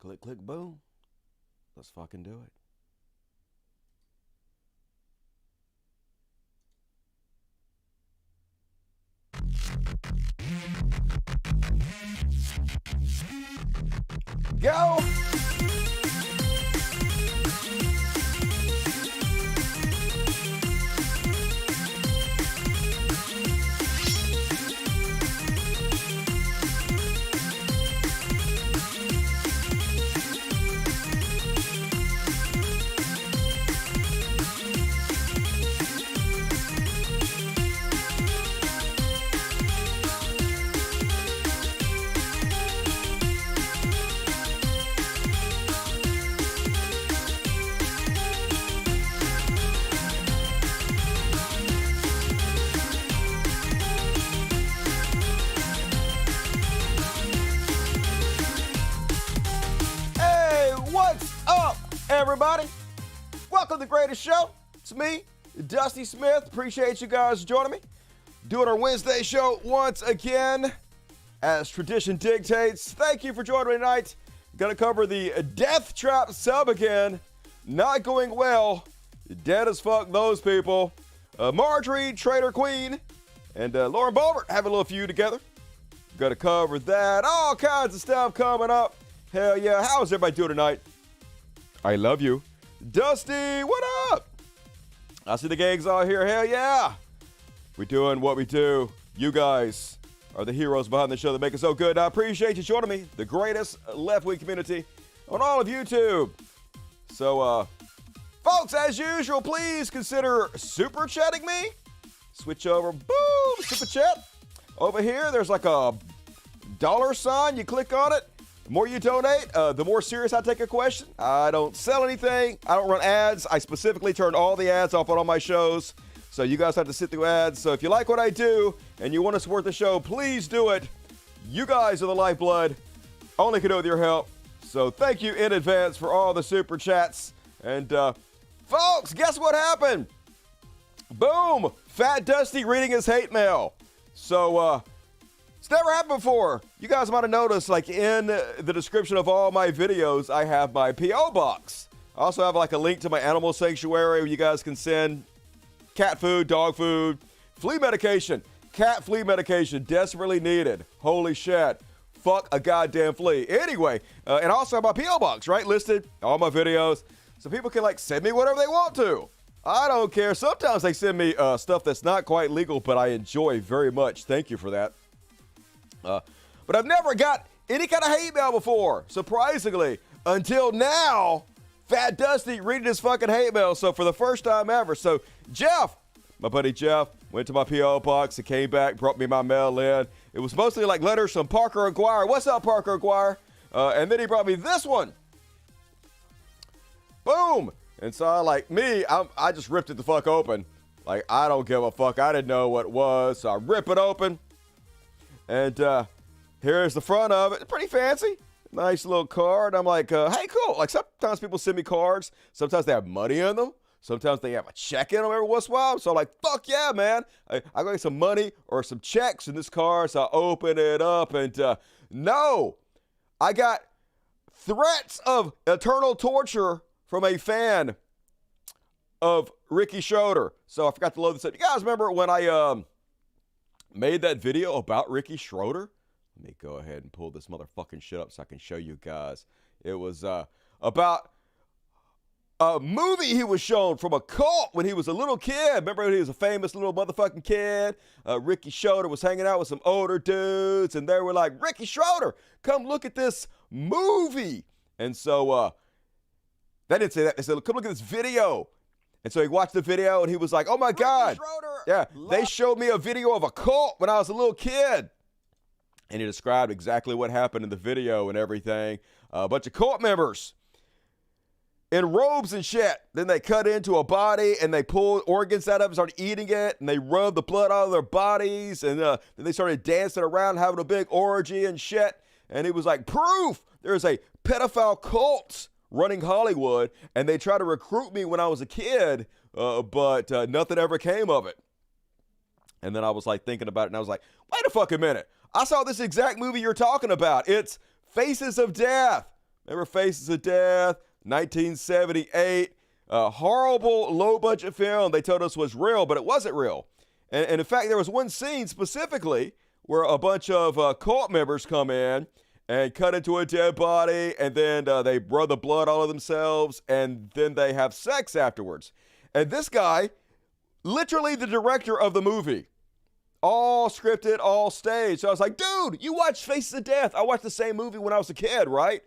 Click, click, boom. Let's fucking do it. Go! Everybody, welcome to the greatest show. It's me, Dusty Smith. Appreciate you guys joining me. Doing our Wednesday show once again, as tradition dictates. Thank you for joining me tonight. Gonna cover the death trap sub again. Not going well. Dead as fuck, those people. Marjorie, Traitor Queen, and Lauren Boebert have a little feud together. Gonna cover that. All kinds of stuff coming up. Hell yeah. How's everybody doing tonight? I love you. Dusty, what up? I see the gangs out here. Hell yeah. We're doing what we do. You guys are the heroes behind the show that make it so good. I appreciate you joining me. The greatest left-wing community on all of YouTube. So, folks, as usual, please consider super chatting me. Switch over. Boom. Super chat. Over here, there's like a dollar sign. You click on it. The more you donate, the more serious I take a question. I don't sell anything. I don't run ads. I specifically turn all the ads off on all my shows. So you guys have to sit through ads. So if you like what I do and you want to support the show, please do it. You guys are the lifeblood. Only can do it with your help. So thank you in advance for all the super chats. And folks, guess what happened? Boom! Fat Dusty reading his hate mail. So, it's never happened before. You guys might have noticed, like in the description of all my videos, I have my P.O. box. I also have like a link to my animal sanctuary where you guys can send cat food, dog food, flea medication. Cat flea medication, desperately needed. Holy shit. Fuck a goddamn flea. Anyway, and also my P.O. box, right? Listed, all my videos. So people can like send me whatever they want to. I don't care. Sometimes they send me stuff that's not quite legal, but I enjoy very much. Thank you for that. But I've never got any kind of hate mail before, surprisingly, until now. Fat Dusty reading his fucking hate mail. So for the first time ever. So Jeff, my buddy Jeff, went to my P.O. box. He came back, brought me my mail in. It was mostly like letters from Parker Aguirre. What's up, Parker Aguirre? And then he brought me this one. Boom. And so like me, I just ripped it the fuck open. Like, I don't give a fuck. I didn't know what it was. So I rip it open. And here's the front of it. It's pretty fancy. Nice little card. I'm like, hey, cool. Like, sometimes people send me cards. Sometimes they have money in them. Sometimes they have a check in them every once in a while. So I'm like, fuck yeah, man. I go get some money or some checks in this card. So I open it up. And no, I got threats of eternal torture from a fan of Ricky Schroeder. So I forgot to load this up. You guys remember when I made that video about Ricky Schroeder? Let me go ahead and pull this motherfucking shit up so I can show you guys. It was about a movie he was shown from a cult when he was a little kid. Remember when he was a famous little motherfucking kid? Ricky Schroeder was hanging out with some older dudes, and they were like, Ricky Schroeder, come look at this movie. And so they didn't say that. They said, come look at this video. And so he watched the video, and he was like, oh, my God. Yeah, they showed me a video of a cult when I was a little kid. And he described exactly what happened in the video and everything. A bunch of cult members in robes and shit. Then they cut into a body, and they pulled organs out of it and started eating it. And they rubbed the blood out of their bodies. And then they started dancing around, having a big orgy and shit. And he was like, proof there's a pedophile cult running Hollywood, and they tried to recruit me when I was a kid, but nothing ever came of it. And then I was like thinking about it, and I was like, wait a fucking minute. I saw this exact movie you're talking about. It's Faces of Death. Remember Faces of Death, 1978, a horrible low-budget film they told us was real, but it wasn't real. And in fact, there was one scene specifically where a bunch of cult members come in and cut into a dead body, and then they rub the blood all of themselves, and then they have sex afterwards. And this guy, literally the director of the movie, all scripted, all staged. So I was like, dude, you watched Faces of Death. I watched the same movie when I was a kid, right?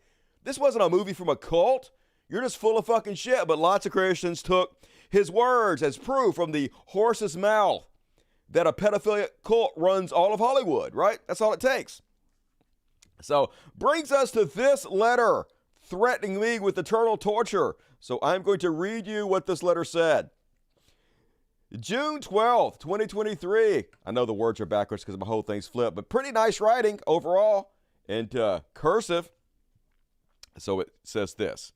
This wasn't a movie from a cult. You're just full of fucking shit. But lots of Christians took his words as proof from the horse's mouth that a pedophilia cult runs all of Hollywood, right? That's all it takes. So brings us to this letter threatening me with eternal torture. So I'm going to read you what this letter said. June 12th, 2023. I know the words are backwards because my whole thing's flipped, but pretty nice writing overall and cursive. So it says this.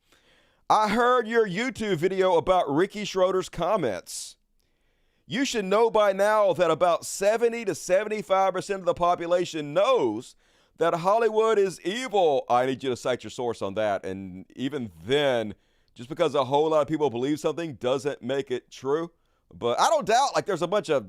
I heard your YouTube video about Ricky Schroeder's comments. You should know by now that about 70 to 75% of the population knows that Hollywood is evil. I need you to cite your source on that. And even then, just because a whole lot of people believe something doesn't make it true. But I don't doubt, like, there's a bunch of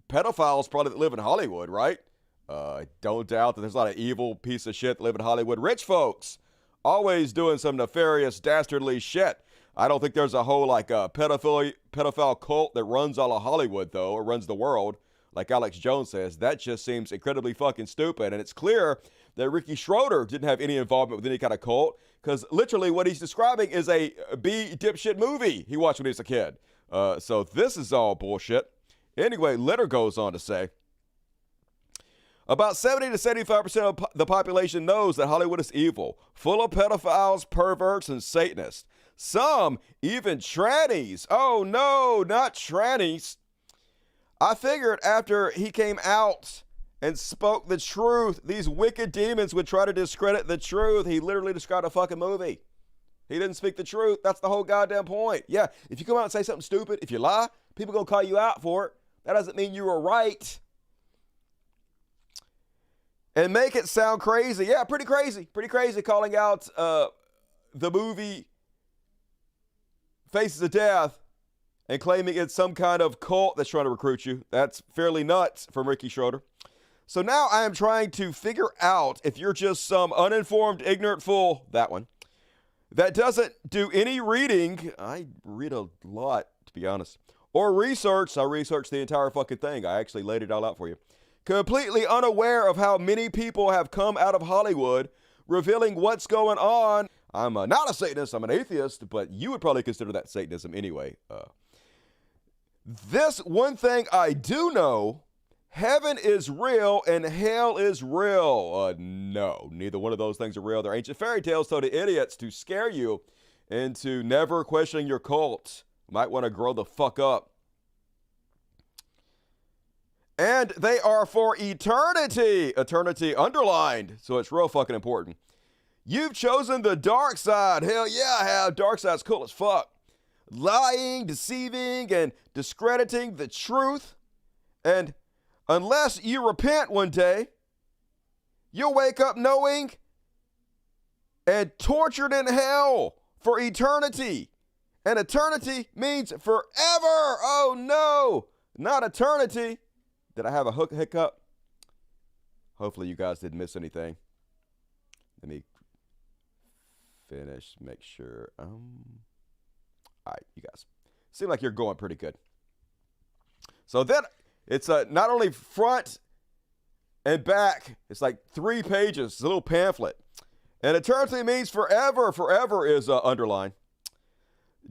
pedophiles probably that live in Hollywood, right? I don't doubt that there's a lot of evil piece of shit that live in Hollywood. Rich folks, always doing some nefarious, dastardly shit. I don't think there's a whole, like, pedophile cult that runs all of Hollywood, though, or runs the world, like Alex Jones says. That just seems incredibly fucking stupid. And it's clear that Ricky Schroeder didn't have any involvement with any kind of cult, because literally what he's describing is a B dipshit movie he watched when he was a kid. So this is all bullshit. Anyway, letter goes on to say, about 70 to 75% of the population knows that Hollywood is evil, full of pedophiles, perverts, and Satanists. Some even trannies. Oh no, not trannies. I figured after he came out and spoke the truth, these wicked demons would try to discredit the truth. He literally described a fucking movie. He didn't speak the truth. That's the whole goddamn point. Yeah, if you come out and say something stupid, if you lie, people are going to call you out for it. That doesn't mean you were right. And make it sound crazy. Yeah, pretty crazy. Pretty crazy calling out the movie Faces of Death and claiming it's some kind of cult that's trying to recruit you. That's fairly nuts from Ricky Schroeder. So now I am trying to figure out if you're just some uninformed, ignorant fool, that one, that doesn't do any reading. I read a lot, to be honest. Or research. I researched the entire fucking thing. I actually laid it all out for you. Completely unaware of how many people have come out of Hollywood revealing what's going on. I'm not a Satanist. I'm an atheist, but you would probably consider that Satanism anyway. This one thing I do know, heaven is real and hell is real. No, neither one of those things are real. They're ancient fairy tales told to idiots to scare you into never questioning your cult. Might want to grow the fuck up. And they are for eternity. Eternity underlined. So it's real fucking important. You've chosen the dark side. Hell yeah, I have. Dark side's cool as fuck. Lying, deceiving, and discrediting the truth. And unless you repent one day, you'll wake up knowing and tortured in hell for eternity. And eternity means forever. Oh no, not eternity. Did I have a hiccup? Hopefully you guys didn't miss anything. Let me finish, make sure. All right, you guys. Seem like you're going pretty good. So then it's not only front and back. It's like 3 pages. It's a little pamphlet. And eternity means forever. Forever is underlined.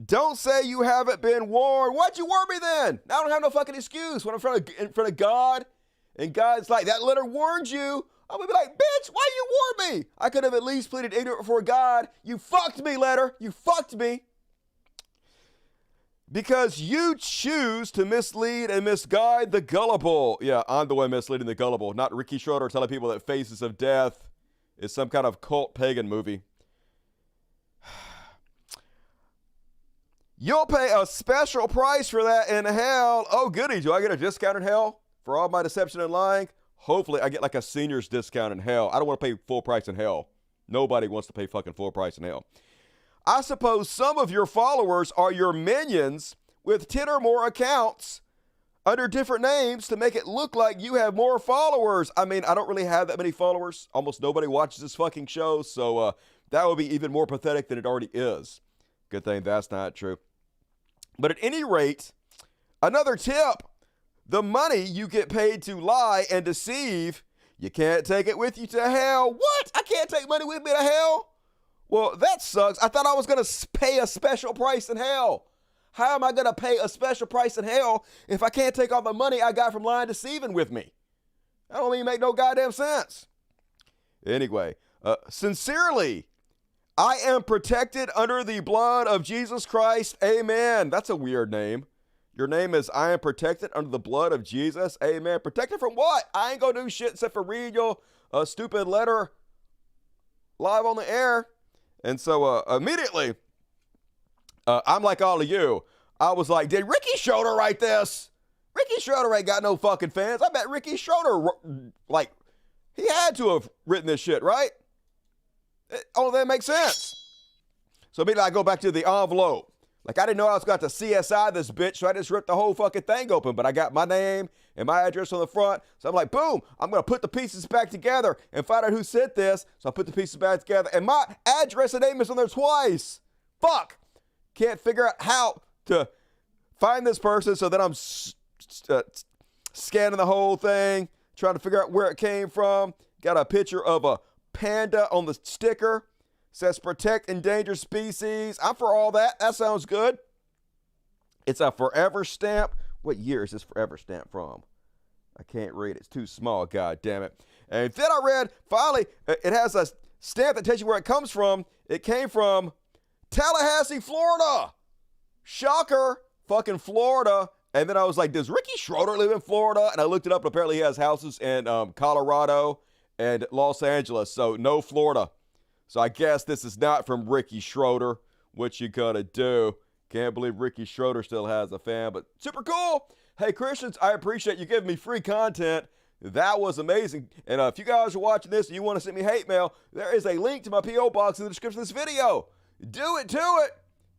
Don't say you haven't been warned. Why'd you warn me then? I don't have no fucking excuse when I'm in front of God. And God's like, that letter warned you. I'm going to be like, bitch, why you warn me? I could have at least pleaded ignorant before God. You fucked me, letter. You fucked me. Because you choose to mislead and misguide the gullible. Yeah, I'm the one misleading the gullible. Not Ricky Schroeder telling people that Faces of Death is some kind of cult pagan movie. You'll pay a special price for that in hell. Oh, goody. Do I get a discount in hell for all my deception and lying? Hopefully, I get like a senior's discount in hell. I don't want to pay full price in hell. Nobody wants to pay fucking full price in hell. I suppose some of your followers are your minions with 10 or more accounts under different names to make it look like you have more followers. I mean, I don't really have that many followers. Almost nobody watches this fucking show, so that would be even more pathetic than it already is. Good thing that's not true. But at any rate, another tip, the money you get paid to lie and deceive, you can't take it with you to hell. What? I can't take money with me to hell? Well, that sucks. I thought I was going to pay a special price in hell. How am I going to pay a special price in hell if I can't take all the money I got from lying and deceiving with me? That don't even make no goddamn sense. Anyway, sincerely, I am protected under the blood of Jesus Christ. Amen. That's a weird name. Your name is I am protected under the blood of Jesus. Amen. Protected from what? I ain't going to do shit except for read your stupid letter live on the air. And so immediately, I'm like all of you. I was like, did Ricky Schroeder write this? Ricky Schroeder ain't got no fucking fans. I bet Ricky Schroeder, like, he had to have written this shit, right? Oh, that makes sense. So immediately I go back to the envelope. Like, I didn't know I was going to CSI this bitch, so I just ripped the whole fucking thing open. But I got my name and my address on the front. So I'm like, boom, I'm going to put the pieces back together and find out who sent this. So I put the pieces back together. And my address and name is on there twice. Fuck. Can't figure out how to find this person. So then I'm scanning the whole thing, trying to figure out where it came from. Got a picture of a panda on the sticker. Says protect endangered species. I'm for all that. That sounds good. It's a forever stamp. What year is this forever stamp from? I can't read. It's too small. God damn it. And then I read, finally, it has a stamp that tells you where it comes from. It came from Tallahassee, Florida. Shocker. Fucking Florida. And then I was like, does Ricky Schroeder live in Florida? And I looked it up. And apparently he has houses in Colorado and Los Angeles. So no Florida. So I guess this is not from Ricky Schroeder. What you gonna do? Can't believe Ricky Schroeder still has a fan, but super cool. Hey, Christians, I appreciate you giving me free content. That was amazing. And if you guys are watching this and you want to send me hate mail, there is a link to my P.O. box in the description of this video. Do it to it.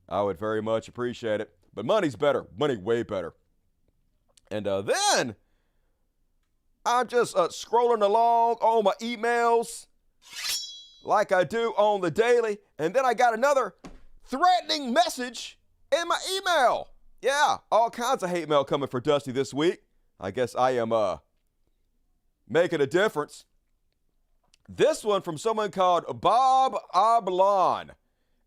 I would very much appreciate it. But money's better. Money way better. And then I'm just scrolling along on my emails like I do on the daily. And then I got another threatening message in my email. Yeah, all kinds of hate mail coming for Dusty this week. I guess I am making a difference. This one from someone called Bob Oblon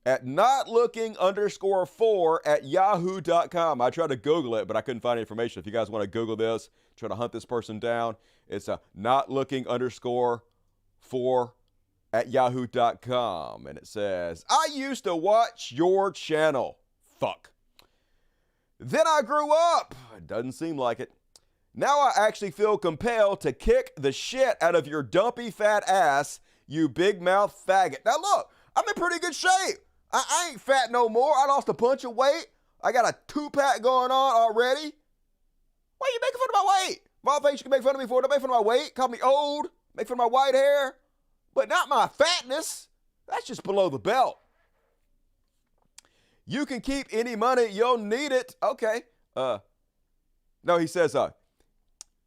at notlooking_4@yahoo.com. I tried to Google it, but I couldn't find any information. If you guys want to Google this, try to hunt this person down, it's a notlooking_4@yahoo.com. And it says, I used to watch your channel. Fuck. Then I grew up. It doesn't seem like it. Now I actually feel compelled to kick the shit out of your dumpy fat ass, you big mouth faggot. Now look, I'm in pretty good shape. I ain't fat no more. I lost a bunch of weight. I got a 2-pack going on already. Why are you making fun of my weight? Of all things you can make fun of me for, don't make fun of my weight. Call me old. Make fun of my white hair. But not my fatness. That's just below the belt. You can keep any money. You'll need it. Okay. No, he says,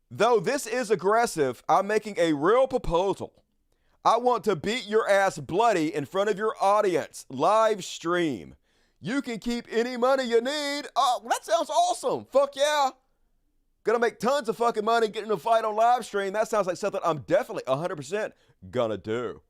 though this is aggressive, I'm making a real proposal. I want to beat your ass bloody in front of your audience. Live stream. You can keep any money you need. Oh, that sounds awesome. Fuck yeah. Gonna make tons of fucking money getting in a fight on live stream. That sounds like something I'm definitely 100% gonna do.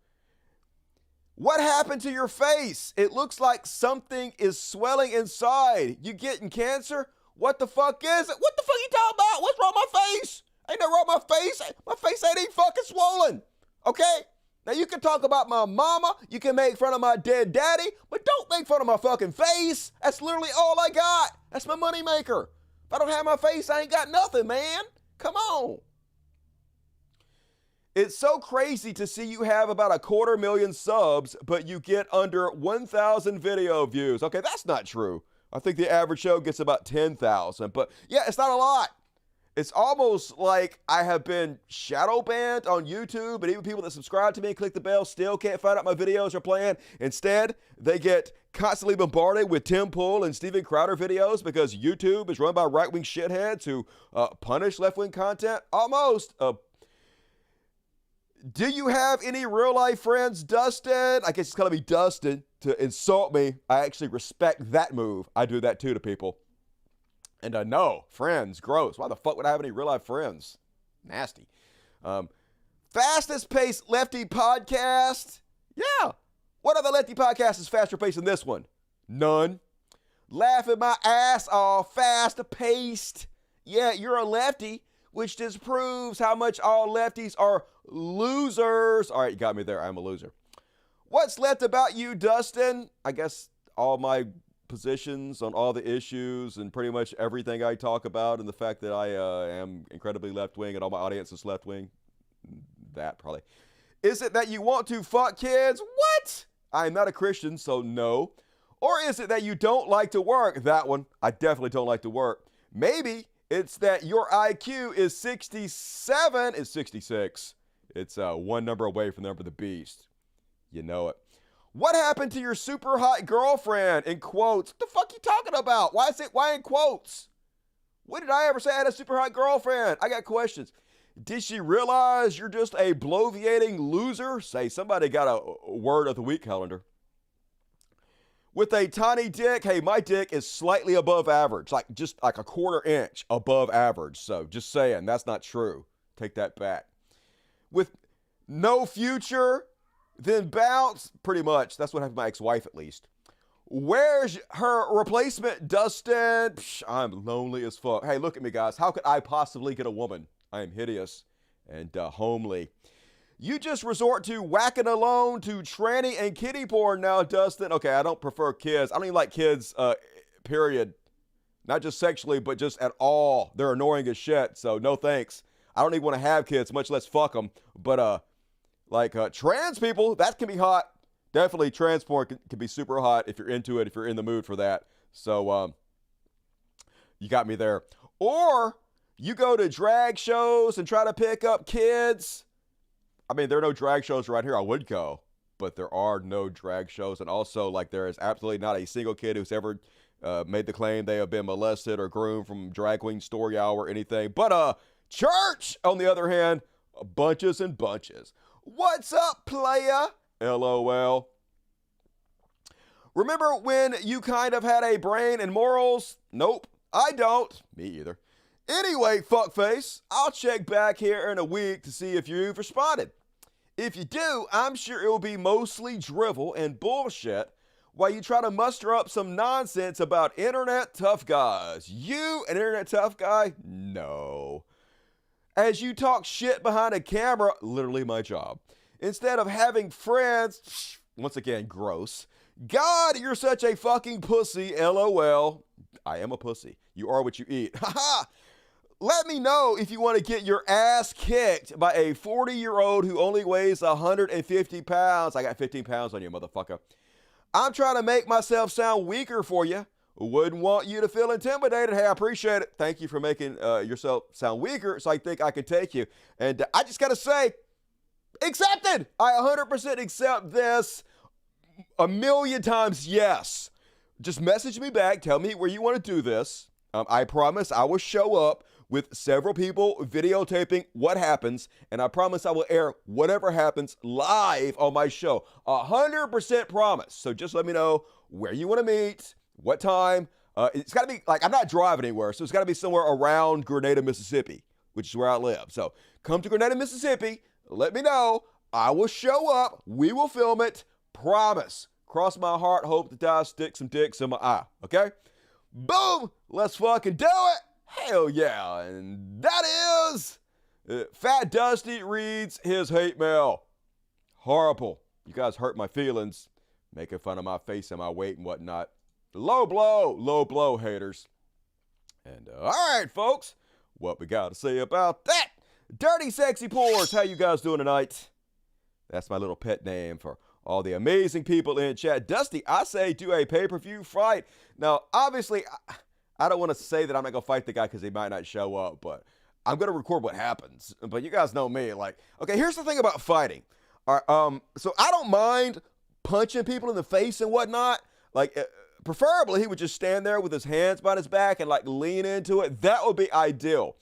What happened to your face? It looks like something is swelling inside. You getting cancer? What the fuck is it? What the fuck you talking about? What's wrong with my face? Ain't nothing wrong with my face. My face ain't even fucking swollen. Okay? Now you can talk about my mama. You can make fun of my dead daddy. But don't make fun of my fucking face. That's literally all I got. That's my money maker. If I don't have my face, I ain't got nothing, man. Come on. It's so crazy to see you have about 250,000 subs, but you get under 1,000 video views. Okay, that's not true. I think the average show gets about 10,000. But yeah, it's not a lot. It's almost like I have been shadow banned on YouTube, and even people that subscribe to me and click the bell still can't find out my videos are playing. Instead, they get constantly bombarded with Tim Pool and Steven Crowder videos because YouTube is run by right-wing shitheads who punish left-wing content. Almost. Do you have any real-life friends, Dustin? I guess it's going to be Dustin to insult me. I actually respect that move. I do that too to people. And no, friends, gross. Why the fuck would I have any real-life friends? Nasty. Fastest paced lefty podcast? Yeah. What other lefty podcast is faster paced than this one? None. Laughing my ass off, fast paced. Yeah, you're a lefty, which just proves how much all lefties are losers. All right, you got me there. I'm a loser. What's left about you, Dustin? I guess all my positions on all the issues and pretty much everything I talk about, and the fact that I am incredibly left-wing and all my audience is left-wing. That probably. Is it that you want to fuck kids? What? I'm not a Christian, so no. Or is it that you don't like to work? That one. I definitely don't like to work. Maybe it's that your IQ is 67. It's 66. It's one number away from the number of the beast. You know it. What happened to your super hot girlfriend? In quotes. What the fuck you talking about? Why in quotes? When did I ever say I had a super hot girlfriend? I got questions. Did she realize you're just a bloviating loser? Say, somebody got a word of the week calendar. With a tiny dick, hey, my dick is slightly above average. Just like a quarter inch above average. So just saying, that's not true. Take that back. With no future, then bounce, pretty much. That's what happened to my ex-wife, at least. Where's her replacement, Dustin? Psh, I'm lonely as fuck. Hey, look at me, guys. How could I possibly get a woman? I am hideous and homely. You just resort to whacking alone to tranny and kitty porn now, Dustin. Okay, I don't prefer kids. I don't even like kids, period. Not just sexually, but just at all. They're annoying as shit, so no thanks. I don't even want to have kids, much less fuck them. But, trans people, that can be hot. Definitely trans porn can be super hot if you're into it, if you're in the mood for that. So, you got me there. Or you go to drag shows and try to pick up kids. I mean, there are no drag shows right here. I would go, but there are no drag shows. And also, there is absolutely not a single kid who's ever made the claim they have been molested or groomed from drag queen story hour or anything. But, church, on the other hand, bunches and bunches. What's up, playa? LOL. Remember when you kind of had a brain and morals? Nope, I don't. Me either. Anyway, fuckface, I'll check back here in a week to see if you've responded. If you do, I'm sure it will be mostly drivel and bullshit while you try to muster up some nonsense about internet tough guys. You, an internet tough guy? No. As you talk shit behind a camera, literally my job, instead of having friends, once again, gross. God, you're such a fucking pussy, LOL. I am a pussy. You are what you eat. Haha. Let me know if you want to get your ass kicked by a 40-year-old who only weighs 150 pounds. I got 15 pounds on you, motherfucker. I'm trying to make myself sound weaker for you. Wouldn't want you to feel intimidated. Hey, I appreciate it. Thank you for making yourself sound weaker so I think I can take you. And I just got to say, accepted. I 100% accept this. A million times yes. Just message me back. Tell me where you want to do this. I promise I will show up with several people videotaping what happens, and I promise I will air whatever happens live on my show. 100% promise. So just let me know where you want to meet, what time. It's got to be, I'm not driving anywhere, so it's got to be somewhere around Grenada, Mississippi, which is where I live. So come to Grenada, Mississippi. Let me know. I will show up. We will film it. Promise. Cross my heart, hope to die, stick some dicks in my eye. Okay? Boom! Let's fucking do it! Hell yeah! And that is Fat Dusty reads his hate mail. Horrible. You guys hurt my feelings, making fun of my face and my weight and whatnot. Low blow, haters. And all right, folks, what we got to say about that? Dirty Sexy Pores, how you guys doing tonight? That's my little pet name for all the amazing people in chat. Dusty, I say do a pay-per-view fight. Now, obviously, I don't want to say that I'm not going to fight the guy because he might not show up, but I'm going to record what happens. But you guys know me. Like, okay, here's the thing about fighting. All right, so I don't mind punching people in the face and whatnot. Like, preferably he would just stand there with his hands behind his back and like lean into it. That would be ideal.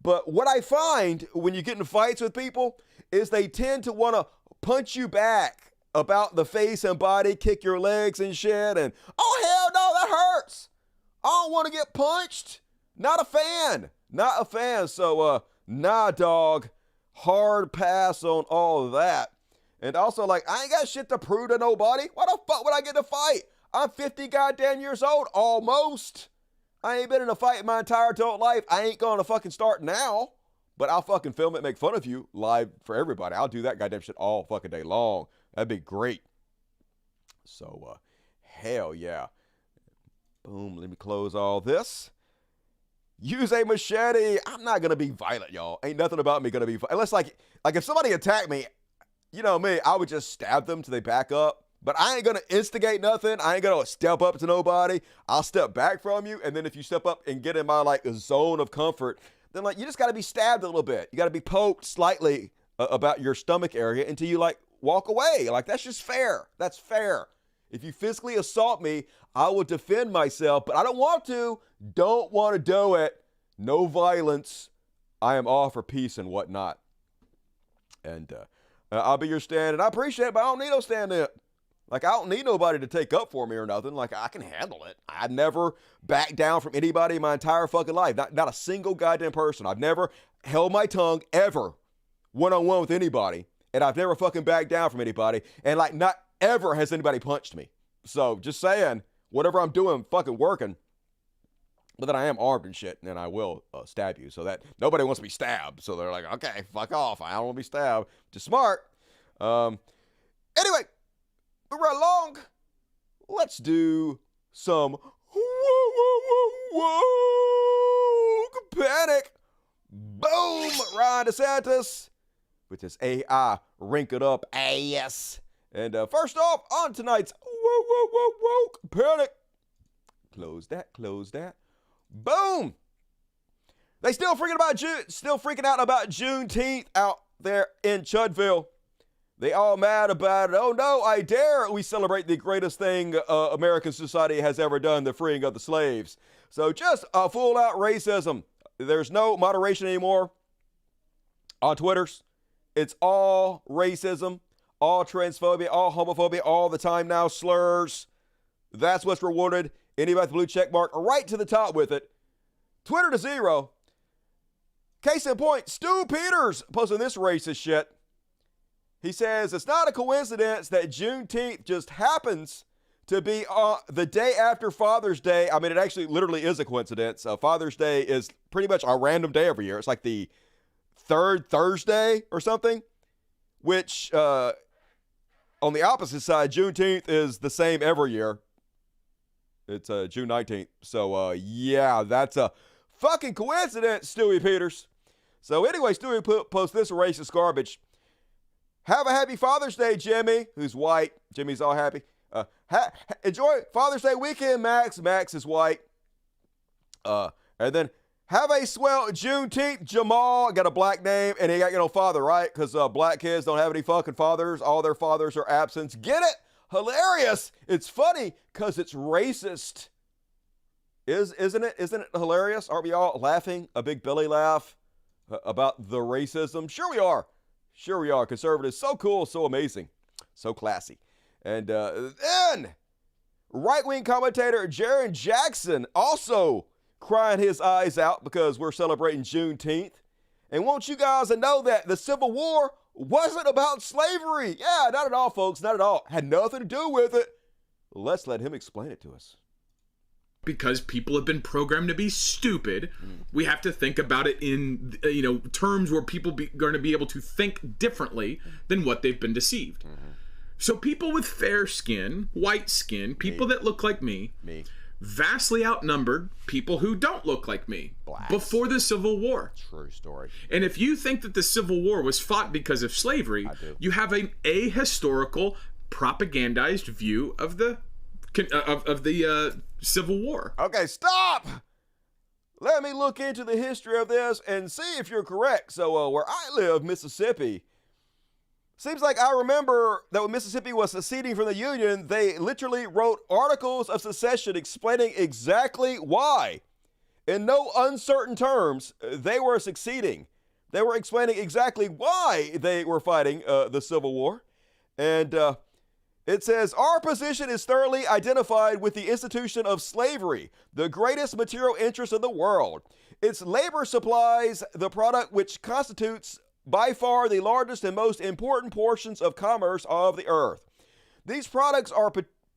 But what I find when you get in fights with people is they tend to want to punch you back about the face and body, kick your legs and shit. And, oh, hell no, that hurts. I don't want to get punched. Not a fan. Not a fan. So, nah, dog. Hard pass on all of that. And also, like, I ain't got shit to prove to nobody. Why the fuck would I get in a fight? I'm 50 goddamn years old, almost. I ain't been in a fight my entire adult life. I ain't gonna fucking start now. But I'll fucking film it, make fun of you live for everybody. I'll do that goddamn shit all fucking day long. That'd be great. So, hell yeah. Boom, let me close all this. Use a machete. I'm not gonna be violent, y'all. Ain't nothing about me gonna be violent. Unless, like if somebody attacked me, you know me, I would just stab them till they back up. But I ain't going to instigate nothing. I ain't going to step up to nobody. I'll step back from you. And then if you step up and get in my, like, zone of comfort, then, like, you just got to be stabbed a little bit. You got to be poked slightly about your stomach area until you, like, walk away. Like, that's just fair. That's fair. If you physically assault me, I will defend myself. But I don't want to. Don't want to do it. No violence. I am all for peace and whatnot. And, I'll be your stand, and I appreciate it, but I don't need no stand-in. Like, I don't need nobody to take up for me or nothing. Like, I can handle it. I'd never back down from anybody in my entire fucking life. Not a single goddamn person. I've never held my tongue ever one-on-one with anybody, and I've never fucking backed down from anybody, and, like, not ever has anybody punched me. So, just saying, whatever I'm doing, fucking working. But then I am armed and shit, and I will stab you. So that nobody wants to be stabbed. So they're like, okay, fuck off. I don't want to be stabbed. Just smart. Anyway, moving right along. Let's do some panic. Boom, Ron DeSantis with his AI wrinkled up ass. And first off, on tonight's panic. Close that. Boom! They still freaking out about Juneteenth out there in Chudville. They all mad about it. Oh no, I dare we celebrate the greatest thing American society has ever done, the freeing of the slaves. So just a full out racism. There's no moderation anymore on Twitters. It's all racism, all transphobia, all homophobia, all the time now, slurs. That's what's rewarded. Anybody with the blue check mark, right to the top with it. Twitter to zero. Case in point, Stu Peters posting this racist shit. He says, it's not a coincidence that Juneteenth just happens to be the day after Father's Day. I mean, it actually literally is a coincidence. Father's Day is pretty much a random day every year. It's like the third Thursday or something, which on the opposite side, Juneteenth is the same every year. It's June 19th. So, yeah, that's a fucking coincidence, Stewie Peters. So, anyway, Stewie posts this racist garbage. Have a happy Father's Day, Jimmy, who's white. Jimmy's all happy. Enjoy Father's Day weekend, Max. Max is white. And then, have a swell Juneteenth, Jamal. Got a black name, and he got, father, right? Because black kids don't have any fucking fathers. All their fathers are absent. Get it? Hilarious. It's funny because it's racist. Isn't it hilarious? Aren't we all laughing a big belly laugh about the racism? Sure we are. Conservatives, so cool, so amazing, so classy. And then right-wing commentator Jaron Jackson also crying his eyes out because we're celebrating Juneteenth. And want you guys to know that the Civil War wasn't about slavery. Yeah, not at all, folks. Not at all. Had nothing to do with it. Let's let him explain it to us. Because people have been programmed to be stupid, we have to think about it in terms where people are going to be able to think differently than what they've been deceived. So people with fair skin, white skin, people that look like me, vastly outnumbered people who don't look like me. Blacks. Before the Civil War. True story. And if you think that the Civil War was fought because of slavery, you have a ahistorical, propagandized view of the Civil War. Okay, stop. let me look into the history of this and see if you're correct. So where I live, Mississippi, seems like I remember that when Mississippi was seceding from the Union, they literally wrote articles of secession explaining exactly why. In no uncertain terms, they were seceding. They were explaining exactly why they were fighting the Civil War. And it says, our position is thoroughly identified with the institution of slavery, the greatest material interest in the world. Its labor supplies the product which constitutes by far the largest and most important portions of commerce of the earth. These products are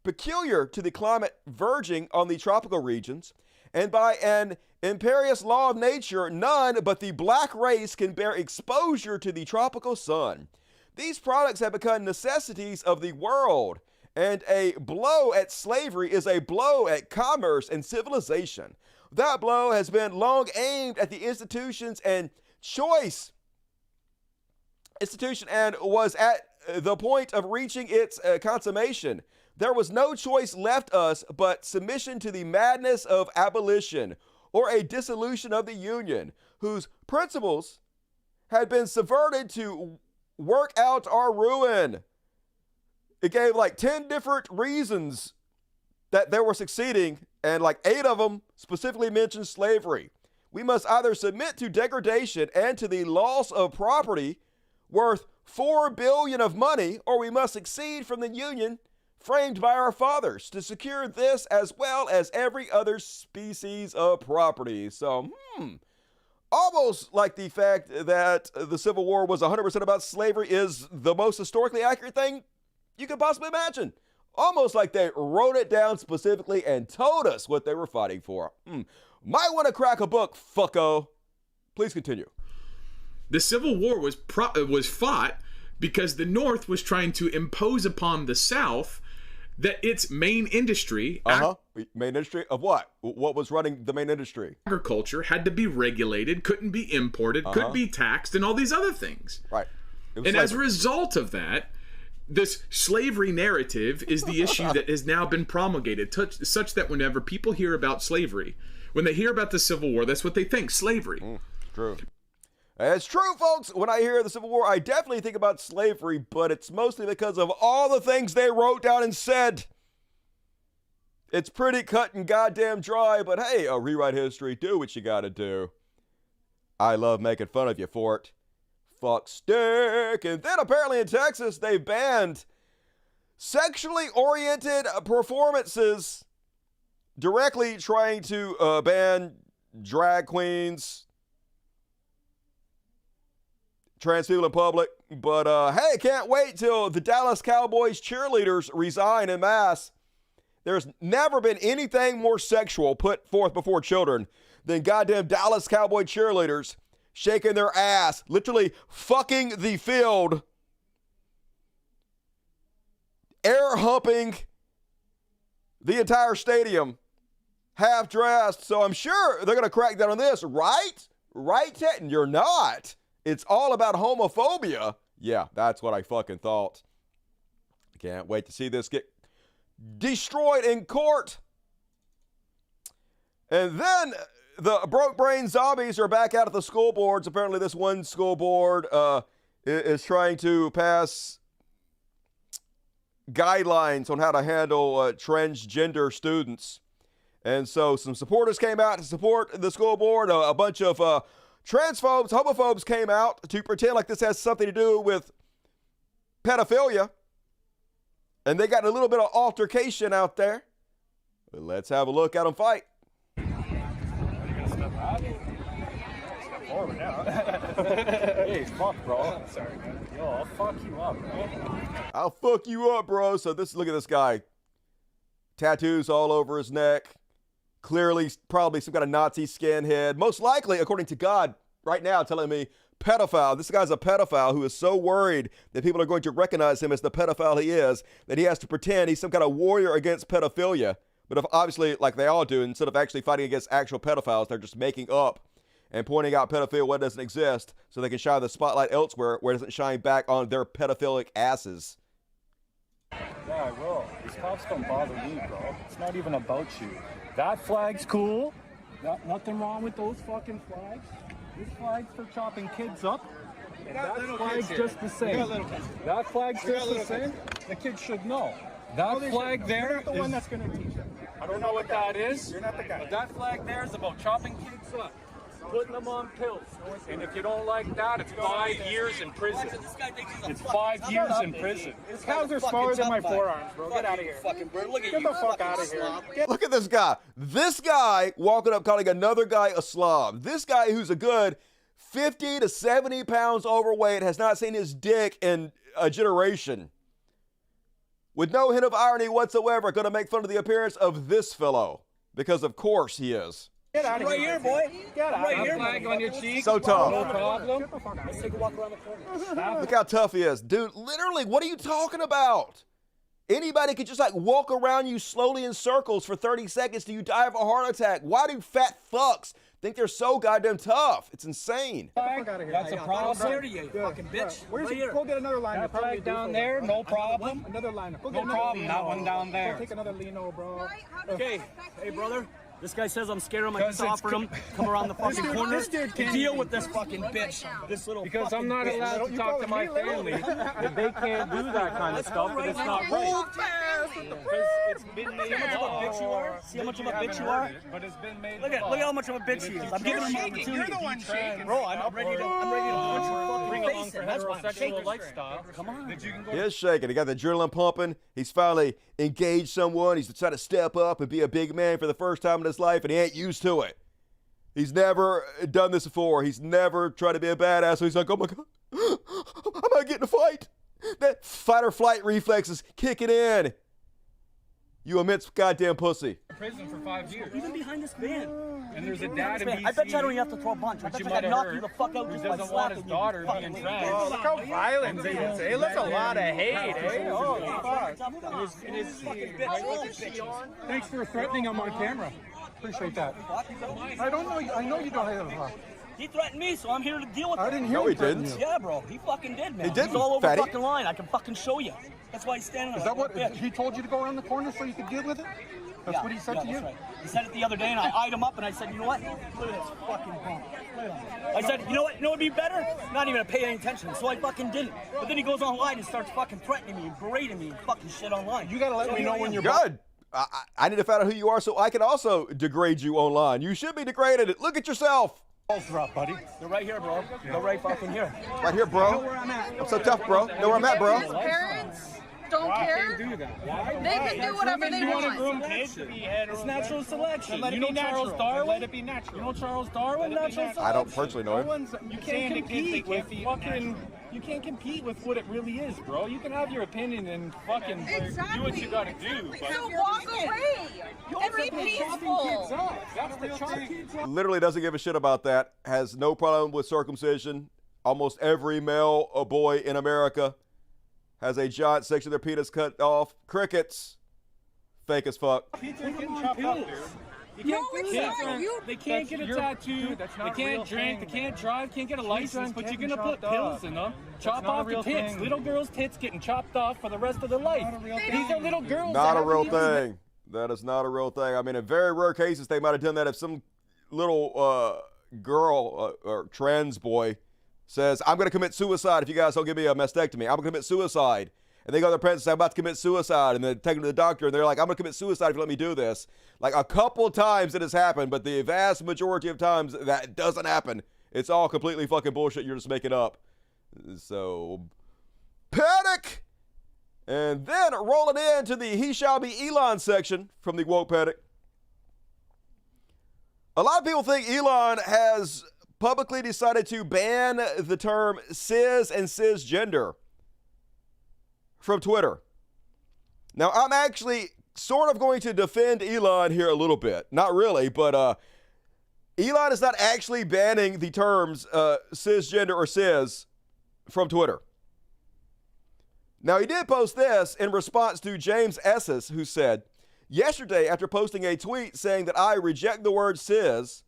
peculiar to the climate verging on the tropical regions, and by an imperious law of nature, none but the black race can bear exposure to the tropical sun. These products have become necessities of the world, and a blow at slavery is a blow at commerce and civilization. That blow has been long aimed at the institutions and was at the point of reaching its consummation. There was no choice left us but submission to the madness of abolition, or a dissolution of the Union, whose principles had been subverted to work out our ruin. It gave like 10 different reasons that they were succeeding, and like 8 of them specifically mentioned slavery. We must either submit to degradation and to the loss of property worth $4 billion of money, or we must succeed from the Union framed by our fathers to secure this as well as every other species of property. So, almost like the fact that the Civil War was 100% about slavery is the most historically accurate thing you could possibly imagine. Almost like they wrote it down specifically and told us what they were fighting for. Might want to crack a book, fucko. Please continue. The Civil War was fought because the North was trying to impose upon the South that its main industry... Main industry of what? What was running the main industry? Agriculture had to be regulated, couldn't be imported, couldn't be taxed, and all these other things. Right. And as a result of that, this slavery narrative is the issue that has now been promulgated, such that whenever people hear about slavery, when they hear about the Civil War, that's what they think, slavery. True. It's true, folks. When I hear the Civil War, I definitely think about slavery, but it's mostly because of all the things they wrote down and said. It's pretty cut and goddamn dry, but hey, rewrite history. Do what you gotta do. I love making fun of you for it. Fuck stick. And then apparently in Texas, they banned sexually oriented performances, directly trying to ban drag queens, trans people in public. But hey, can't wait till the Dallas Cowboys cheerleaders resign en masse. There's never been anything more sexual put forth before children than goddamn Dallas Cowboy cheerleaders shaking their ass, literally fucking the field, air humping the entire stadium, half dressed. So I'm sure they're going to crack down on this, right? Right, Tate? And you're not. It's all about homophobia. Yeah, that's what I fucking thought. Can't wait to see this get destroyed in court. And then the broke brain zombies are back out at the school boards. Apparently this one school board is trying to pass guidelines on how to handle transgender students. And so some supporters came out to support the school board. A bunch of transphobes, homophobes came out to pretend like this has something to do with pedophilia. And they got a little bit of altercation out there. Let's have a look at them fight. Hey, fuck, bro. Sorry, man. Yo, I'll fuck you up, bro. I'll fuck you up, bro. So look at this guy. Tattoos all over his neck. Clearly, probably some kind of Nazi skinhead. Most likely, according to God, right now telling me, pedophile. This guy's a pedophile who is so worried that people are going to recognize him as the pedophile he is, that he has to pretend he's some kind of warrior against pedophilia. But if obviously, like they all do, instead of actually fighting against actual pedophiles, they're just making up and pointing out pedophilia when it doesn't exist so they can shine the spotlight elsewhere where it doesn't shine back on their pedophilic asses. Yeah, I will. These cops don't bother me, bro. It's not even about you. That flag's cool. Nothing wrong with those fucking flags. This flag's for chopping kids up. And that flag's just the same. That flag's just the same. The kids should know. That flag there is the one that's going to teach them. I don't know what that is. You're not the guy. But that flag there is about chopping kids up, putting them on pills. And if you don't like that, it's 5 years in prison. It's 5 years in prison. His cows are smaller than my forearms, bro. Get out of here. Get the fuck out of here. Look at this guy. This guy walking up calling another guy a slob. This guy who's a good 50 to 70 pounds overweight has not seen his dick in a generation. With no hint of irony whatsoever, going to make fun of the appearance of this fellow. Because of course he is. Get out of here, boy. Get out of here. Flag on your cheek. So tough. No problem. Let's take a walk around the corner. Look how tough he is. Dude, literally, what are you talking about? Anybody could just like walk around you slowly in circles for 30 seconds till you die of a heart attack. Why do fat fucks think they're so goddamn tough? It's insane. That's a problem. You fucking bitch. Where's he? Go get another line. That flag down there, no problem. Another line. No problem. That one down there. Take another Lino, bro. Okay. Hey, brother. This guy says I'm scared. I'm like, just offered him come around the fucking corner to deal with this fucking bitch. This little because fucking I'm not bitch. allowed to talk to my family if they can't do that kind of stuff, but it's not right. It's been made. See how much of a bitch you are? See how much of a bitch you are? But it's been made. Look how much of a bitch he is. I'm giving him an opportunity. You're the one shaking. Bro, I'm ready to punch your bring fucking along face for in. That's why I'm shaking. heterosexual lifestyle. Come on. He is shaking. He got the adrenaline pumping. He's finally engaged someone. He's decided to step up and be a big man for the first time in his life, and he ain't used to it. He's never done this before. He's never tried to be a badass. So he's like, oh my God, I might get in a fight. That fight or flight reflexes kicking in. You immense goddamn pussy. Prison for 5 years. Even behind this van. And there's a dad in BC. I bet you I don't even have to throw a bunch. I bet you I knock you the fuck out just by doesn't want his slapping daughter you. being trans. Oh, look how violent they can say. Look, a lot of hate, eh? Oh, fuck. It is Fucking bitch. Thanks for threatening him on camera. Appreciate that. I don't know. I know you don't have a He threatened me, so I'm here to deal with it. I didn't hear No, him he threaten didn't. you. Yeah, bro. He fucking did, man. He didn't, He's all over fatty. the fucking line. I can fucking show you. That's why he's standing there. Is that what Yeah. he told you to go around the corner so you could deal with it? That's what he said to you? That's right. He said it the other day, and I eyed him up, and I said, you know what? Look at this fucking punk. I said, you know what? You know what would be better? Not even to pay any attention. So I fucking didn't. But then he goes online and starts fucking threatening me and berating me and fuking shit online. You gotta let me know when you're Good. I need to find out who you are so I can also degrade you online. You should be degraded. Look at yourself. balls drop, buddy. They're right here, bro. They're right fucking here. Right here, bro. I'm so tough, bro. Know where I'm at, bro. His parents don't care. Do that. They can do whatever they want. It's natural selection. You know Charles Darwin? Let it be natural. You know Charles Darwin? Natural selection. I don't personally know him. You can't compete with fucking. You can't compete with what it really is, bro. You can have your opinion and fucking do what you gotta do. But So walk away and be peaceful. that's the chop. Literally doesn't give a shit about that. Has no problem with circumcision. Almost every male or boy in America has a giant section of their penis cut off. Crickets. Fake as fuck. Pizza getting chopped up, dude. No, it's not. They can't get a tattoo, they can't drink, they can't drive, can't get a license, but you're gonna put pills in them. Chop off the tits. Little girls' tits getting chopped off for the rest of their life. These are little girls. Not a real thing. That is not a real thing. I mean, in very rare cases, they might have done that if some little girl or trans boy says, I'm going to commit suicide if you guys don't give me a mastectomy. I'm going to commit suicide. And they go to their parents and say, I'm about to commit suicide. And they take them to the doctor, and they're like, I'm going to commit suicide if you let me do this. Like a couple times it has happened, but the vast majority of times that doesn't happen. It's all completely fucking bullshit. You're just making up. So, panic! And then rolling into the he shall be Elon section from the woke panic. A lot of people think Elon has publicly decided to ban the term cis and cisgender from Twitter. Now, I'm actually sort of going to defend Elon here a little bit. Not really, but Elon is not actually banning the terms cisgender or cis from Twitter. Now, he did post this in response to James Esses, who said, yesterday, after posting a tweet saying that I reject the word cis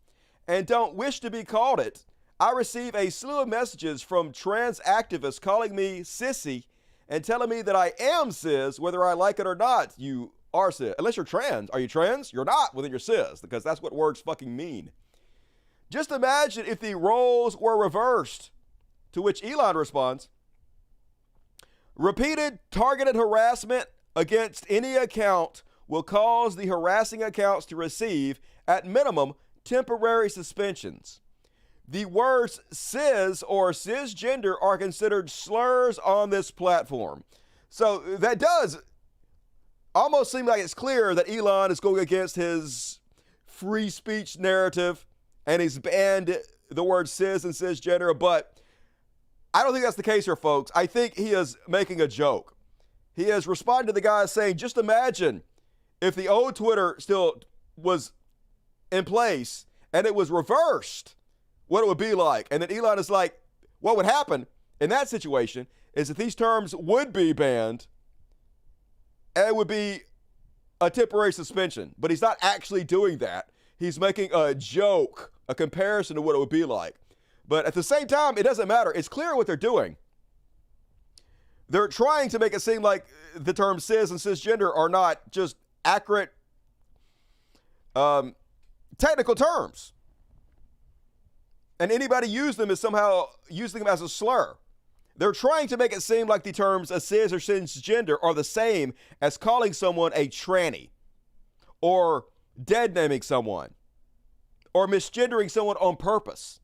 and don't wish to be called it, I receive a slew of messages from trans activists calling me sissy and telling me that I am cis whether I like it or not, you are cis. Unless you're trans. Are you trans? You're not, well then you're cis, because that's what words fucking mean. Just imagine if the roles were reversed, to which Elon responds, repeated targeted harassment against any account will cause the harassing accounts to receive, at minimum, temporary suspensions. The words cis or cisgender are considered slurs on this platform. So that does almost seem like it's clear that Elon is going against his free speech narrative and he's banned the word cis and cisgender, but I don't think that's the case here, folks. I think he is making a joke. He has responded to the guy saying, just imagine if the old Twitter still was in place and it was reversed, what it would be like. And then Elon is like, what would happen in that situation is that these terms would be banned and it would be a temporary suspension. But he's not actually doing that. He's making a joke, a comparison to what it would be like. But at the same time, it doesn't matter. It's clear what they're doing. They're trying to make it seem like the terms cis and cisgender are not just accurate technical terms. And anybody use them is somehow using them as a slur. They're trying to make it seem like the terms a cis or cisgender are the same as calling someone a tranny or dead naming someone or misgendering someone on purpose.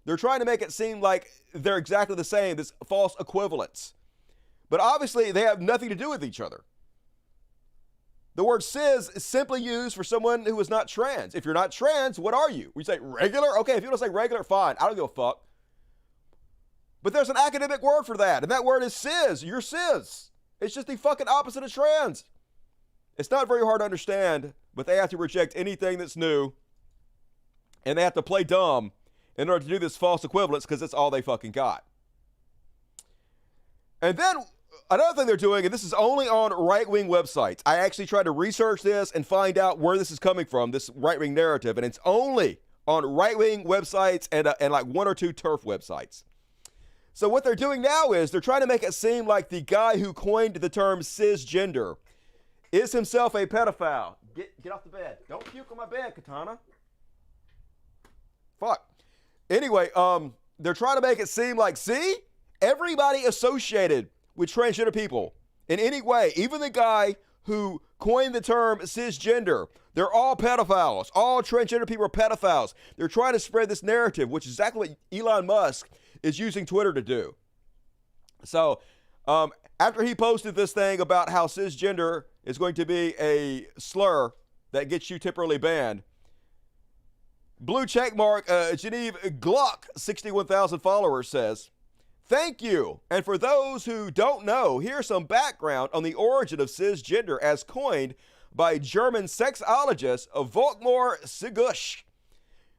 They're trying to make it seem like they're exactly the same, this false equivalence. But obviously, they have nothing to do with each other. The word cis is simply used for someone who is not trans. If you're not trans, what are you? We say regular? Okay, if you don't say regular, fine. I don't give a fuck. But there's an academic word for that, and that word is cis. You're cis. It's just the fucking opposite of trans. It's not very hard to understand, but they have to reject anything that's new, and they have to play dumb in order to do this false equivalence because that's all they fucking got. And then another thing they're doing, and this is only on right-wing websites. I actually tried to research this and find out where this is coming from, this right-wing narrative, and it's only on right-wing websites and like one or two TERF websites. So what they're doing now is they're trying to make it seem like the guy who coined the term cisgender is himself a pedophile. Get off the bed. Don't puke on my bed, Katana. Fuck. Anyway, they're trying to make it seem like, see, everybody associated with transgender people in any way, even the guy who coined the term cisgender, they're all pedophiles. All transgender people are pedophiles. They're trying to spread this narrative, which is exactly what Elon Musk is using Twitter to do. So after he posted this thing about how cisgender is going to be a slur that gets you temporarily banned, blue checkmark Genevieve Gluck, 61,000 followers, says, thank you. And for those who don't know, here's some background on the origin of cisgender as coined by German sexologist Volkmar Segusch.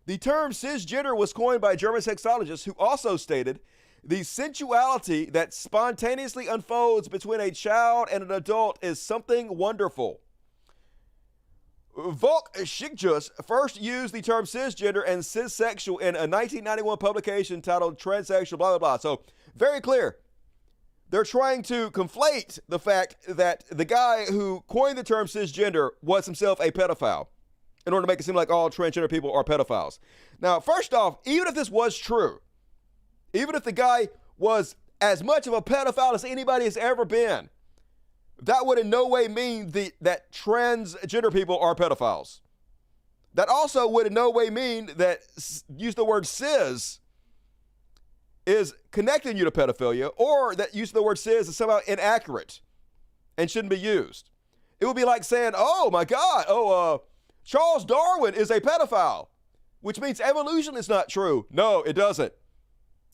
The term cisgender was coined by a German sexologist who also stated the sensuality that spontaneously unfolds between a child and an adult is something wonderful. Volk-Schickjus first used the term cisgender and cissexual in a 1991 publication titled Transsexual, blah, blah, blah. So, very clear. They're trying to conflate the fact that the guy who coined the term cisgender was himself a pedophile in order to make it seem like all transgender people are pedophiles. Now, first off, even if this was true, even if the guy was as much of a pedophile as anybody has ever been, that would in no way mean that transgender people are pedophiles. That also would in no way mean that use the word cis is connecting you to pedophilia, or that use of the word cis is somehow inaccurate and shouldn't be used. It would be like saying, oh my God, Charles Darwin is a pedophile, which means evolution is not true. No, it doesn't.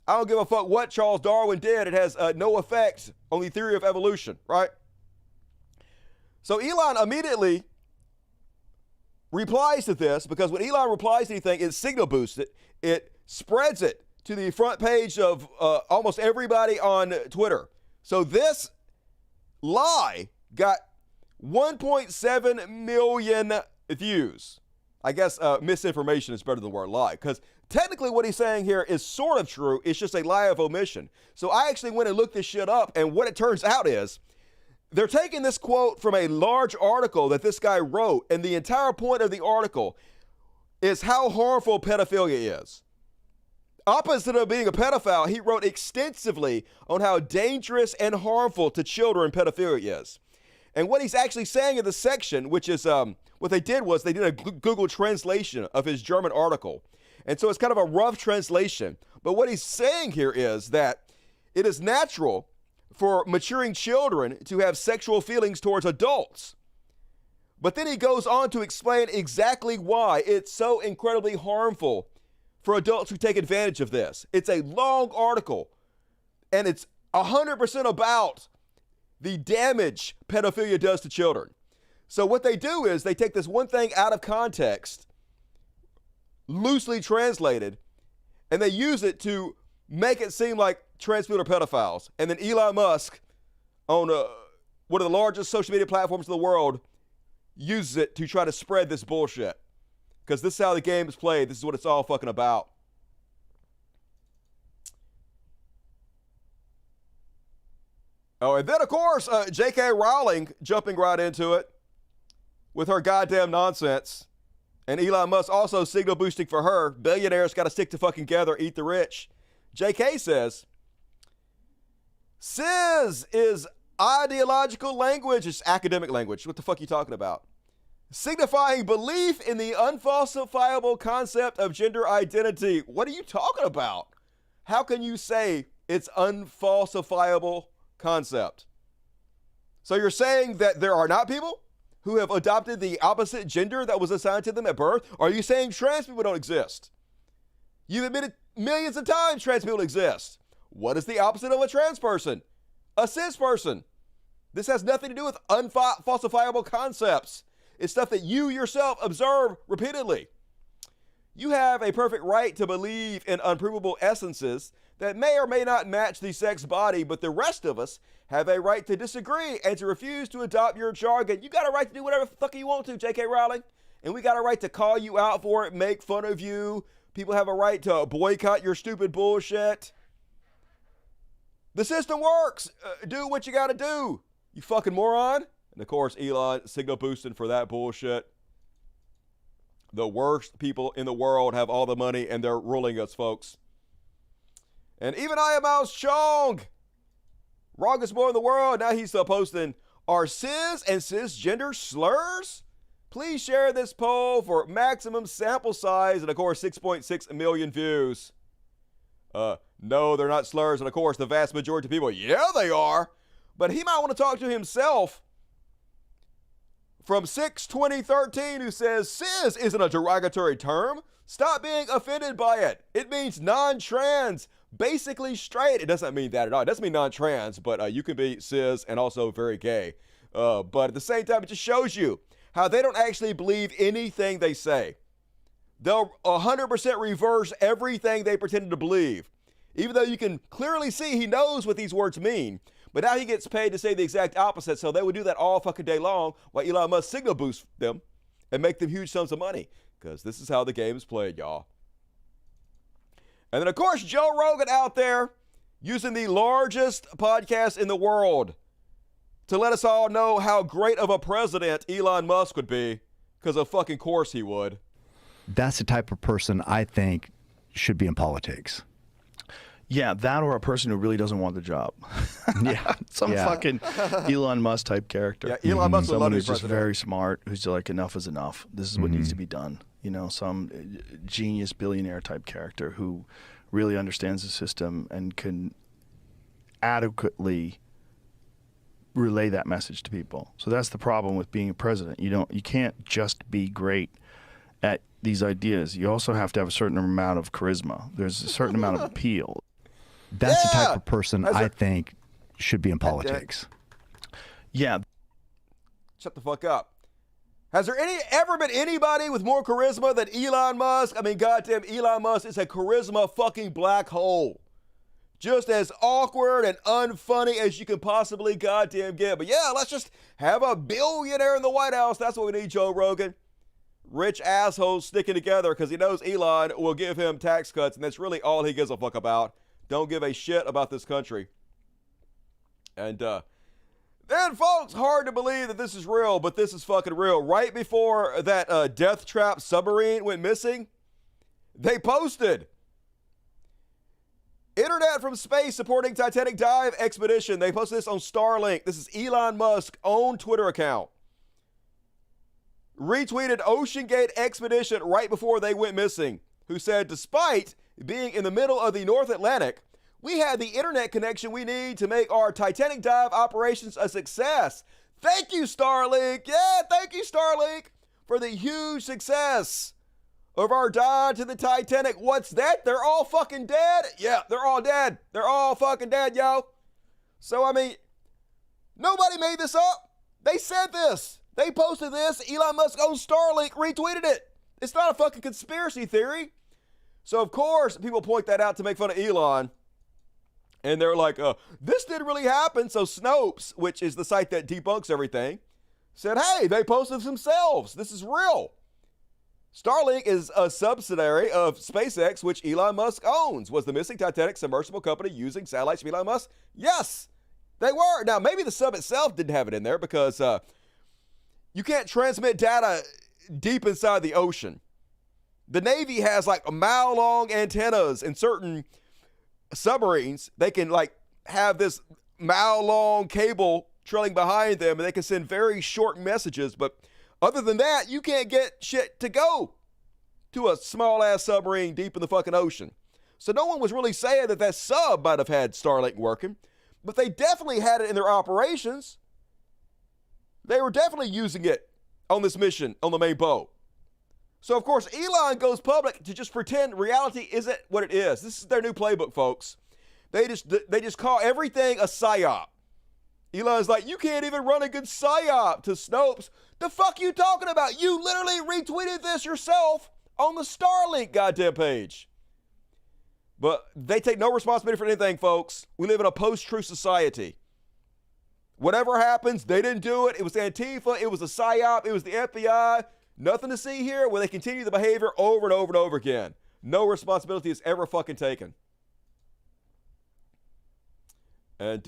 I don't give a fuck what Charles Darwin did. It has no effect on the theory of evolution, right? So Elon immediately replies to this, because when Elon replies to anything, it signal boosts it. It spreads it to the front page of almost everybody on Twitter. So this lie got 1.7 million views. I guess misinformation is better than the word lie, because technically what he's saying here is sort of true. It's just a lie of omission. So I actually went and looked this shit up, and what it turns out is they're taking this quote from a large article that this guy wrote, and the entire point of the article is how harmful pedophilia is. Opposite of being a pedophile, he wrote extensively on how dangerous and harmful to children pedophilia is. And what he's actually saying in the section, which is what they did was they did a Google translation of his German article. And so it's kind of a rough translation. But what he's saying here is that it is natural for maturing children to have sexual feelings towards adults. But then he goes on to explain exactly why it's so incredibly harmful for adults who take advantage of this. It's a long article, and it's 100% about the damage pedophilia does to children. So what they do is they take this one thing out of context, loosely translated, and they use it to make it seem like trans people are pedophiles. And then Elon Musk, on one of the largest social media platforms in the world, uses it to try to spread this bullshit. Because this is how the game is played. This is what it's all fucking about. Oh, and then, of course, J.K. Rowling jumping right into it with her goddamn nonsense. And Elon Musk also signal boosting for her. Billionaires got to stick to fucking together, eat the rich. J.K. says, cis is ideological language. It's academic language. What the fuck are you talking about? Signifying belief in the unfalsifiable concept of gender identity. What are you talking about? How can you say it's unfalsifiable concept? So you're saying that there are not people who have adopted the opposite gender that was assigned to them at birth? Are you saying trans people don't exist? You've admitted millions of times trans people exist. What is the opposite of a trans person? A cis person. This has nothing to do with unfalsifiable concepts. It's stuff that you yourself observe repeatedly. You have a perfect right to believe in unprovable essences that may or may not match the sex body, but the rest of us have a right to disagree and to refuse to adopt your jargon. You got a right to do whatever the fuck you want to, J.K. Rowling. And we got a right to call you out for it, make fun of you. People have a right to boycott your stupid bullshit. The system works. Do what you got to do, you fucking moron. And of course, Elon signal boosting for that bullshit. The worst people in the world have all the money and they're ruling us, folks. And even I am Mouse Chong, wrongest boy in the world. Now he's posting, are cis and cisgender slurs? Please share this poll for maximum sample size. And of course, 6.6 million views. No, they're not slurs. And of course, the vast majority of people, yeah, they are. But he might want to talk to himself. From 6/2013, who says cis isn't a derogatory term. Stop being offended by it. It means non-trans, basically straight. It doesn't mean that at all. It doesn't mean non-trans, but you can be cis and also very gay. But at the same time, it just shows you how they don't actually believe anything they say. They'll 100% reverse everything they pretended to believe. Even though you can clearly see he knows what these words mean. But now he gets paid to say the exact opposite, so they would do that all fucking day long while Elon Musk signal boost them and make them huge sums of money. Because this is how the game is played, y'all. And then, of course, Joe Rogan out there using the largest podcast in the world to let us all know how great of a president Elon Musk would be. Because of fucking course he would. That's the type of person I think should be in politics. Yeah, that or a person who really doesn't want the job. Yeah. Some fucking Elon Musk type character. Yeah, Elon Musk would love Someone to be who's just president. very smart, who's like, enough is enough. This is what needs to be done. You know, some genius billionaire type character who really understands the system and can adequately relay that message to people. So that's the problem with being a president. You can't just be great at these ideas. You also have to have a certain amount of charisma. There's a certain amount of appeal. That's the type of person I think should be in politics. Yeah. Shut the fuck up. Has there ever been anybody with more charisma than Elon Musk? I mean, goddamn, Elon Musk is a charisma fucking black hole. Just as awkward and unfunny as you can possibly goddamn get. But yeah, let's just have a billionaire in the White House. That's what we need, Joe Rogan. Rich assholes sticking together because he knows Elon will give him tax cuts, and that's really all he gives a fuck about. Don't give a shit about this country. And And folks, hard to believe that this is real, but this is fucking real. Right before that death trap submarine went missing, they posted internet from space supporting Titanic dive expedition. They posted this on Starlink. This is Elon Musk's own Twitter account. Retweeted OceanGate expedition right before they went missing, who said, despite being in the middle of the North Atlantic, we had the internet connection we need to make our Titanic dive operations a success. Thank you, Starlink. Yeah, thank you, Starlink, for the huge success of our dive to the Titanic. What's that? They're all fucking dead? Yeah, they're all dead. They're all fucking dead, yo. So, I mean, nobody made this up. They said this. They posted this. Elon Musk on Starlink retweeted it. It's not a fucking conspiracy theory. So, of course, people point that out to make fun of Elon. And they're like, this didn't really happen. So Snopes, which is the site that debunks everything, said, hey, they posted themselves. This is real. Starlink is a subsidiary of SpaceX, which Elon Musk owns. Was the missing Titanic submersible company using satellites from Elon Musk? Yes, they were. Now, maybe the sub itself didn't have it in there because you can't transmit data deep inside the ocean. The Navy has like mile-long antennas in certain submarines. They can like have this mile-long cable trailing behind them, and they can send very short messages. But other than that, you can't get shit to go to a small-ass submarine deep in the fucking ocean. So no one was really saying that that sub might have had Starlink working, but they definitely had it in their operations. They were definitely using it on this mission on the main boat. So, of course, Elon goes public to just pretend reality isn't what it is. This is their new playbook, folks. They just call everything a psyop. Elon's like, you can't even run a good psyop to Snopes. The fuck you talking about? You literally retweeted this yourself on the Starlink goddamn page. But they take no responsibility for anything, folks. We live in a post-truth society. Whatever happens, they didn't do it. It was Antifa. It was a psyop. It was the FBI. Nothing to see here where they continue the behavior over and over and over again. No responsibility is ever fucking taken. And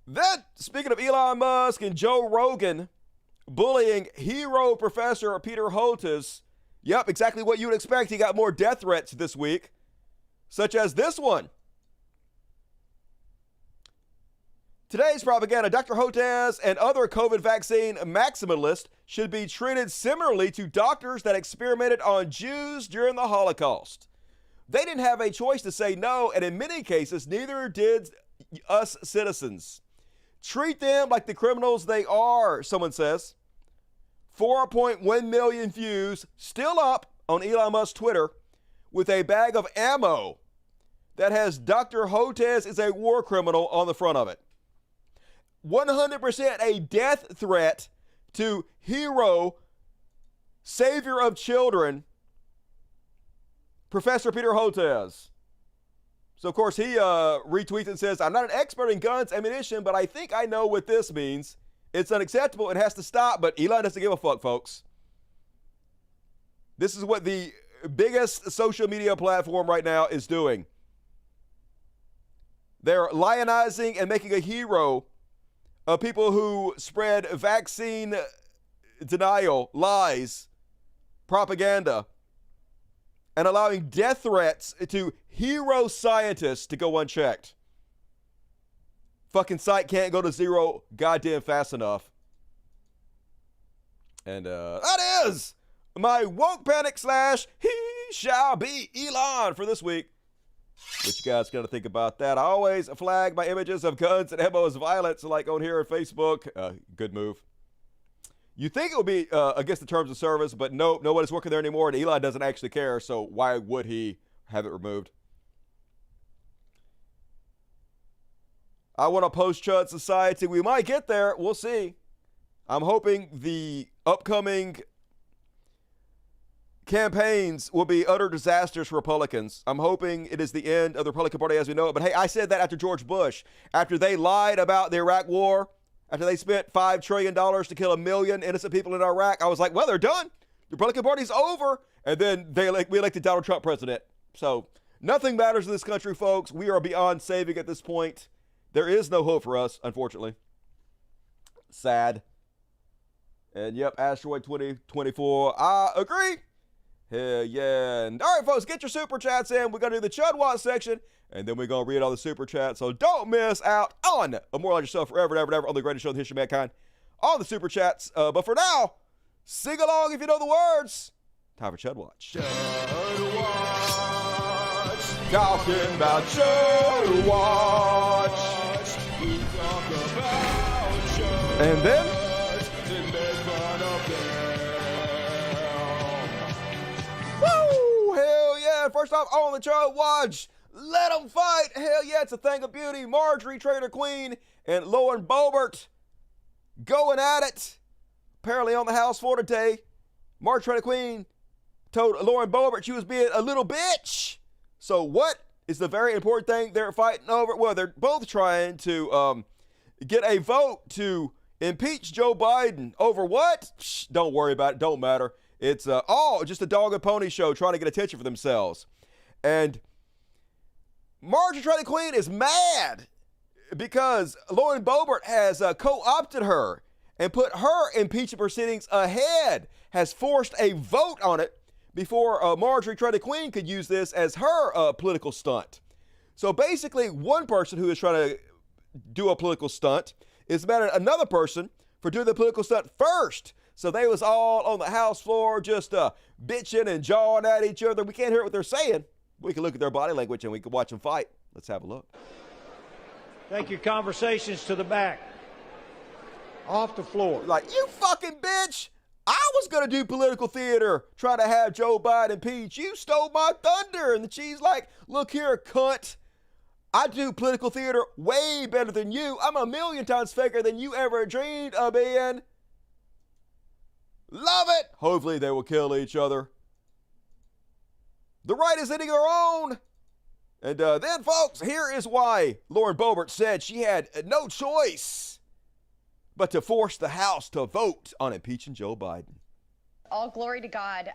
then, speaking of Elon Musk and Joe Rogan bullying hero professor Peter Hotez, yep, exactly what you would expect. He got more death threats this week, such as this one. Today's propaganda, Dr. Hotez and other COVID vaccine maximalists should be treated similarly to doctors that experimented on Jews during the Holocaust. They didn't have a choice to say no, and in many cases, neither did us citizens. Treat them like the criminals they are, someone says. 4.1 million views, still up on Elon Musk's Twitter, with a bag of ammo that has Dr. Hotez is a war criminal on the front of it. 100% a death threat to hero, savior of children, Professor Peter Hotez. So, of course, he retweets and says, I'm not an expert in guns, ammunition, but I think I know what this means. It's unacceptable. It has to stop, but Elon doesn't give a fuck, folks. This is what the biggest social media platform right now is doing. They're lionizing and making a hero of people who spread vaccine denial, lies, propaganda, and allowing death threats to hero scientists to go unchecked. Fucking site can't go to zero goddamn fast enough. And that is my woke panic / he shall be Elon for this week. What you guys got to think about that? I always flag my images of guns and ammo as violence, like on here on Facebook. Good move. You think it would be against the terms of service, but nope, nobody's working there anymore, and Elon doesn't actually care, so why would he have it removed? I want a post-chud society. We might get there. We'll see. I'm hoping the upcoming campaigns will be utter disasters for Republicans. I'm hoping it is the end of the Republican Party as we know it. But hey, I said that after George Bush, after they lied about the Iraq War, after they spent $5 trillion to kill 1 million innocent people in Iraq, I was like, well, they're done. The Republican Party's over. And then we elected Donald Trump president. So nothing matters in this country, folks. We are beyond saving at this point. There is no hope for us, unfortunately. Sad. And yep, Asteroid 2024. I agree. Hell yeah. And all right, folks, get your super chats in. We're going to do the Chud Watch section, and then we're going to read all the super chats. So don't miss out on Immortalize Yourself Forever and Ever and Ever on the greatest show in the history of mankind. All the super chats. But for now, sing along if you know the words. Time for Chud Watch. Chud Watch. Talking about Chud Watch. We talk about Chud. And then woo! Hell yeah! First off, on the Chud Watch, let them fight! Hell yeah, it's a thing of beauty. Marjorie Trader Queen and Elon Boebert going at it. Apparently on the House floor today, Marjorie Trader Queen told Elon Boebert she was being a little bitch. So what is the very important thing they're fighting over? Well, they're both trying to get a vote to impeach Joe Biden over what? Shh, don't worry about it. Don't matter. It's all just a dog and pony show trying to get attention for themselves. And Marjorie Trader Queen is mad because Lauren Boebert has co-opted her and put her impeachment proceedings ahead, has forced a vote on it before Marjorie Trader Queen could use this as her political stunt. So basically, one person who is trying to do a political stunt is mad at another person for doing the political stunt first. So they was all on the House floor just bitching and jawing at each other. We can't hear what they're saying. We can look at their body language and we can watch them fight. Let's have a look. Take your conversations to the back. Off the floor. Like, you fucking bitch. I was going to do political theater, try to have Joe Biden impeached. You stole my thunder. And she's like, look here, cunt. I do political theater way better than you. I'm a million times faker than you ever dreamed of being. Love it. Hopefully they will kill each other. The right is hitting their own. And then, folks, here is why Lauren Boebert said she had no choice but to force the House to vote on impeaching Joe Biden. All glory to God.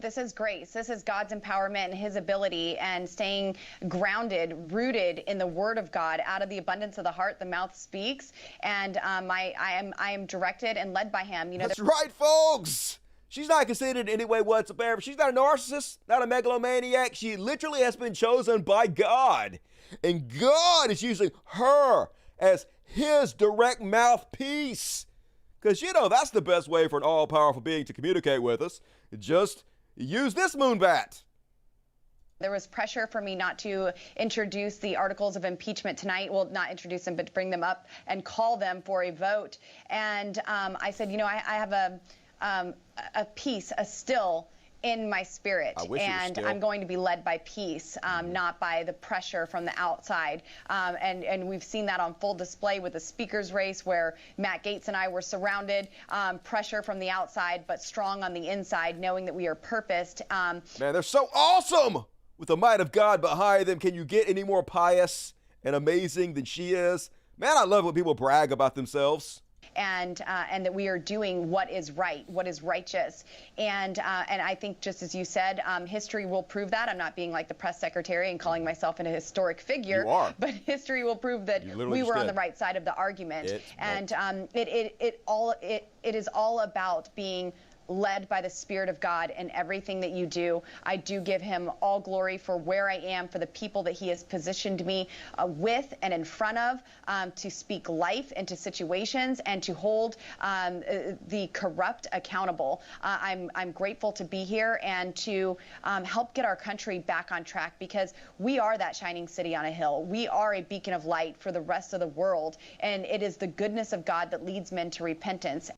This is grace. This is God's empowerment and his ability and staying grounded, rooted in the word of God. Out of the abundance of the heart, the mouth speaks. And I am directed and led by him. You know, that's right, folks. She's not conceited in any way whatsoever. She's not a narcissist, not a megalomaniac. She literally has been chosen by God. And God is using her as his direct mouthpiece. Because, you know, that's the best way for an all-powerful being to communicate with us. Just use this moonbat. There was pressure for me not to introduce the articles of impeachment tonight. Well, not introduce them, but bring them up and call them for a vote. And I said, you know, I have a peace, a still in my spirit, and I'm going to be led by peace, not by the pressure from the outside. And we've seen that on full display with the speaker's race, where Matt Gaetz and I were surrounded, pressure from the outside, but strong on the inside, knowing that we are purposed. Man, they're so awesome with the might of God behind them. Can you get any more pious and amazing than she is? Man, I love when people brag about themselves. And that we are doing what is right, what is righteous. And I think, just as you said, history will prove that. I'm not being like the press secretary and calling myself an historic figure. You are. But history will prove that we were on the right side of the argument. It is all about being led by the Spirit of God in everything that you do. I do give him all glory for where I am, for the people that he has positioned me with and in front of, to speak life into situations and to hold the corrupt accountable. I'm grateful to be here and to help get our country back on track, because we are that shining city on a hill. We are a beacon of light for the rest of the world, and it is the goodness of God that leads men to repentance.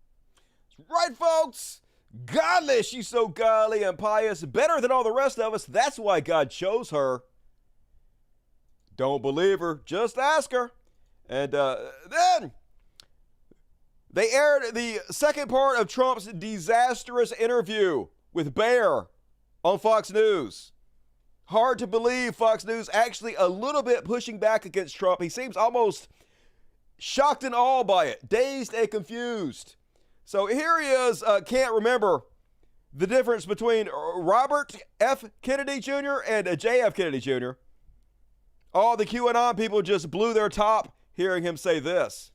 Right, folks? Godly, she's so godly and pious, better than all the rest of us. That's why God chose her. Don't believe her, just ask her. And then they aired the second part of Trump's disastrous interview with Bear on Fox News. Hard to believe Fox News actually a little bit pushing back against Trump. He seems almost shocked and awed by it, dazed and confused. So here he is, can't remember the difference between Robert F. Kennedy Jr. and J.F. Kennedy Jr. All the QAnon people just blew their top hearing him say this.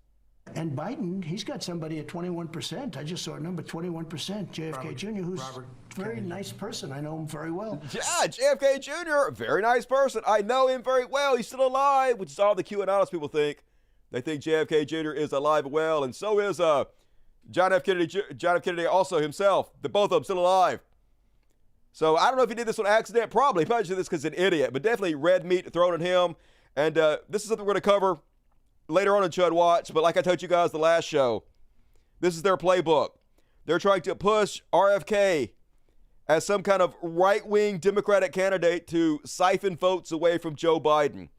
And Biden, he's got somebody at 21%. I just saw a number, 21%. JFK Jr., who's a very nice person. I know him very well. Yeah, JFK Jr., very nice person. I know him very well. He's still alive, which is all the QAnonist people think. They think JFK Jr. is alive and well, and so is John F. Kennedy also himself. The both of them still alive. So I don't know if he did this on accident. Probably. He probably did this because he's an idiot, but definitely red meat thrown at him. And this is something we're going to cover later on in Chud Watch, but like I told you guys the last show, this is their playbook. They're trying to push RFK as some kind of right-wing Democratic candidate to siphon votes away from Joe Biden.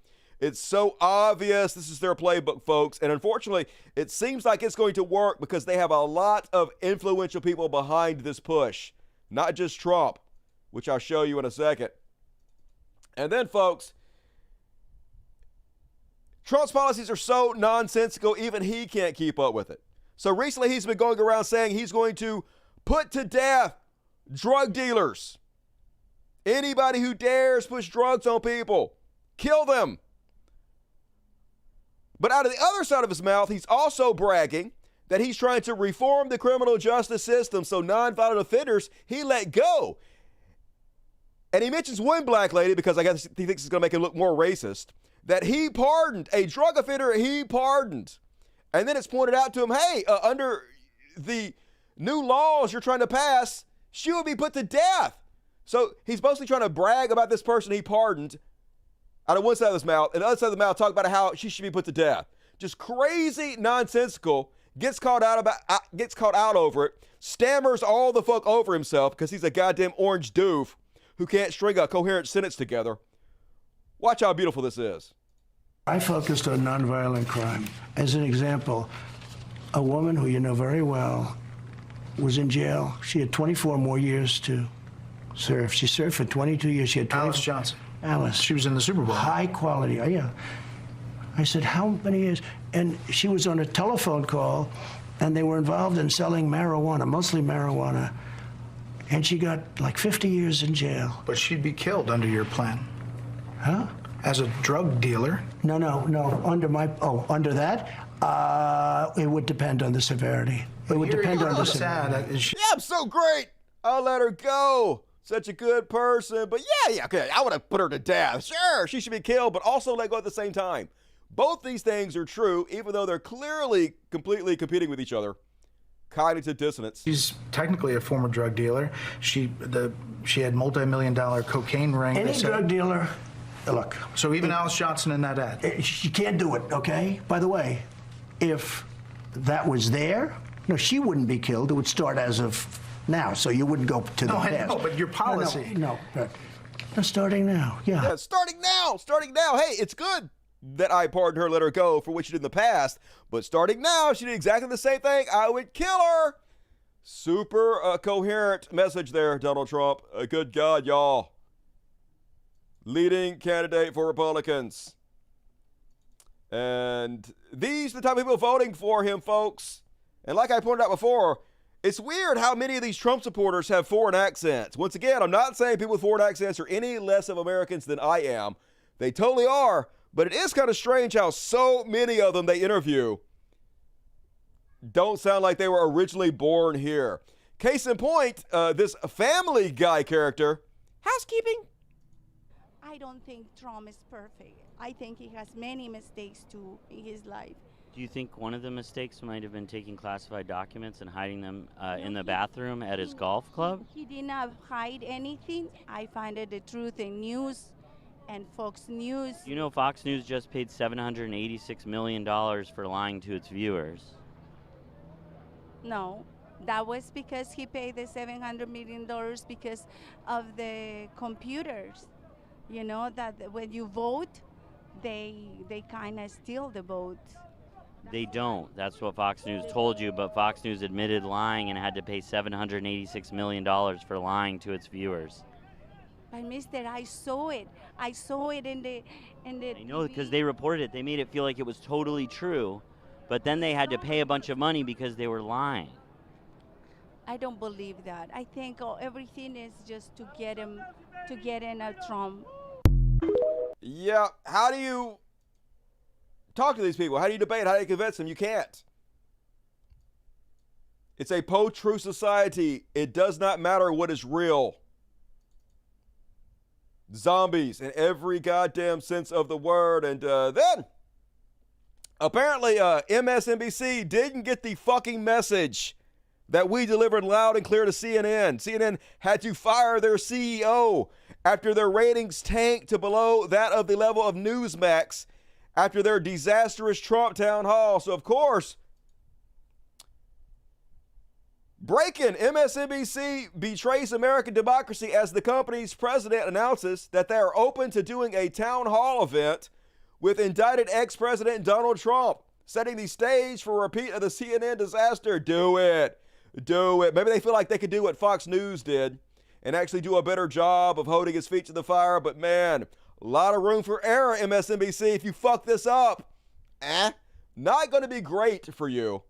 It's so obvious this is their playbook, folks, and unfortunately, it seems like it's going to work because they have a lot of influential people behind this push, not just Trump, which I'll show you in a second. And then, folks, Trump's policies are so nonsensical, even he can't keep up with it. So recently he's been going around saying he's going to put to death drug dealers. Anybody who dares push drugs on people, kill them. But out of the other side of his mouth, he's also bragging that he's trying to reform the criminal justice system so nonviolent offenders he let go. And he mentions one black lady because I guess he thinks it's going to make him look more racist, that he pardoned, a drug offender he pardoned. And then it's pointed out to him, hey, under the new laws you're trying to pass, she would be put to death. So he's mostly trying to brag about this person he pardoned out of one side of his mouth, and the other side of the mouth talk about how she should be put to death. Just crazy, nonsensical, gets caught out over it, stammers all the fuck over himself because he's a goddamn orange doof who can't string a coherent sentence together. Watch how beautiful this is. I focused on nonviolent crime. As an example, a woman who you know very well was in jail. She had 24 more years to serve. She served for 22 years. She had 24. Alice Johnson. Alice. She was in the Super Bowl. High quality. Oh, yeah. I said, how many years? And she was on a telephone call, and they were involved in selling marijuana, mostly marijuana. And she got like 50 years in jail. But she'd be killed under your plan. Huh? As a drug dealer. No. Under that, it would depend on the severity. It would depend on the severity. Yeah, I'm so great. I'll let her go. Such a good person. But yeah, okay, I would have put her to death. Sure, she should be killed, but also let go at the same time. Both these things are true, even though they're clearly completely competing with each other. Cognitive dissonance. She's technically a former drug dealer. She had multi-million-dollar cocaine ring. Any drug dealer, look. So even Alice Johnson in that ad. She can't do it, okay? By the way, if that was there, no, she wouldn't be killed. It would start as of now, so you wouldn't go to the past. I know, but your policy. No, starting now, yeah. Starting now. Hey, it's good that I pardoned her, let her go for what she did in the past, but starting now, she did exactly the same thing. I would kill her. Super coherent message there, Donald Trump. Good God, y'all. Leading candidate for Republicans. And these are the type of people voting for him, folks. And like I pointed out before, it's weird how many of these Trump supporters have foreign accents. Once again, I'm not saying people with foreign accents are any less of Americans than I am. They totally are. But it is kind of strange how so many of them they interview don't sound like they were originally born here. Case in point, this Family Guy character, housekeeping. I don't think Trump is perfect. I think he has many mistakes too in his life. Do you think one of the mistakes might have been taking classified documents and hiding them in the bathroom at his golf club? He did not hide anything. I find the truth in news and Fox News. You know Fox News just paid $786 million for lying to its viewers. No, that was because he paid the $700 million because of the computers. You know, that when you vote, they kind of steal the vote. They don't. That's what Fox News told you, but Fox News admitted lying and had to pay $786 million for lying to its viewers. But mister, I saw it. I saw it in the I know, because they reported it. They made it feel like it was totally true, but then they had to pay a bunch of money because they were lying. I don't believe that. I think everything is just to get in a Trump. Yeah, how do you talk to these people? How do you debate? How do you convince them? You can't. It's a post-truth society. It does not matter what is real. Zombies in every goddamn sense of the word. And then, apparently, MSNBC didn't get the fucking message that we delivered loud and clear to CNN. CNN had to fire their CEO after their ratings tanked to below that of the level of Newsmax after their disastrous Trump town hall. So, of course, breaking, MSNBC betrays American democracy as the company's president announces that they are open to doing a town hall event with indicted ex-president Donald Trump, setting the stage for a repeat of the CNN disaster. Do it. Do it. Maybe they feel like they could do what Fox News did and actually do a better job of holding his feet to the fire. But man, a lot of room for error, MSNBC. If you fuck this up, not going to be great for you.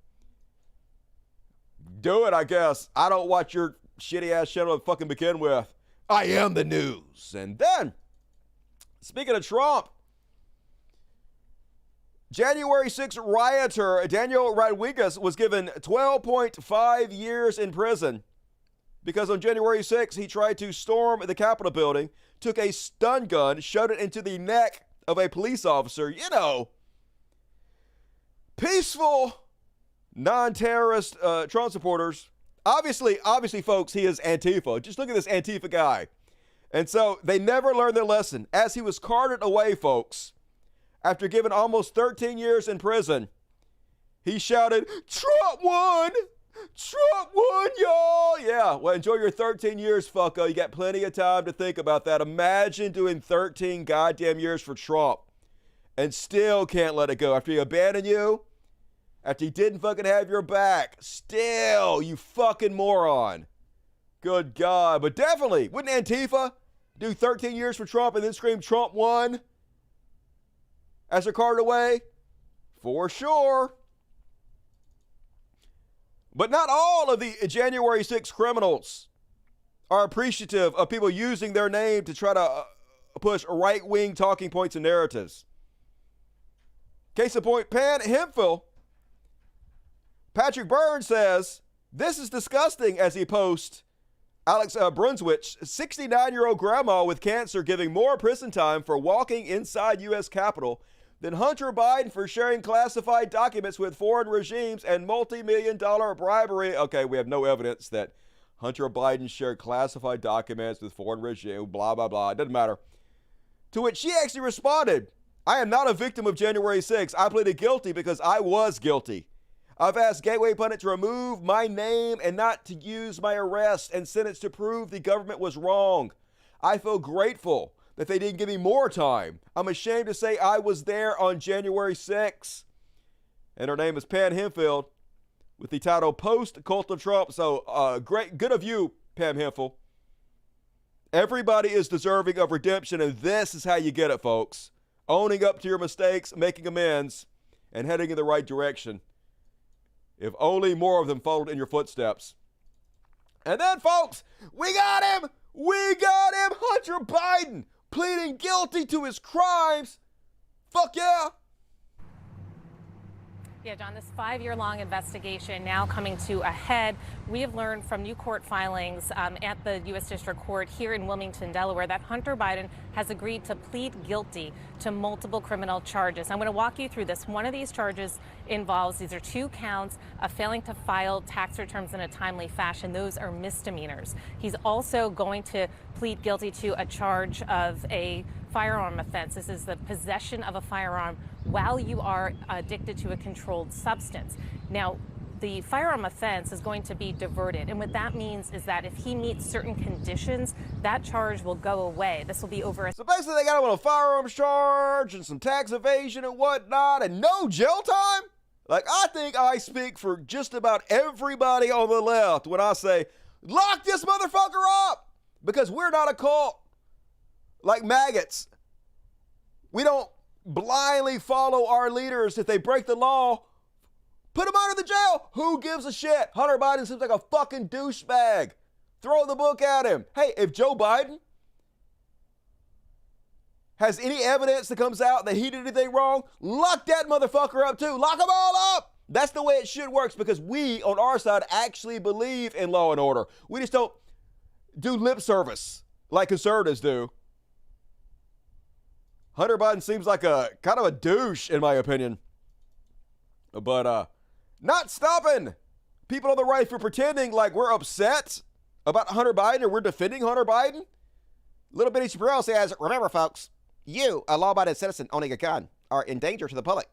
Do it, I guess. I don't watch your shitty ass channel to fucking begin with. I am the news. And then, speaking of Trump, January 6th rioter Daniel Rodriguez was given 12.5 years in prison because on January 6th, he tried to storm the Capitol building, took a stun gun, shoved it into the neck of a police officer. You know, peaceful, non-terrorist Trump supporters. Obviously, folks, he is Antifa. Just look at this Antifa guy. And so they never learned their lesson. As he was carted away, folks, after given almost 13 years in prison, he shouted, "Trump won! Trump won, y'all!" Yeah, well, enjoy your 13 years, fucko. You got plenty of time to think about that. Imagine doing 13 goddamn years for Trump and still can't let it go. After he abandoned you, after he didn't fucking have your back, still, you fucking moron. Good God. But definitely, wouldn't Antifa do 13 years for Trump and then scream Trump won as they're carted away? For sure. But not all of the January 6 criminals are appreciative of people using their name to try to push right-wing talking points and narratives. Case in point, Pan Hemphill. Patrick Byrne says, "This is disgusting," as he posts Alex Brunswick's 69-year-old grandma with cancer giving more prison time for walking inside U.S. Capitol than Hunter Biden for sharing classified documents with foreign regimes and multi-million-dollar bribery. Okay, we have no evidence that Hunter Biden shared classified documents with foreign regimes, blah, blah, blah. It doesn't matter. To which she actually responded, "I am not a victim of January 6th. I pleaded guilty because I was guilty. I've asked Gateway Pundit to remove my name and not to use my arrest and sentence to prove the government was wrong. I feel grateful that they didn't give me more time. I'm ashamed to say I was there on January 6th. And her name is Pan Hemphill with the title Post Cult of Trump. So great, good of you, Pam Hemphill. Everybody is deserving of redemption, and this is how you get it, folks. Owning up to your mistakes, making amends, and heading in the right direction. If only more of them followed in your footsteps. And then, folks, we got him! We got him! Hunter Biden pleading guilty to his crimes. Fuck yeah! Yeah, John, this 5-year-long investigation now coming to a head. We have learned from new court filings at the U.S. District Court here in Wilmington, Delaware, that Hunter Biden has agreed to plead guilty to multiple criminal charges. I'm going to walk you through this. One of these charges involves, these are 2 counts of failing to file tax returns in a timely fashion. Those are misdemeanors. He's also going to plead guilty to a charge of a firearm offense. This is the possession of a firearm while you are addicted to a controlled substance. Now, the firearm offense is going to be diverted. And what that means is that if he meets certain conditions, that charge will go away. This will be over. So basically, they got him on a firearms charge and some tax evasion and whatnot and no jail time? Like, I think I speak for just about everybody on the left when I say, lock this motherfucker up! Because we're not a cult. Like maggots. We don't blindly follow our leaders. If they break the law, put them under the jail. Who gives a shit? Hunter Biden seems like a fucking douchebag. Throw the book at him. Hey, if Joe Biden has any evidence that comes out that he did anything wrong, lock that motherfucker up too. Lock them all up. That's the way it should work, because we on our side actually believe in law and order. We just don't do lip service like conservatives do. Hunter Biden seems like a kind of a douche, in my opinion. But not stopping people on the right for pretending like we're upset about Hunter Biden or we're defending Hunter Biden. Little Bitty Chaparral says, remember, folks, you, a law-abiding citizen owning a gun, are in danger to the public.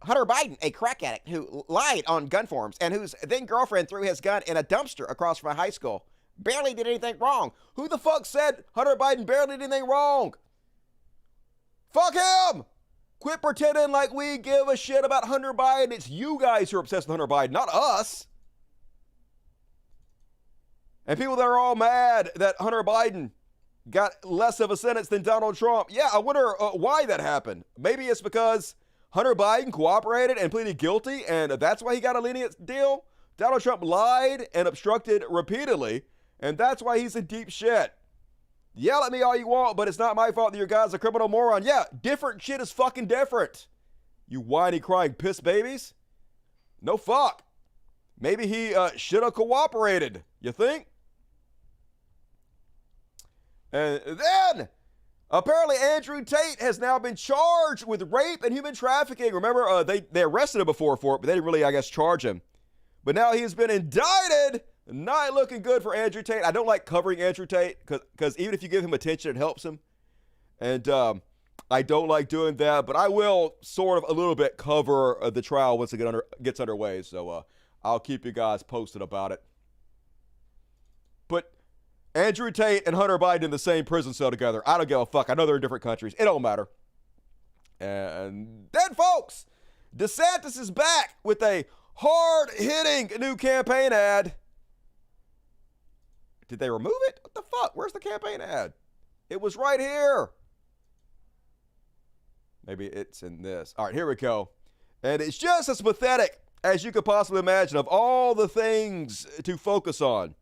Hunter Biden, a crack addict who lied on gun forms and whose then-girlfriend threw his gun in a dumpster across from a high school, barely did anything wrong. Who the fuck said Hunter Biden barely did anything wrong? Fuck him! Quit pretending like we give a shit about Hunter Biden. It's you guys who are obsessed with Hunter Biden, not us. And people that are all mad that Hunter Biden got less of a sentence than Donald Trump. Yeah, I wonder why that happened. Maybe it's because Hunter Biden cooperated and pleaded guilty, and that's why he got a lenient deal. Donald Trump lied and obstructed repeatedly, and that's why he's in deep shit. Yell at me all you want, but it's not my fault that your guy's a criminal moron. Yeah, different shit is fucking different. You whiny, crying piss babies. No fuck. Maybe he should have cooperated. You think? And then, apparently Andrew Tate has now been charged with rape and human trafficking. Remember, they arrested him before for it, but they didn't really, I guess, charge him. But now he's been indicted. Not looking good for Andrew Tate. I don't like covering Andrew Tate because even if you give him attention, it helps him. And I don't like doing that, but I will sort of a little bit cover the trial once it gets underway. So I'll keep you guys posted about it. But Andrew Tate and Hunter Biden in the same prison cell together. I don't give a fuck. I know they're in different countries. It don't matter. And then, folks, DeSantis is back with a hard-hitting new campaign ad. Did they remove it? What the fuck? Where's the campaign ad? It was right here. Maybe it's in this. All right, here we go. And it's just as pathetic as you could possibly imagine of all the things to focus on.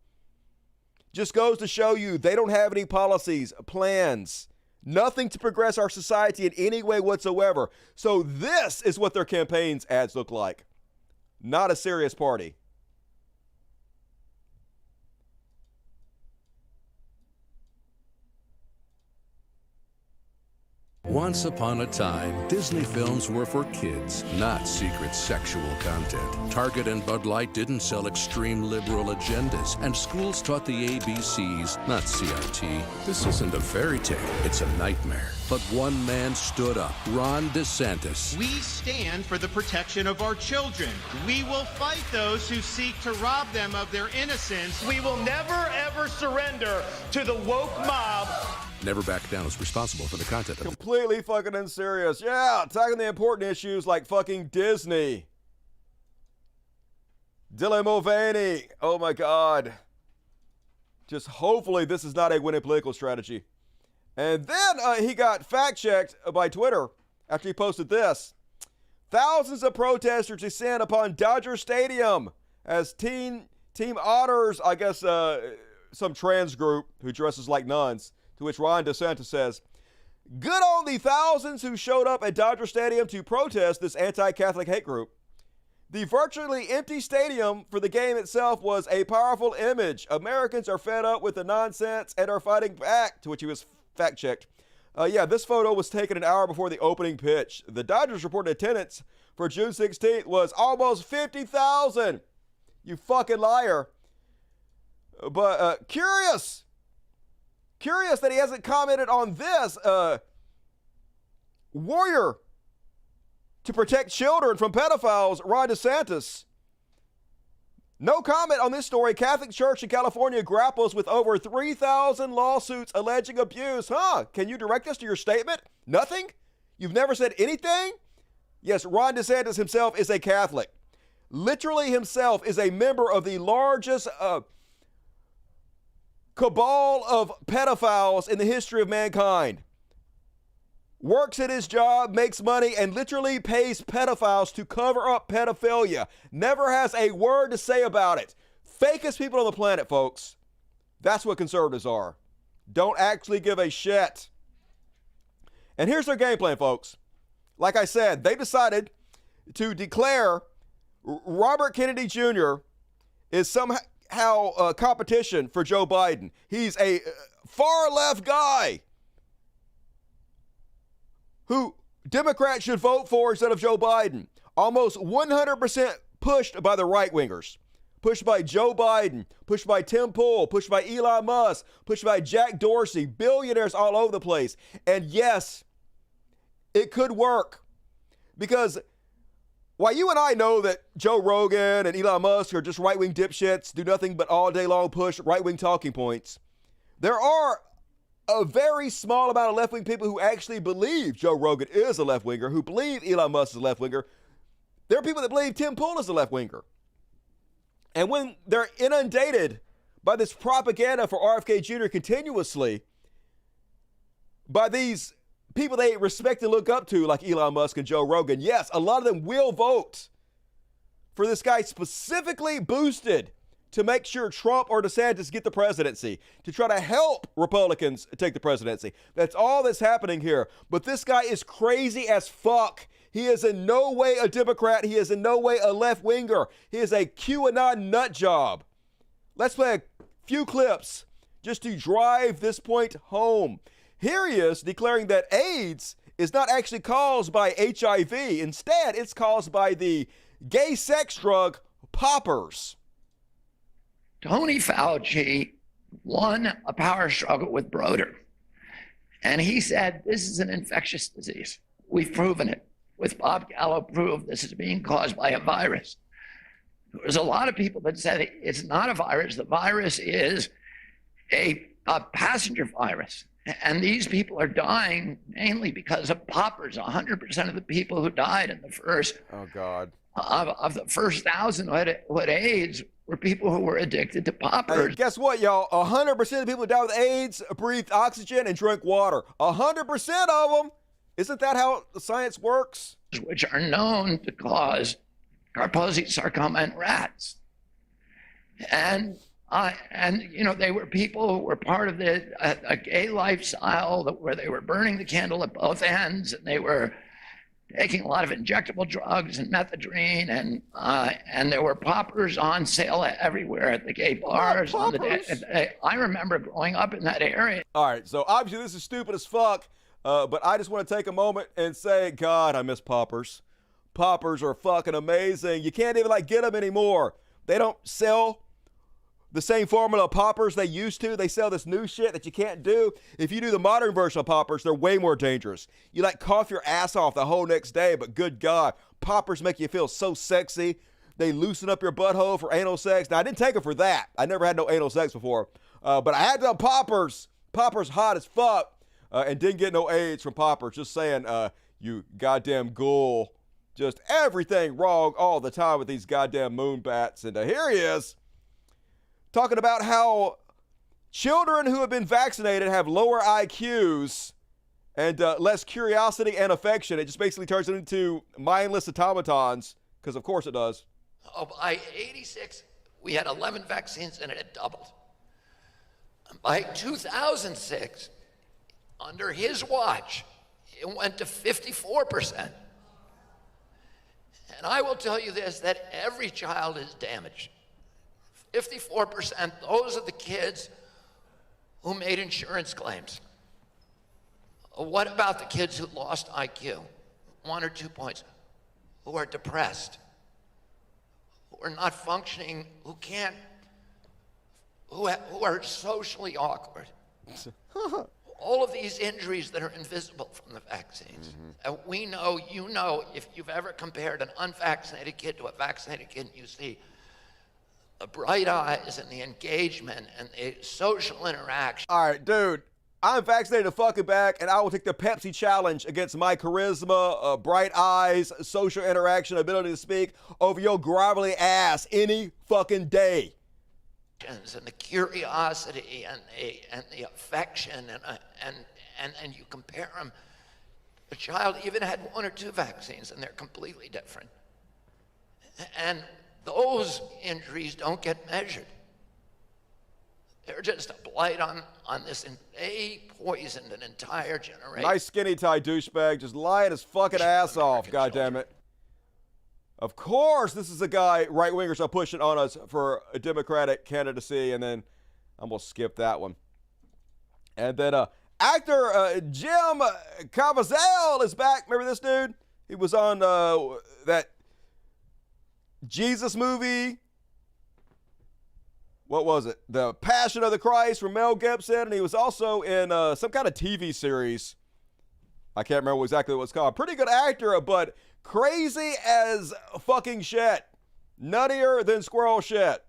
Just goes to show you they don't have any policies, plans, nothing to progress our society in any way whatsoever. So this is what their campaigns ads look like. Not a serious party. Once upon a time, Disney films were for kids, not secret sexual content. Target and Bud Light didn't sell extreme liberal agendas, and schools taught the ABCs, not CRT. This isn't a fairy tale, it's a nightmare. But one man stood up, Ron DeSantis. We stand for the protection of our children. We will fight those who seek to rob them of their innocence. We will never, ever surrender to the woke mob. Never Back Down is responsible for the content of completely fucking unserious. Yeah, attacking the important issues like fucking Disney. Dylan Mulvaney. Oh my God. Just hopefully this is not a winning political strategy. And then he got fact-checked by Twitter after he posted this. Thousands of protesters descend upon Dodger Stadium as Team Otters, I guess some trans group who dresses like nuns, to which Ron DeSantis says, good on the thousands who showed up at Dodger Stadium to protest this anti-Catholic hate group. The virtually empty stadium for the game itself was a powerful image. Americans are fed up with the nonsense and are fighting back, to which he was fact-checked. Yeah, this photo was taken an hour before the opening pitch. The Dodgers reported attendance for June 16th was almost 50,000. You fucking liar. But curious that he hasn't commented on this. Warrior to protect children from pedophiles, Ron DeSantis. No comment on this story. Catholic Church in California grapples with over 3,000 lawsuits alleging abuse. Can you direct us to your statement? Nothing? You've never said anything? Yes, Ron DeSantis himself is a Catholic. Literally himself is a member of the largest cabal of pedophiles in the history of mankind. Works at his job, makes money, and literally pays pedophiles to cover up pedophilia. Never has a word to say about it. Fakest people on the planet, folks. That's what conservatives are. Don't actually give a shit. And here's their game plan, folks. Like I said, they decided to declare Robert Kennedy Jr. is somehow competition for Joe Biden. He's a far left guy who Democrats should vote for instead of Joe Biden. Almost 100% pushed by the right-wingers. Pushed by Joe Biden, pushed by Tim Pool, pushed by Elon Musk, pushed by Jack Dorsey, billionaires all over the place. And yes, it could work. Because while you and I know that Joe Rogan and Elon Musk are just right-wing dipshits, do nothing but all day long push right-wing talking points, there are a very small amount of left-wing people who actually believe Joe Rogan is a left-winger, who believe Elon Musk is a left-winger. There are people that believe Tim Pool is a left-winger. And when they're inundated by this propaganda for RFK Jr. continuously, by these people they respect and look up to like Elon Musk and Joe Rogan, yes, a lot of them will vote for this guy specifically boosted to make sure Trump or DeSantis get the presidency, to try to help Republicans take the presidency. That's all that's happening here. But this guy is crazy as fuck. He is in no way a Democrat. He is in no way a left-winger. He is a QAnon nut job. Let's play a few clips just to drive this point home. Here he is declaring that AIDS is not actually caused by HIV. Instead, it's caused by the gay sex drug poppers. Tony Fauci won a power struggle with Schroeder. And he said, this is an infectious disease. We've proven it. With Bob Gallo proved this is being caused by a virus. There's a lot of people that said it's not a virus. The virus is a passenger virus. And these people are dying mainly because of poppers. 100% of the people who died in the first of the first 1,000 who had AIDS were people who were addicted to poppers. Hey, guess what, y'all? 100% of the people who died with AIDS breathed oxygen and drank water. 100% of them. Isn't that how the science works? Which are known to cause Kaposi sarcoma in rats. And you know, they were people who were part of a gay lifestyle where they were burning the candle at both ends, and they were taking a lot of injectable drugs and methadone, and there were poppers on sale everywhere at the gay bars. I remember growing up in that area. All right, so obviously this is stupid as fuck, but I just want to take a moment and say, God, I miss poppers. Poppers are fucking amazing. You can't even get them anymore. They don't sell the same formula of poppers they used to. They sell this new shit that you can't do. If you do the modern version of poppers, they're way more dangerous. You cough your ass off the whole next day, but good God, poppers make you feel so sexy. They loosen up your butthole for anal sex. Now, I didn't take them for that. I never had no anal sex before, but I had the poppers. Poppers hot as fuck, and didn't get no AIDS from poppers. Just saying, you goddamn ghoul. Just everything wrong all the time with these goddamn moon bats. And here he is, talking about how children who have been vaccinated have lower IQs and less curiosity and affection. It just basically turns them into mindless automatons, because of course it does. Oh, by 86, we had 11 vaccines and it had doubled. By 2006, under his watch, it went to 54%. And I will tell you this, that every child is damaged. 54%, those are the kids who made insurance claims. What about the kids who lost IQ, 1 or 2 points, who are depressed, who are not functioning, who are socially awkward? All of these injuries that are invisible from the vaccines. And we know, you know, if you've ever compared an unvaccinated kid to a vaccinated kid, you see the bright eyes and the engagement and the social interaction. All right, dude, I'm vaccinated to fucking back, and I will take the Pepsi challenge against my charisma, bright eyes, social interaction, ability to speak over your grovelly ass any fucking day. And the curiosity and the affection and you compare them. The child even had 1 or 2 vaccines and they're completely different. And those injuries don't get measured. They're just a blight on this, and they poisoned an entire generation. Nice skinny tie douchebag, just lying his fucking ass off, goddammit. Of course, this is a guy right-wingers are pushing on us for a Democratic candidacy, and then I'm going to skip that one. And then actor Jim Caviezel is back. Remember this dude? He was on that Jesus movie. What was it? The Passion of the Christ from Mel Gibson. And he was also in some kind of TV series. I can't remember exactly what it's called. Pretty good actor, but crazy as fucking shit. Nuttier than squirrel shit.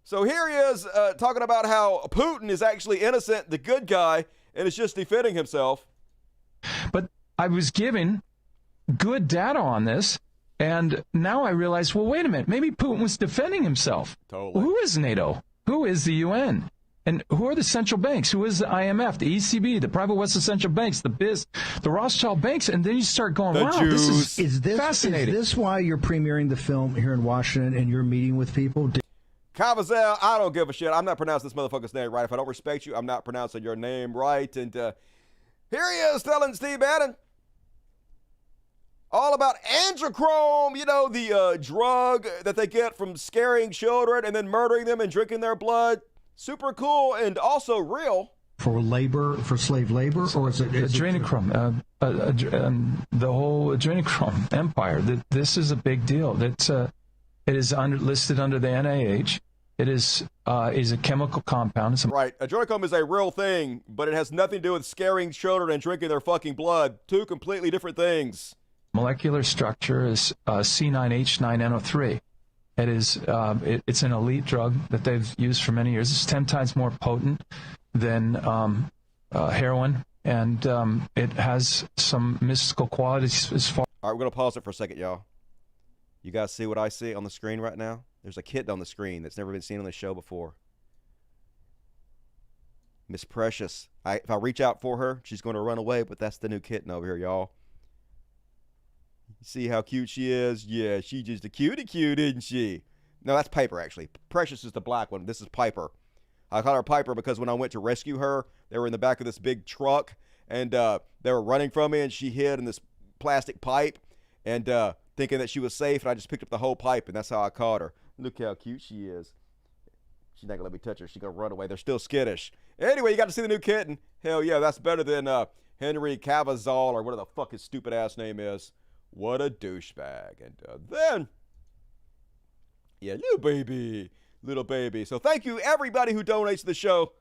So here he is talking about how Putin is actually innocent, the good guy, and is just defending himself. But I was given good data on this, and now I realize, well, wait a minute, maybe Putin was defending himself. Totally. Well, who is NATO? Who is the UN? And who are the central banks? Who is the IMF, the ECB, the private Western central banks, the Rothschild banks? And then you start going, the wow, Jews. this is fascinating. Is this why you're premiering the film here in Washington and you're meeting with people? Caviezel, I don't give a shit. I'm not pronouncing this motherfucker's name right. If I don't respect you, I'm not pronouncing your name right. And here he is telling Steve Bannon all about angiochrome, you know, the drug that they get from scaring children and then murdering them and drinking their blood. Super cool and also real. For labor, for slave labor, or is it adrenochrome? The whole adrenochrome empire. This is a big deal. It is listed under the NIH. It is a chemical compound. Right. Adrenochrome is a real thing, but it has nothing to do with scaring children and drinking their fucking blood. Two completely different things. Molecular structure is C9H9NO3. It is it's an elite drug that they've used for many years. It's 10 times more potent than heroin, and it has some mystical qualities as far. All right, we're going to pause it for a second, y'all. You guys see what I see on the screen right now? There's a kitten on the screen that's never been seen on the show before. Miss Precious. If I reach out for her, she's going to run away, but that's the new kitten over here, y'all. See how cute she is? Yeah, she's just a cutie cute, isn't she? No, that's Piper, actually. Precious is the black one. This is Piper. I call her Piper because when I went to rescue her, they were in the back of this big truck, and they were running from me, and she hid in this plastic pipe, and thinking that she was safe, and I just picked up the whole pipe, and that's how I caught her. Look how cute she is. She's not going to let me touch her. She's going to run away. They're still skittish. Anyway, you got to see the new kitten. Hell yeah, that's better than Henry Caviezel or whatever the fuck his stupid ass name is. What a douchebag. And then, yeah, little baby. So thank you, everybody who donates to the show.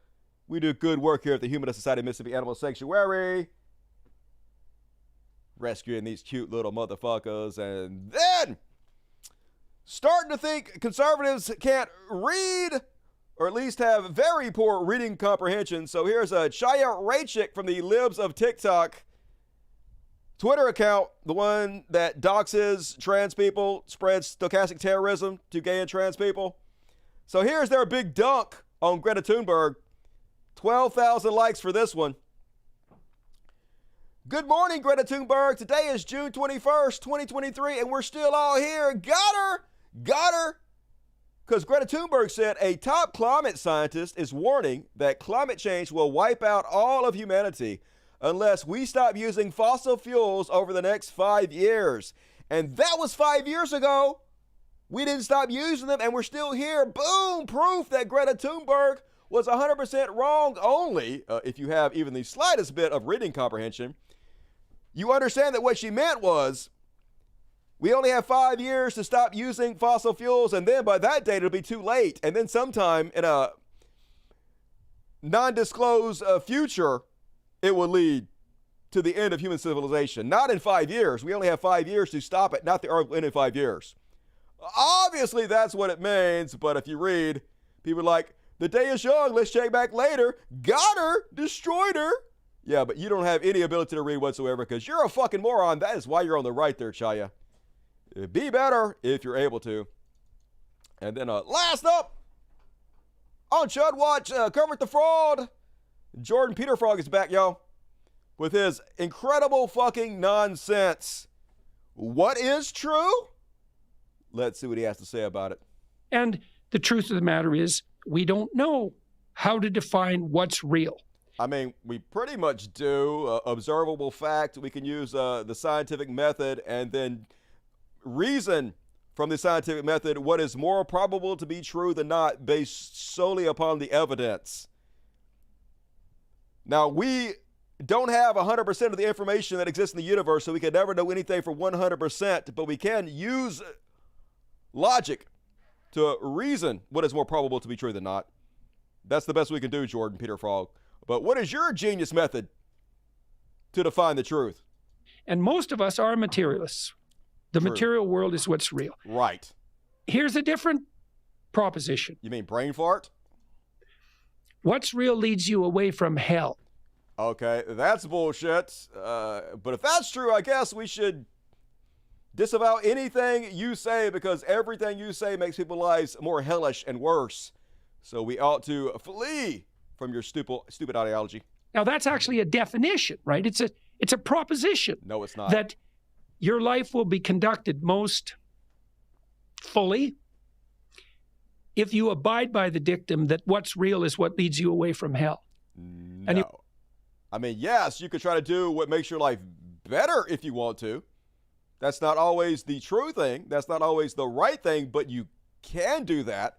We do good work here at the Humanist Society of Mississippi Animal Sanctuary. Rescuing these cute little motherfuckers. And then, starting to think conservatives can't read, or at least have very poor reading comprehension. So here's a Chaya Raychick from the Libs of TikTok Twitter account, the one that doxes trans people, spreads stochastic terrorism to gay and trans people. So here's their big dunk on Greta Thunberg. 12,000 likes for this one. Good morning, Greta Thunberg. Today is June 21st, 2023, and we're still all here. Got her. Because Greta Thunberg said a top climate scientist is warning that climate change will wipe out all of humanity unless we stop using fossil fuels over the next 5 years. And that was 5 years ago. We didn't stop using them, and we're still here. Boom! Proof that Greta Thunberg was 100% wrong. Only if you have even the slightest bit of reading comprehension, you understand that what she meant was we only have 5 years to stop using fossil fuels, and then by that date, it'll be too late. And then sometime in a non-disclosed future, it will lead to the end of human civilization. Not in 5 years. We only have 5 years to stop it, not the earth will end in 5 years. Obviously, that's what it means, but if you read, people are like, the day is young, let's check back later. Got her, destroyed her. Yeah, but you don't have any ability to read whatsoever because you're a fucking moron. That is why you're on the right there, Chaya. Be better if you're able to. And then last up, on Chud Watch, Covered the Fraud. Jordan Peter Frog is back, y'all, with his incredible fucking nonsense. What is true? Let's see what he has to say about it. And the truth of the matter is, We don't know how to define what's real. I mean, we pretty much do. Observable fact, we can use the scientific method and then reason from the scientific method what is more probable to be true than not based solely upon the evidence. Now, we don't have 100% of the information that exists in the universe, so we can never know anything for 100%, but we can use logic to reason what is more probable to be true than not. That's the best we can do, Jordan Peter Frog. But what is your genius method to define the truth? And most of us are materialists. The material world is what's real. Right. Here's a different proposition. You mean brain fart? What's real leads you away from hell. Okay, that's bullshit. But if that's true, I guess we should disavow anything you say, because everything you say makes people's lives more hellish and worse. So we ought to flee from your stupid ideology. Now, that's actually a definition, right? It's a proposition. No, it's not. That your life will be conducted most fully if you abide by the dictum that what's real is what leads you away from hell. No. I mean, yes, you could try to do what makes your life better if you want to. That's not always the true thing. That's not always the right thing, but you can do that.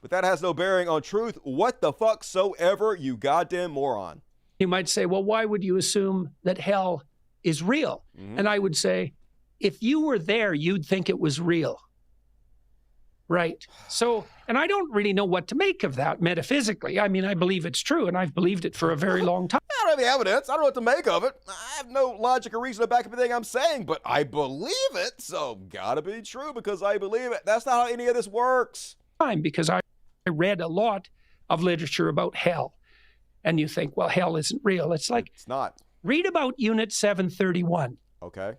But that has no bearing on truth. What the fuck soever, you goddamn moron. You might say, well, why would you assume that hell is real? Mm-hmm. And I would say, if you were there, you'd think it was real. Right. So, and I don't really know what to make of that metaphysically. I mean, I believe it's true, and I've believed it for a very long time. I don't have any evidence. I don't know what to make of it. I have no logic or reason to back up anything I'm saying, but I believe it, so gotta be true because I believe it. That's not how any of this works. Because I read a lot of literature about hell, and you think, well, hell isn't real. It's like, it's not. Read about Unit 731. Okay.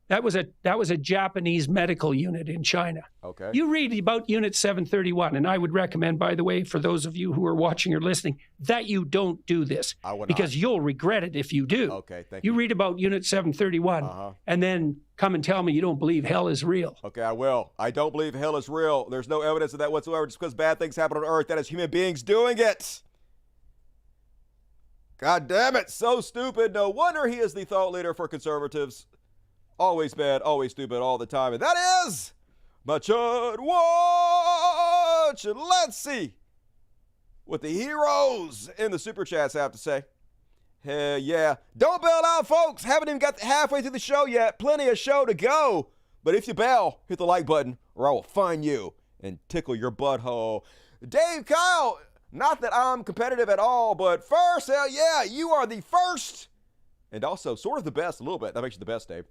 That was a Japanese medical unit in China. Okay. You read about Unit 731, and I would recommend, by the way, for those of you who are watching or listening, that you don't do this. I would because not. You'll regret it if you do. Okay, thank you. You read about Unit 731, and then come and tell me you don't believe hell is real. Okay, I will. I don't believe hell is real. There's no evidence of that whatsoever. Just because bad things happen on Earth, that is human beings doing it. God damn it, so stupid. No wonder he is the thought leader for conservatives. Always bad, always stupid, all the time. And that is my Chud Watch. And let's see what the heroes in the super chats have to say. Hell yeah. Don't bail out, folks. Haven't even got halfway through the show yet. Plenty of show to go. But if you bail, hit the like button or I will find you and tickle your butthole. Dave Kyle, not that I'm competitive at all, but first, hell yeah, you are the first and also sort of the best a little bit. That makes you the best, Dave.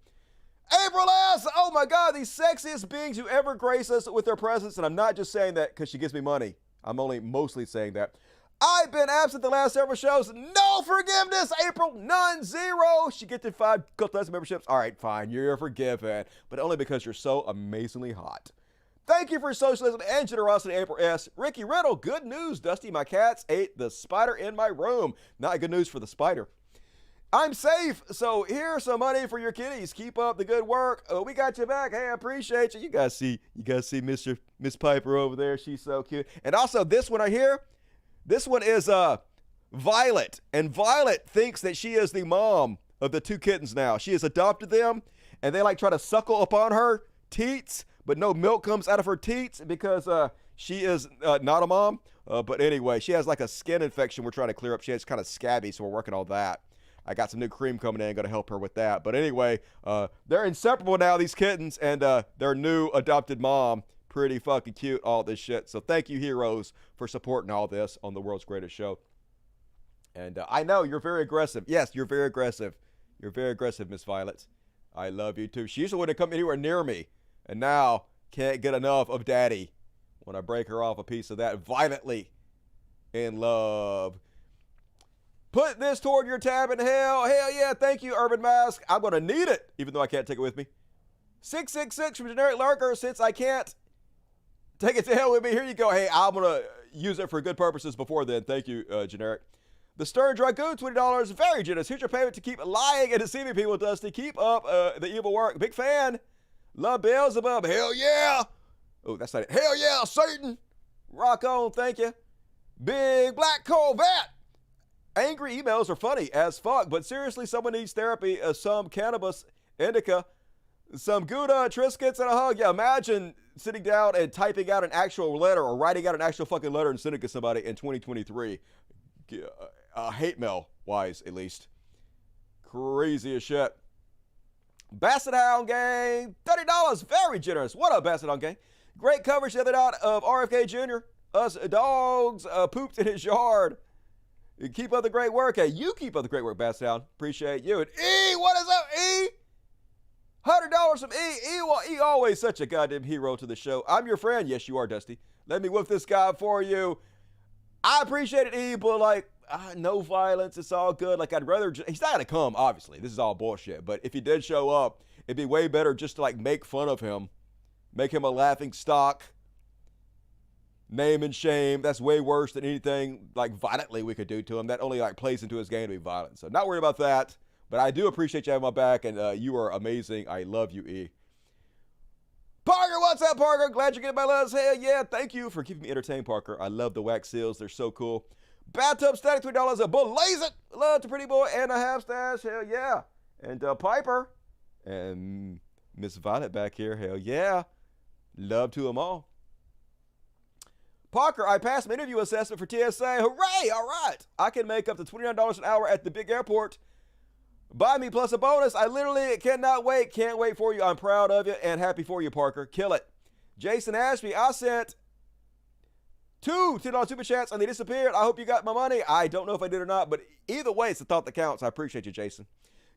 April S. Oh my God, the sexiest beings who ever grace us with their presence. And I'm not just saying that because she gives me money. I'm only mostly saying that. I've been absent the last several shows. No forgiveness, April. None, zero. She gifted 5 Cult Class memberships. All right, fine. You're forgiven. But only because you're so amazingly hot. Thank you for your socialism and generosity, April S. Ricky Riddle, good news. Dusty, my cats ate the spider in my room. Not good news for the spider. I'm safe, so here's some money for your kitties. Keep up the good work. We got you back. Hey, I appreciate you. You guys see Miss Piper over there. She's so cute. And also this one right here, this one is Violet. And Violet thinks that she is the mom of the 2 kittens now. She has adopted them, and they like try to suckle upon her teats, but no milk comes out of her teats because she is not a mom. But anyway, she has like a skin infection we're trying to clear up. She has kind of scabby, so we're working on that. I got some new cream coming in, going to help her with that. But anyway, they're inseparable now, these kittens, and their new adopted mom. Pretty fucking cute, all this shit. So thank you, heroes, for supporting all this on the world's greatest show. And I know you're very aggressive. Yes, you're very aggressive. You're very aggressive, Miss Violet. I love you, too. She usually wouldn't come anywhere near me. And now can't get enough of Daddy when I break her off a piece of that violently in love. Put this toward your tab in hell. Hell yeah, thank you, Urban Mask. I'm going to need it, even though I can't take it with me. 666 from Generic Lurker. Since I can't take it to hell with me, here you go. Hey, I'm going to use it for good purposes before then. Thank you, Generic. The Stern Dragoon, $20. Very generous. Here's your payment to keep lying and deceiving people, Dusty. Keep up the evil work. Big fan. Love Beelzebub. Hell yeah. Oh, that's not it. Hell yeah, Satan. Rock on. Thank you. Big Black Corvette. Angry emails are funny as fuck, but seriously, someone needs therapy, some cannabis, indica, some Gouda, Triscuits, and a hug. Yeah, imagine sitting down and typing out an actual letter or writing out an actual fucking letter and sending it to somebody in 2023. Hate mail wise, at least. Crazy as shit. Basset Hound Gang, $30, very generous. What up, Basset Hound Gang? Great coverage the other night of RFK Jr. Us dogs pooped in his yard. Keep up the great work. Hey, you keep up the great work, Basset Hound. Appreciate you. And E, what is up, E? $100 from E. E always such a goddamn hero to the show. I'm your friend. Yes, you are, Dusty. Let me whip this guy for you. I appreciate it, E, but like, no violence. It's all good. Like, I'd rather, he's not going to come, obviously. This is all bullshit. But if he did show up, it'd be way better just to like make fun of him. Make him a laughing stock. Name and shame. That's way worse than anything like violently we could do to him. That only like plays into his game to be violent. So not worried about that. But I do appreciate you having my back, and you are amazing. I love you, E. Parker, what's up, Parker? Glad you're getting my loves. Hell yeah, thank you for keeping me entertained, Parker. I love the wax seals. They're so cool. Bathtub Static, $3 a blaze it. Love to Pretty Boy and a half stash. Hell yeah. And Piper and Miss Violet back here. Hell yeah. Love to them all. Parker, I passed my interview assessment for TSA. Hooray! All right. I can make up to $29 an hour at the big airport. Buy me plus a bonus. I literally cannot wait. Can't wait for you. I'm proud of you and happy for you, Parker. Kill it. Jason Ashby, I sent two $10 super chats and they disappeared. I hope you got my money. I don't know if I did or not, but either way, it's the thought that counts. I appreciate you, Jason.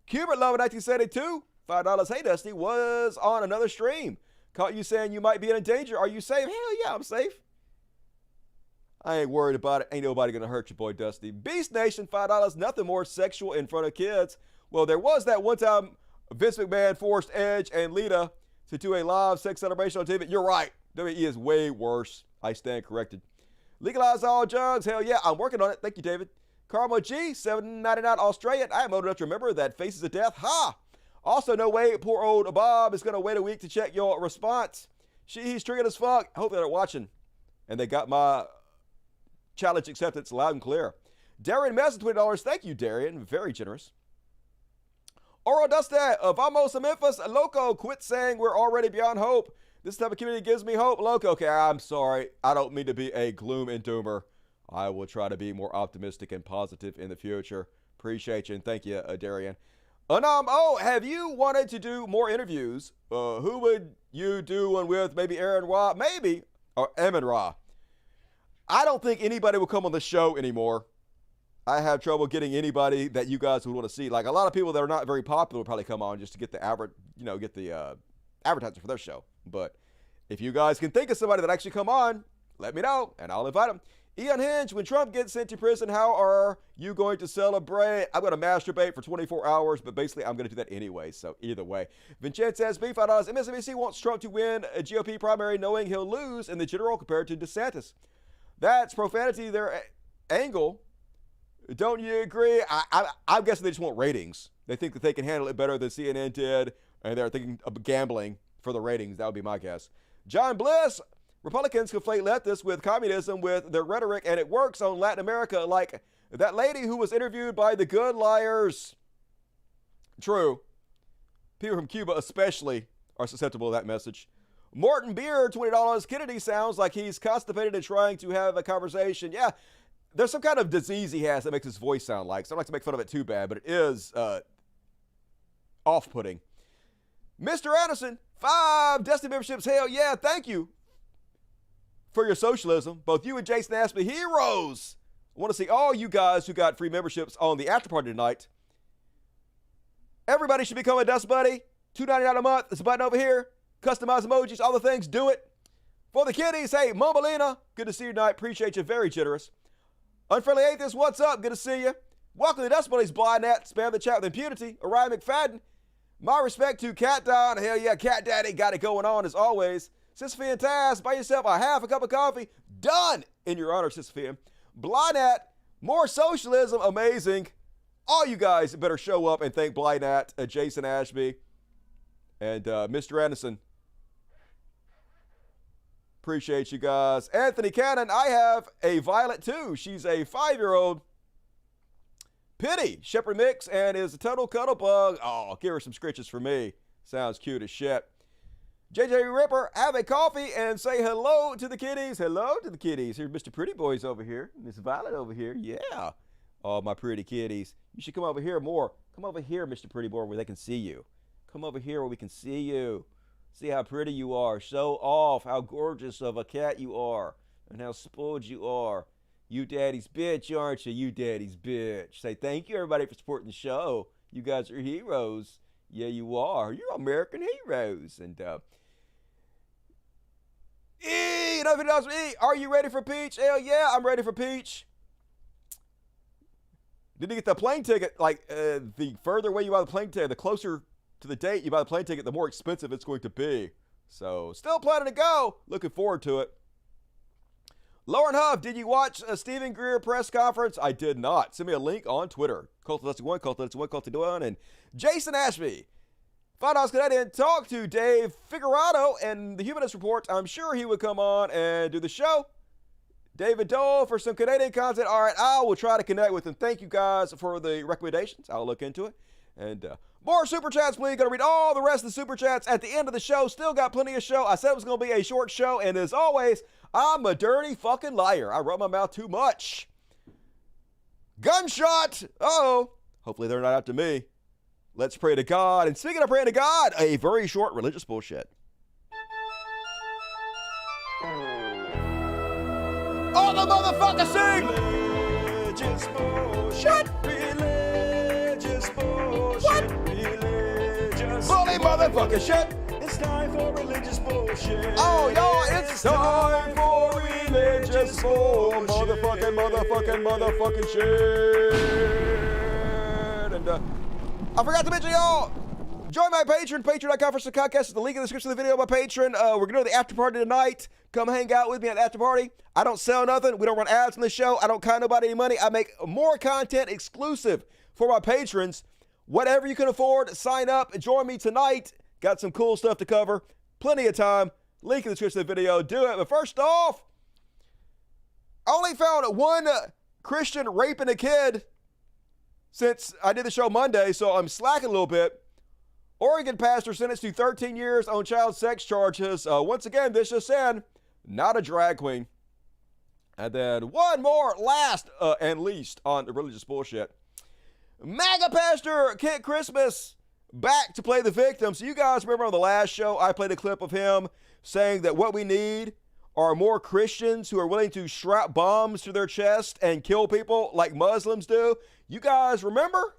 Cubert Love 1972, $5. Hey, Dusty, was on another stream. Caught you saying you might be in danger. Are you safe? Hell yeah, I'm safe. I ain't worried about it. Ain't nobody gonna hurt you, boy, Dusty. Beast Nation, $5. Nothing more sexual in front of kids. Well, there was that one time Vince McMahon forced Edge and Lita to do a live sex celebration on TV. You're right. WWE is way worse. I stand corrected. Legalize all drugs. Hell yeah, I'm working on it. Thank you, David. Karma G, $7.99 Australian. I am old enough to remember that Faces of Death. Ha! Also, no way poor old Bob is going to wait a week to check your response. He's triggered as fuck. I hope they're watching. And they got my challenge acceptance loud and clear. Darian Messi, $20. Thank you, Darian. Very generous. Oro Dustat, Vamos a Memphis. Loco, quit saying we're already beyond hope. This type of community gives me hope. Loco, okay, I'm sorry. I don't mean to be a gloom and doomer. I will try to be more optimistic and positive in the future. Appreciate you, and thank you, Darian. Have you wanted to do more interviews? Who would you do one with? Maybe Aaron Ra? Maybe. Or Emin Ra. I don't think anybody will come on the show anymore. I have trouble getting anybody that you guys would want to see. Like a lot of people that are not very popular will probably come on just to get the advertising for their show. But if you guys can think of somebody that actually come on, let me know and I'll invite them. Ian Hinge, when Trump gets sent to prison, how are you going to celebrate? I'm going to masturbate for 24 hours, but basically I'm going to do that anyway. So either way. Vincenzo says, B5, MSNBC wants Trump to win a GOP primary knowing he'll lose in the general compared to DeSantis. That's profanity, their angle. Don't you agree? I'm guessing they just want ratings. They think that they can handle it better than CNN did, and they're thinking of gambling for the ratings. That would be my guess. John Bliss, Republicans conflate leftists with communism with their rhetoric, and it works on Latin America like that lady who was interviewed by the Good Liars. True. People from Cuba especially are susceptible to that message. Morton Beer, $20. Kennedy sounds like he's constipated and trying to have a conversation. Yeah. There's some kind of disease he has that makes his voice sound like. So I don't like to make fun of it too bad, but it is off-putting. Mr. Anderson, 5 Destiny memberships. Hell yeah, thank you for your socialism. Both you and Jason Ashby, heroes. I want to see all you guys who got free memberships on the after party tonight. Everybody should become a Dust Buddy. $2.99 a month. There's a button over here. Customize emojis, all the things. Do it. For the kiddies, hey, Mumbelina, good to see you tonight. Appreciate you. Very generous. Unfriendly Atheist, what's up? Good to see you. Welcome to Dust Buddies, Blind Nat. Spam the chat with impunity. Orion McFadden. My respect to Cat Don. Hell yeah, Cat Daddy got it going on as always. Sisyphia and Taz, buy yourself a half a cup of coffee. Done in your honor, Sisyphia. Blind Nat, more socialism, amazing. All you guys better show up and thank Blind Nat, Jason Ashby, and Mr. Anderson. Appreciate you guys. Anthony Cannon, I have a Violet too. She's a 5-year-old. Pity, Shepherd Mix, and is a total cuddle bug. Oh, give her some scritches for me. Sounds cute as shit. JJ Ripper, have a coffee and say hello to the kitties. Hello to the kitties. Here's Mr. Pretty Boys over here. Miss Violet over here. Yeah. Oh, my pretty kitties. You should come over here more. Come over here, Mr. Pretty Boy, where they can see you. Come over here where we can see you. See how pretty you are. Show off how gorgeous of a cat you are and how spoiled you are. You daddy's bitch, aren't you? You daddy's bitch. Say thank you, everybody, for supporting the show. You guys are heroes. Yeah, you are. You're American heroes. And, are you ready for Peach? Hell yeah, I'm ready for Peach. Did you get the plane ticket? Like, the further away you buy the plane ticket, the closer to the date you buy the plane ticket, the more expensive it's going to be. So, still planning to go. Looking forward to it. Lauren Huff, did you watch a Stephen Greer press conference? I did not. Send me a link on Twitter. Cult1, Cult1, Cult2, and Jason Ashby. Found out I didn't talk to Dave Figueroa and the Humanist Report. I'm sure he would come on and do the show. David Dole for some Canadian content. All right, I will try to connect with him. Thank you guys for the recommendations. I'll look into it. And more Super Chats, please. Going to read all the rest of the Super Chats at the end of the show. Still got plenty of show. I said it was going to be a short show. And as always, I'm a dirty fucking liar. I run my mouth too much. Gunshot. Uh-oh. Hopefully they're not after me. Let's pray to God. And speaking of praying to God, a very short religious bullshit. All the motherfuckers sing! Religious bullshit. Religious bullshit. What? Religious bully motherfucking shit. It's time for religious bullshit. Oh, y'all, it's time for religious bullshit. Motherfucking shit. And, I forgot to mention, y'all, join my Patreon, patreon.com/podcast. The link in the description of the video. My Patreon. We're going to do the after party tonight. Come hang out with me at the after party. I don't sell nothing. We don't run ads on the show. I don't cost nobody any money. I make more content exclusive for my patrons. Whatever you can afford, sign up and join me tonight. Got some cool stuff to cover. Plenty of time. Link in the description of the video. Do it. But first off, I only found one Christian raping a kid since I did the show Monday, so I'm slacking a little bit. Oregon pastor sentenced to 13 years on child sex charges. Once again, this just in, not a drag queen. And then one more, last and least, on the religious bullshit. MAGA pastor Kent Christmas back to play the victim. So you guys remember on the last show, I played a clip of him saying that what we need are more Christians who are willing to strap bombs to their chest and kill people like Muslims do. You guys remember?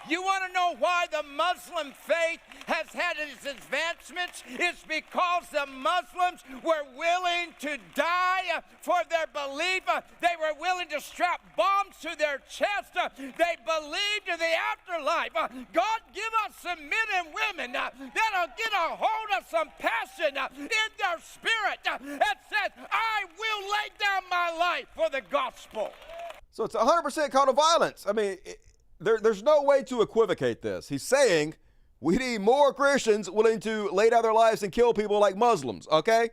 You want to know why the Muslim faith has had its advancements? It's because the Muslims were willing to die for their belief. They were willing to strap bombs to their chest. They believed in the afterlife. God, give us some men and women that'll get a hold of some passion in their spirit that says, I will lay down my life for the gospel. So it's 100% call to violence. I mean, there's no way to equivocate this. He's saying we need more Christians willing to lay down their lives and kill people like Muslims, okay?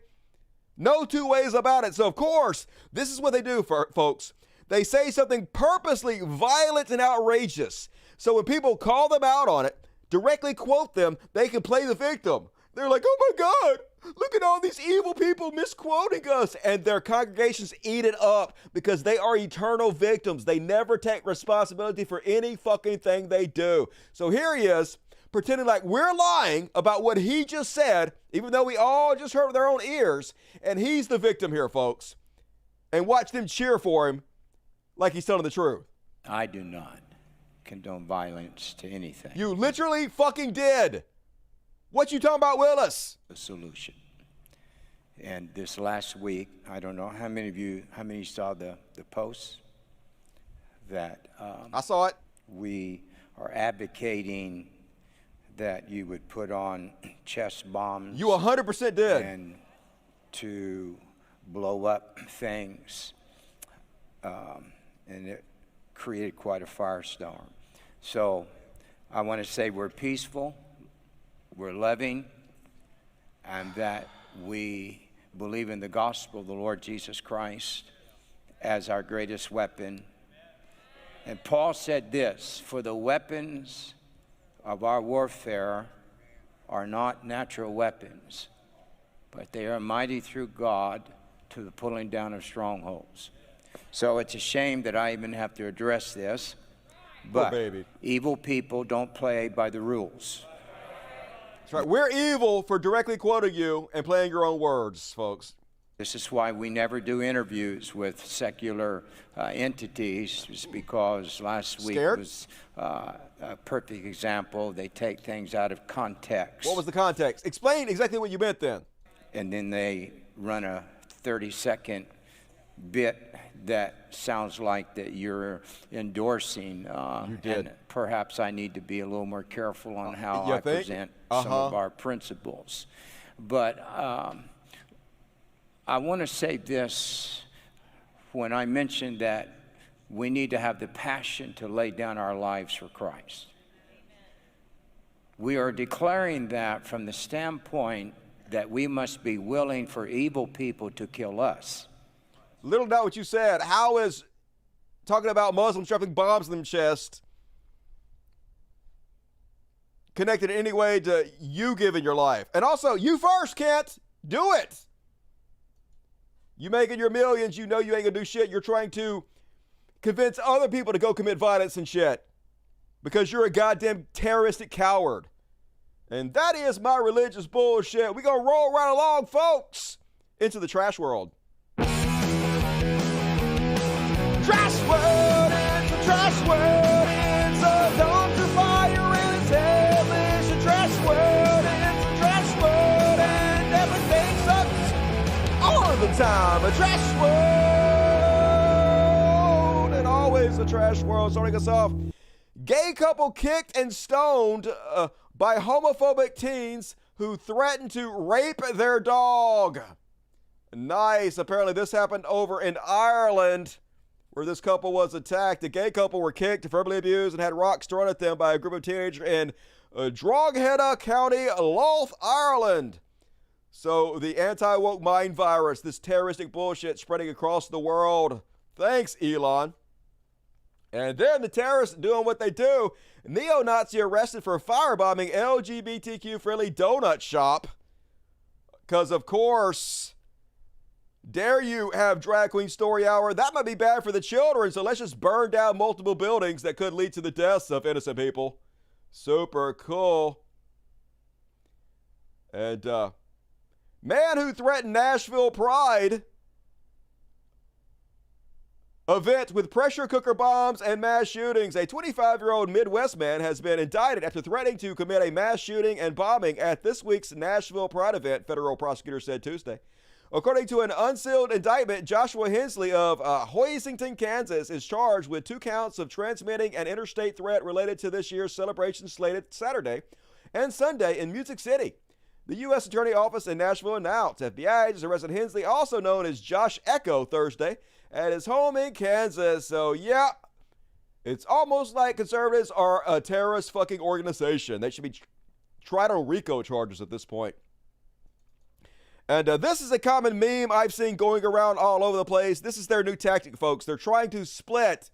No two ways about it. So, of course, this is what they do, folks. They say something purposely violent and outrageous. So when people call them out on it, directly quote them, they can play the victim. They're like, oh my God, look at all these evil people misquoting us. And their congregations eat it up because they are eternal victims. They never take responsibility for any fucking thing they do. So here he is, pretending like we're lying about what he just said, even though we all just heard with our own ears. And he's the victim here, folks. And watch them cheer for him like he's telling the truth. I do not condone violence to anything. You literally fucking did. What you talking about, Willis? A solution. And this last week, I don't know how many saw the posts that I saw it. We are advocating that you would put on chest bombs. You 100% did. And to blow up things, and it created quite a firestorm. So I want to say we're peaceful. We're loving, and that we believe in the gospel of the Lord Jesus Christ as our greatest weapon. And Paul said this, for the weapons of our warfare are not natural weapons, but they are mighty through God to the pulling down of strongholds. So it's a shame that I even have to address this, but evil people don't play by the rules. That's right. We're evil for directly quoting you and playing your own words, folks. This is why we never do interviews with secular entities, just because last week was a perfect example. They take things out of context. What was the context? Explain exactly what you meant then. And then they run a 30-second bit that sounds like that you're endorsing. You did. And perhaps I need to be a little more careful on how I present some of our principles. But I want to say this when I mentioned that we need to have the passion to lay down our lives for Christ. We are declaring that from the standpoint that we must be willing for evil people to kill us. Little doubt what you said. How is talking about Muslims dropping bombs in their chest connected in any way to you giving your life? And also, you first, Kent. Do it. You making your millions, you know you ain't gonna do shit. You're trying to convince other people to go commit violence and shit because you're a goddamn terroristic coward. And that is my religious bullshit. We gonna roll right along, folks, into the trash world. Trash world, it's a trash world, it's a dumpster fire and it's hellish. A trash world, it's a trash world, and everything sucks all the time. A trash world, and always a trash world. Starting us off, gay couple kicked and stoned by homophobic teens who threatened to rape their dog. Nice. Apparently this happened over in Ireland, where this couple was attacked. The gay couple were kicked, verbally abused, and had rocks thrown at them by a group of teenagers in Drogheda County, Louth, Ireland. So the anti-woke mind virus, this terroristic bullshit spreading across the world. Thanks, Elon. And then the terrorists doing what they do. Neo-Nazi arrested for firebombing LGBTQ-friendly donut shop. Because, of course, dare you have drag queen story hour? That might be bad for the children, so let's just burn down multiple buildings that could lead to the deaths of innocent people. Super cool. And man who threatened Nashville Pride event with pressure cooker bombs and mass shootings. A 25-year-old Midwest man has been indicted after threatening to commit a mass shooting and bombing at this week's Nashville Pride event, federal prosecutors said Tuesday. According to an unsealed indictment, Joshua Hensley of Hoisington, Kansas, is charged with 2 counts of transmitting an interstate threat related to this year's celebration slated Saturday and Sunday in Music City. The U.S. Attorney Office in Nashville announced FBI agents arrested Hensley, also known as Josh Echo, Thursday at his home in Kansas. So, yeah, it's almost like conservatives are a terrorist fucking organization. They should be tried on RICO charges at this point. And this is a common meme I've seen going around all over the place. This is their new tactic, folks. They're trying to split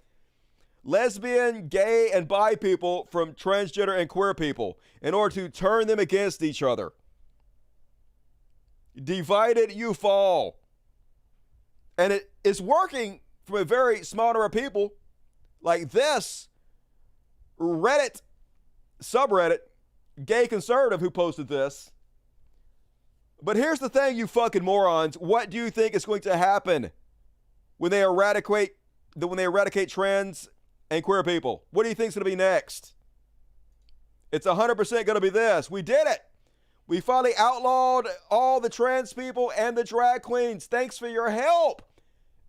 lesbian, gay, and bi people from transgender and queer people in order to turn them against each other. Divided you fall. And it is working from a very small number of people like this Reddit subreddit gay conservative who posted this. But here's the thing, you fucking morons. What do you think is going to happen when they eradicate trans and queer people? What do you think is going to be next? It's 100% going to be this. We did it. We finally outlawed all the trans people and the drag queens. Thanks for your help.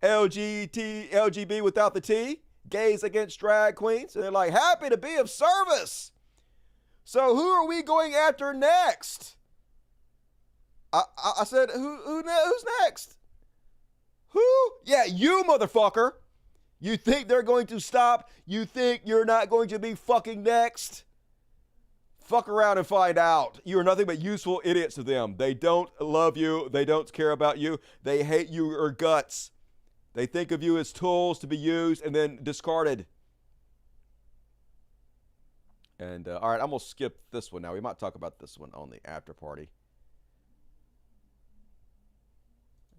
LGB without the T. Gays against drag queens. And they're like, happy to be of service. So who are we going after next? I said, who's next? Who? Yeah, you, motherfucker. You think they're going to stop? You think you're not going to be fucking next? fuck around and find out. You are nothing but useful idiots to them. They don't love you. They don't care about you. They hate you or guts. They think of you as tools to be used and then discarded. And, all right, I'm going to skip this one now. We might talk about this one on the after party.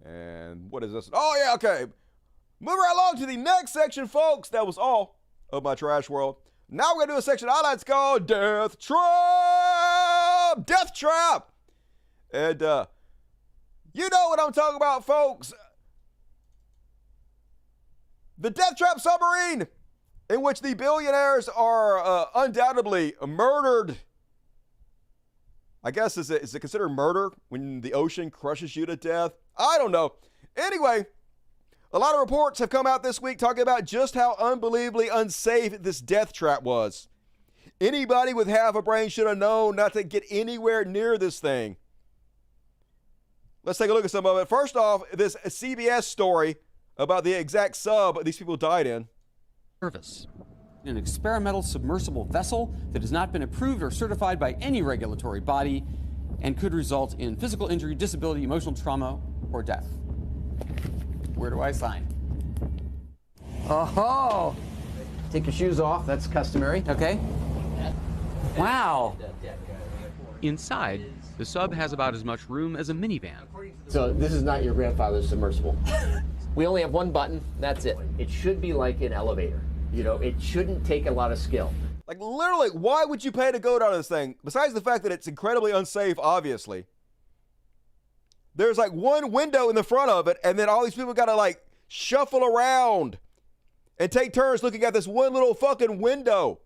And what is this? Oh, yeah, okay. Moving right along to the next section, folks. That was all of my trash world. Now we're going to do a section I like to call Death Trap! Death Trap! And you know what I'm talking about, folks. The Death Trap submarine, in which the billionaires are undoubtedly murdered. I guess, is it considered murder when the ocean crushes you to death? I don't know. Anyway, a lot of reports have come out this week talking about just how unbelievably unsafe this death trap was. Anybody with half a brain should have known not to get anywhere near this thing. Let's take a look at some of it. First off, this CBS story about the exact sub these people died in. Service. An experimental submersible vessel that has not been approved or certified by any regulatory body and could result in physical injury, disability, emotional trauma, or death. Where do I sign? Oh, take your shoes off. That's customary. Okay. Wow. Inside, the sub has about as much room as a minivan. So this is not your grandfather's submersible. We only have one button. That's it. It should be like an elevator. You know, it shouldn't take a lot of skill. Like, literally, why would you pay to go down this thing? Besides the fact that it's incredibly unsafe, obviously. There's like one window in the front of it, and then all these people got to like shuffle around and take turns looking at this one little fucking window.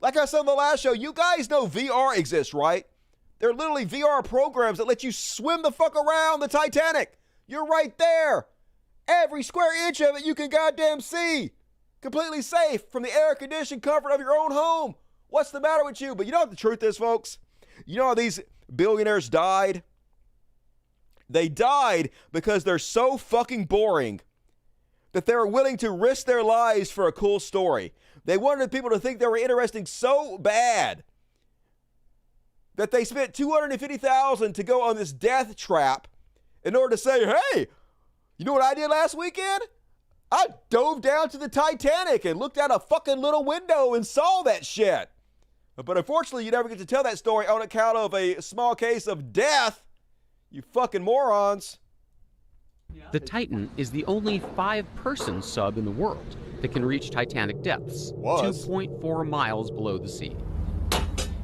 Like I said on the last show, you guys know VR exists, right? There are literally VR programs that let you swim the fuck around the Titanic. You're right there. Every square inch of it you can goddamn see. Completely safe from the air-conditioned comfort of your own home. What's the matter with you? But you know what the truth is, folks? You know how these billionaires died? They died because they're so fucking boring that they were willing to risk their lives for a cool story. They wanted people to think they were interesting so bad that they spent $250,000 to go on this death trap in order to say, hey, you know what I did last weekend? I dove down to the Titanic and looked out a fucking little window and saw that shit. But unfortunately, you never get to tell that story on account of a small case of death. You fucking morons. The Titan is the only 5-person sub in the world that can reach Titanic depths, 2.4 miles below the sea.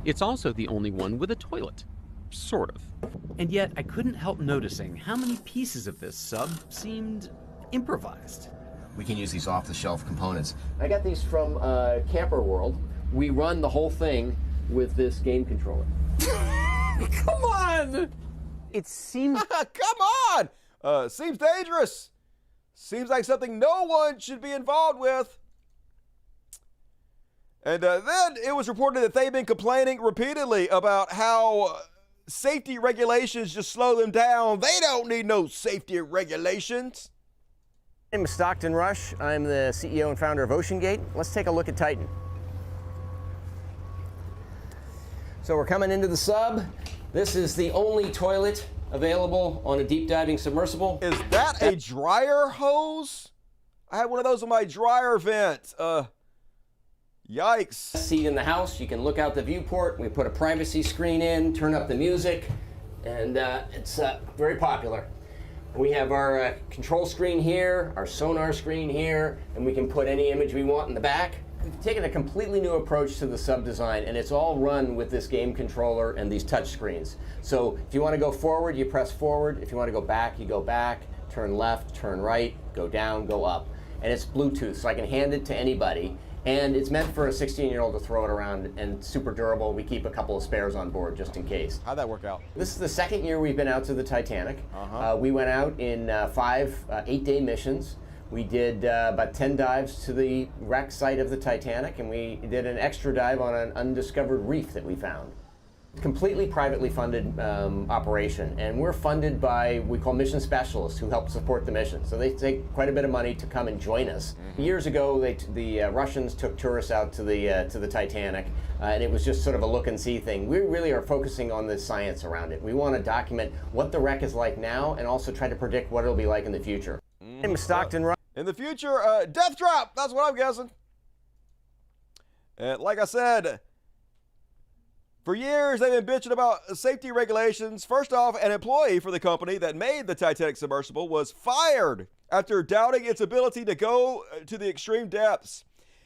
It's also the only one with a toilet, sort of. And yet, I couldn't help noticing how many pieces of this sub seemed improvised. We can use these off-the-shelf components. I got these from Camper World. We run the whole thing with this game controller. Come on! It seems... Come on! Seems dangerous. Seems like something no one should be involved with. And then it was reported that they've been complaining repeatedly about how safety regulations just slow them down. They don't need no safety regulations. My name is Stockton Rush. I'm the CEO and founder of OceanGate. Let's take a look at Titan. So we're coming into the sub. This is the only toilet available on a deep diving submersible. Is that a dryer hose? I had one of those on my dryer vent. Yikes. Seat in the house. You can look out the viewport. We put a privacy screen in, turn up the music, and it's very popular. We have our control screen here, our sonar screen here, and we can put any image we want in the back. We've taken a completely new approach to the sub design, and it's all run with this game controller and these touch screens. So if you want to go forward, you press forward. If you want to go back, you go back. Turn left, turn right, go down, go up. And it's Bluetooth, so I can hand it to anybody. And it's meant for a 16-year-old to throw it around, and super durable. We keep a couple of spares on board just in case. How'd that work out? This is the second year we've been out to the Titanic. We went out in 5 8-day missions. We did about 10 dives to the wreck site of the Titanic, and we did an extra dive on an undiscovered reef that we found. Completely privately funded operation, and we're funded by, we call mission specialists who help support the mission. So they take quite a bit of money to come and join us. Years ago, the Russians took tourists out to the Titanic, and it was just sort of a look and see thing. We really are focusing on the science around it. We want to document what the wreck is like now, and also try to predict what it'll be like in the future. In Stockton, in the future, death trap. That's what I'm guessing. And like I said, for years, they've been bitching about safety regulations. First off, an employee for the company that made the Titanic submersible was fired after doubting its ability to go to the extreme depths.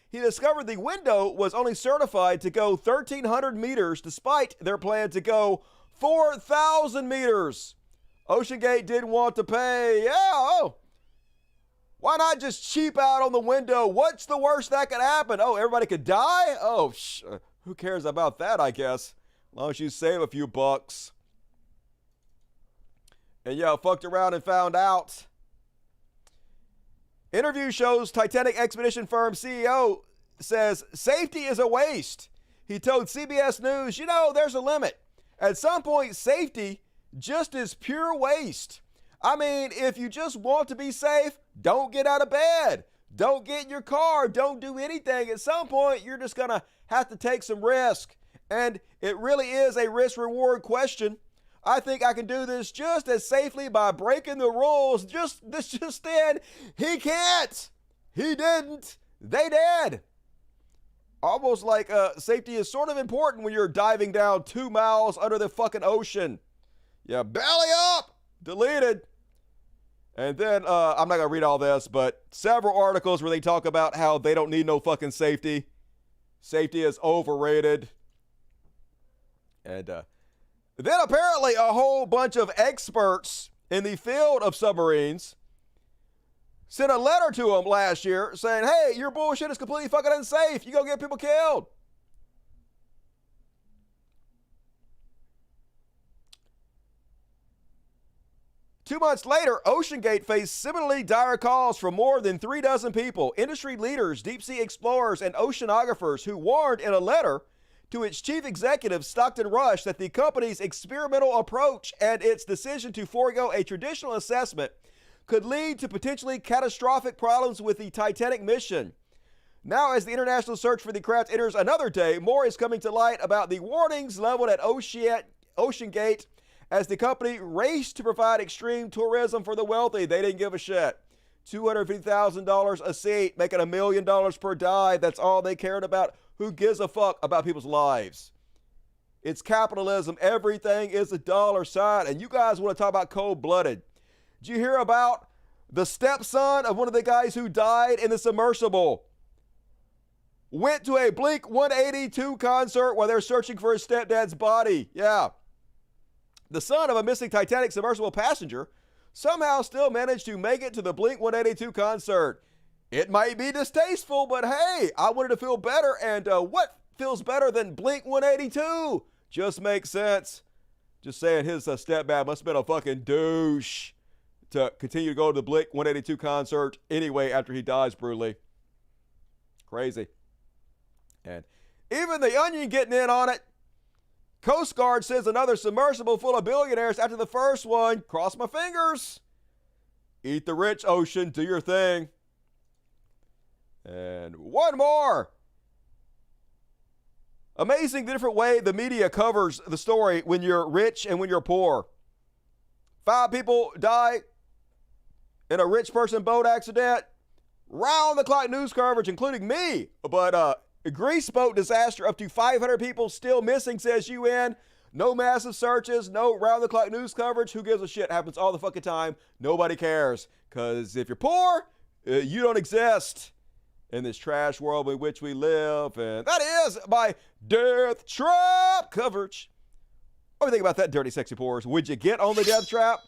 He discovered the window was only certified to go 1,300 meters despite their plan to go 4,000 meters. OceanGate didn't want to pay. Why not just cheap out on the window? What's the worst that could happen? Oh, everybody could die? Oh, who cares about that, I guess? As long as you save a few bucks. And fucked around and found out. Interview shows Titanic expedition firm CEO says safety is a waste. He told CBS News, there's a limit. At some point, safety just is pure waste. I mean, if you just want to be safe, don't get out of bed. Don't get in your car. Don't do anything. At some point, you're just going to have to take some risk. And it really is a risk-reward question. I think I can do this just as safely by breaking the rules. Just then, he can't. He didn't. They did. Almost like safety is sort of important when you're diving down 2 miles under the fucking ocean. Yeah, belly up. Deleted. And then, I'm not going to read all this, but several articles where they talk about how they don't need no fucking safety. Safety is overrated. And then apparently a whole bunch of experts in the field of submarines sent a letter to him last year saying, hey, your bullshit is completely fucking unsafe. You go get people killed. Two months later, OceanGate faced similarly dire calls from more than 36 people, industry leaders, deep-sea explorers, and oceanographers who warned in a letter to its chief executive, Stockton Rush, that the company's experimental approach and its decision to forego a traditional assessment could lead to potentially catastrophic problems with the Titanic mission. Now, as the international search for the craft enters another day, more is coming to light about the warnings leveled at OceanGate as the company raced to provide extreme tourism for the wealthy. They didn't give a shit. $250,000 a seat, making $1 million per dive. That's all they cared about. Who gives a fuck about people's lives? It's capitalism. Everything is a dollar sign. And you guys want to talk about cold-blooded. Did you hear about the stepson of one of the guys who died in the submersible? Went to a Blink 182 concert while they're searching for his stepdad's body. Yeah. The son of a missing Titanic submersible passenger somehow still managed to make it to the Blink 182 concert. It might be distasteful, but hey, I wanted to feel better, and what feels better than Blink 182? Just makes sense. Just saying his stepdad must have been a fucking douche to continue to go to the Blink 182 concert anyway after he dies brutally. Crazy. And even the Onion getting in on it. Coast Guard says another submersible full of billionaires after the first one. Cross my fingers. Eat the rich, Ocean. Do your thing. And one more. Amazing the different way the media covers the story when you're rich and when you're poor. 5 people die in a rich person boat accident. Round-the-clock news coverage, including me. But a Greece boat disaster, up to 500 people still missing, says UN. No massive searches, no round-the-clock news coverage. Who gives a shit? Happens all the fucking time. Nobody cares. Because if you're poor, you don't exist in this trash world in which we live. And that is my death trap coverage. What do you think about that, dirty, sexy poors? Would you get on the death trap?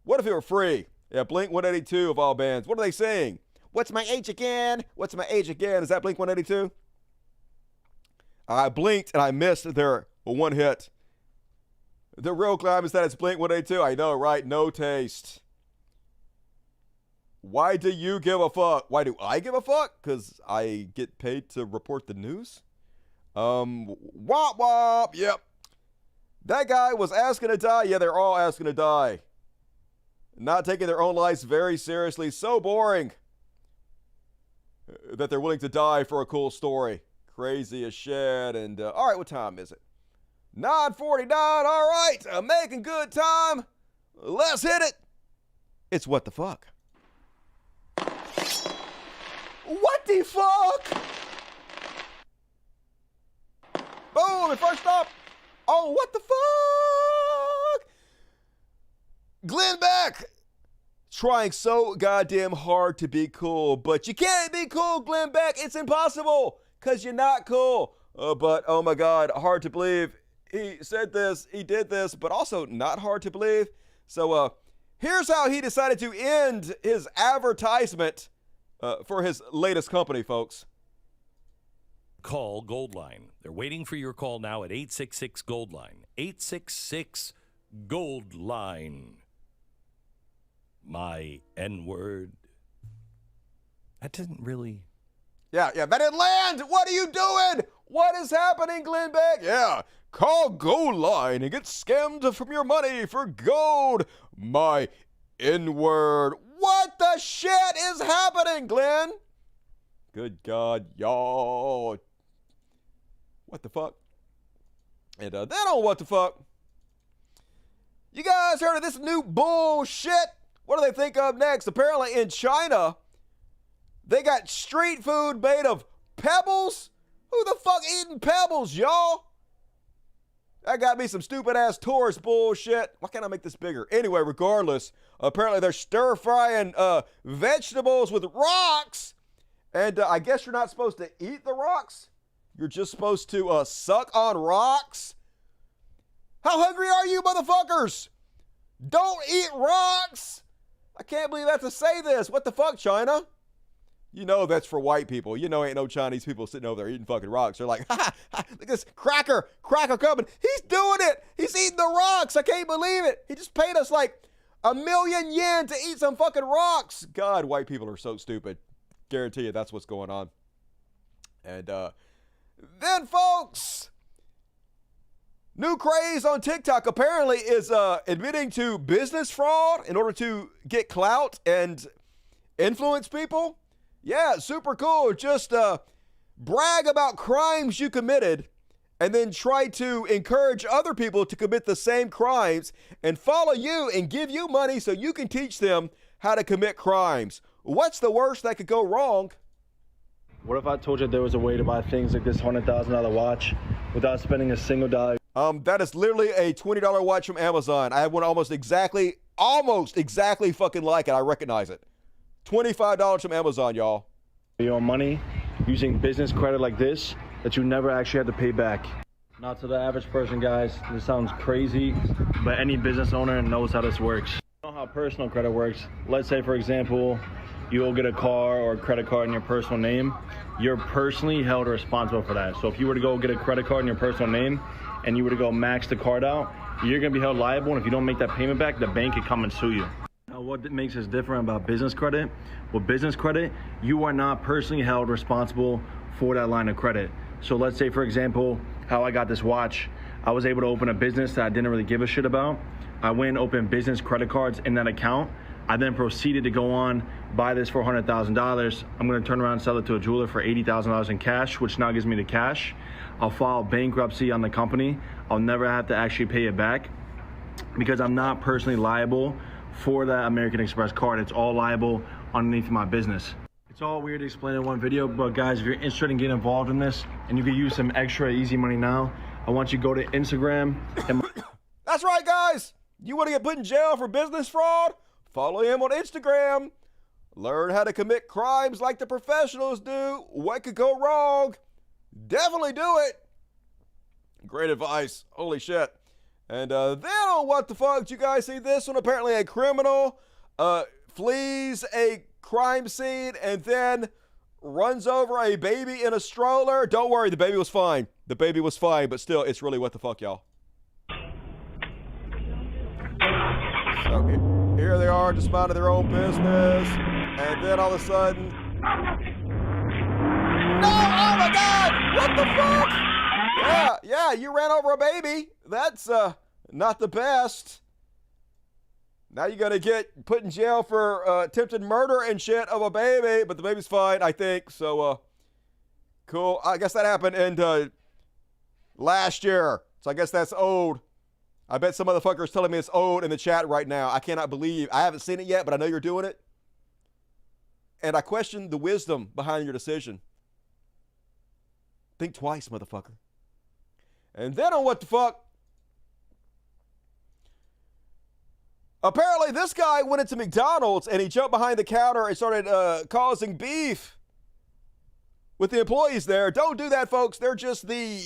What if it were free? Yeah, Blink 182 of all bands. What are they saying? What's my age again? What's my age again? Is that Blink 182? I blinked and I missed their one hit. The real climb is that it's Blink 182. I know, right? No taste. Why do you give a fuck? Why do I give a fuck? Because I get paid to report the news? Wop wop. Yep. That guy was asking to die. Yeah, they're all asking to die. Not taking their own lives very seriously. So boring that they're willing to die for a cool story. Crazy as shit. And all right, what time is it? 9:49. All right, I'm making good time. Let's hit it. It's what the fuck. What the fuck? Boom, and first up, oh, what the fuck? Glenn Beck trying so goddamn hard to be cool, but you can't be cool, Glenn Beck. It's impossible because you're not cool. But oh my God, hard to believe. He said this, he did this, but also not hard to believe. So here's how he decided to end his advertisement for his latest company, folks. Call Goldline. They're waiting for your call now at 866 Goldline. 866 Goldline. My N-word. That didn't really. Yeah, that didn't land. What are you doing? What is happening, Glenn Beck? Yeah, call Goldline and get scammed from your money for gold. My N-word. What the shit is happening, Glenn? Good God, y'all. What the fuck? And then on what the fuck? You guys heard of this new bullshit? What do they think of next? Apparently in China, they got street food made of pebbles. Who the fuck eating pebbles, y'all? That got me some stupid ass tourist bullshit. Why can't I make this bigger? Anyway, regardless, apparently they're stir frying vegetables with rocks. And I guess you're not supposed to eat the rocks. You're just supposed to suck on rocks. How hungry are you, motherfuckers? Don't eat rocks. I can't believe I have to say this. What the fuck, China? You know that's for white people. You know ain't no Chinese people sitting over there eating fucking rocks. They're like, ha, ha, look at this cracker coming. He's doing it. He's eating the rocks. I can't believe it. He just paid us like 1 million yen to eat some fucking rocks. God, white people are so stupid. Guarantee you that's what's going on. And then, folks, new craze on TikTok apparently is admitting to business fraud in order to get clout and influence people. Yeah, super cool. Just brag about crimes you committed and then try to encourage other people to commit the same crimes and follow you and give you money so you can teach them how to commit crimes. What's the worst that could go wrong? What if I told you there was a way to buy things like this $100,000 watch without spending a single dollar? That is literally a $20 watch from Amazon. I have one almost exactly fucking like it. I recognize it. $25 from Amazon, y'all. Your money using business credit like this that you never actually had to pay back. Not to the average person, guys. This sounds crazy, but any business owner knows how this works. You know how personal credit works. Let's say, for example, you go get a car or a credit card in your personal name. You're personally held responsible for that. So if you were to go get a credit card in your personal name and you were to go max the card out, you're going to be held liable. And if you don't make that payment back, the bank could come and sue you. Now, what makes us different about business credit? With business credit, you are not personally held responsible for that line of credit. So let's say, for example, how I got this watch. I was able to open a business that I didn't really give a shit about. I went and opened business credit cards in that account. I then proceeded to go on, buy this for $100,000. I'm going to turn around and sell it to a jeweler for $80,000 in cash, which now gives me the cash. I'll file bankruptcy on the company. I'll never have to actually pay it back because I'm not personally liable for that American Express card. It's all liable underneath my business. It's all weird to explain in one video, but guys, if you're interested in getting involved in this and you can use some extra easy money now, I want you to go to Instagram. That's right, guys. You want to get put in jail for business fraud? Follow him on Instagram. Learn how to commit crimes like the professionals do. What could go wrong? Definitely do it. Great advice. Holy shit. And then on what the fuck, did you guys see this one? Apparently a criminal flees a crime scene and then runs over a baby in a stroller. Don't worry, the baby was fine. The baby was fine, but still, it's really what the fuck, y'all. So here they are, just minding their own business. And then all of a sudden... No! Oh my God! What the fuck? Yeah, you ran over a baby. that's not the best. Now you're going to get put in jail for attempted murder and shit of a baby, but the baby's fine, I think. So, cool. I guess that happened in last year. So I guess that's old. I bet some motherfucker's telling me it's old in the chat right now. I cannot believe. I haven't seen it yet, but I know you're doing it. And I question the wisdom behind your decision. Think twice, motherfucker. And then on what the fuck? Apparently, this guy went into McDonald's and he jumped behind the counter and started causing beef with the employees there. Don't do that, folks. They're just the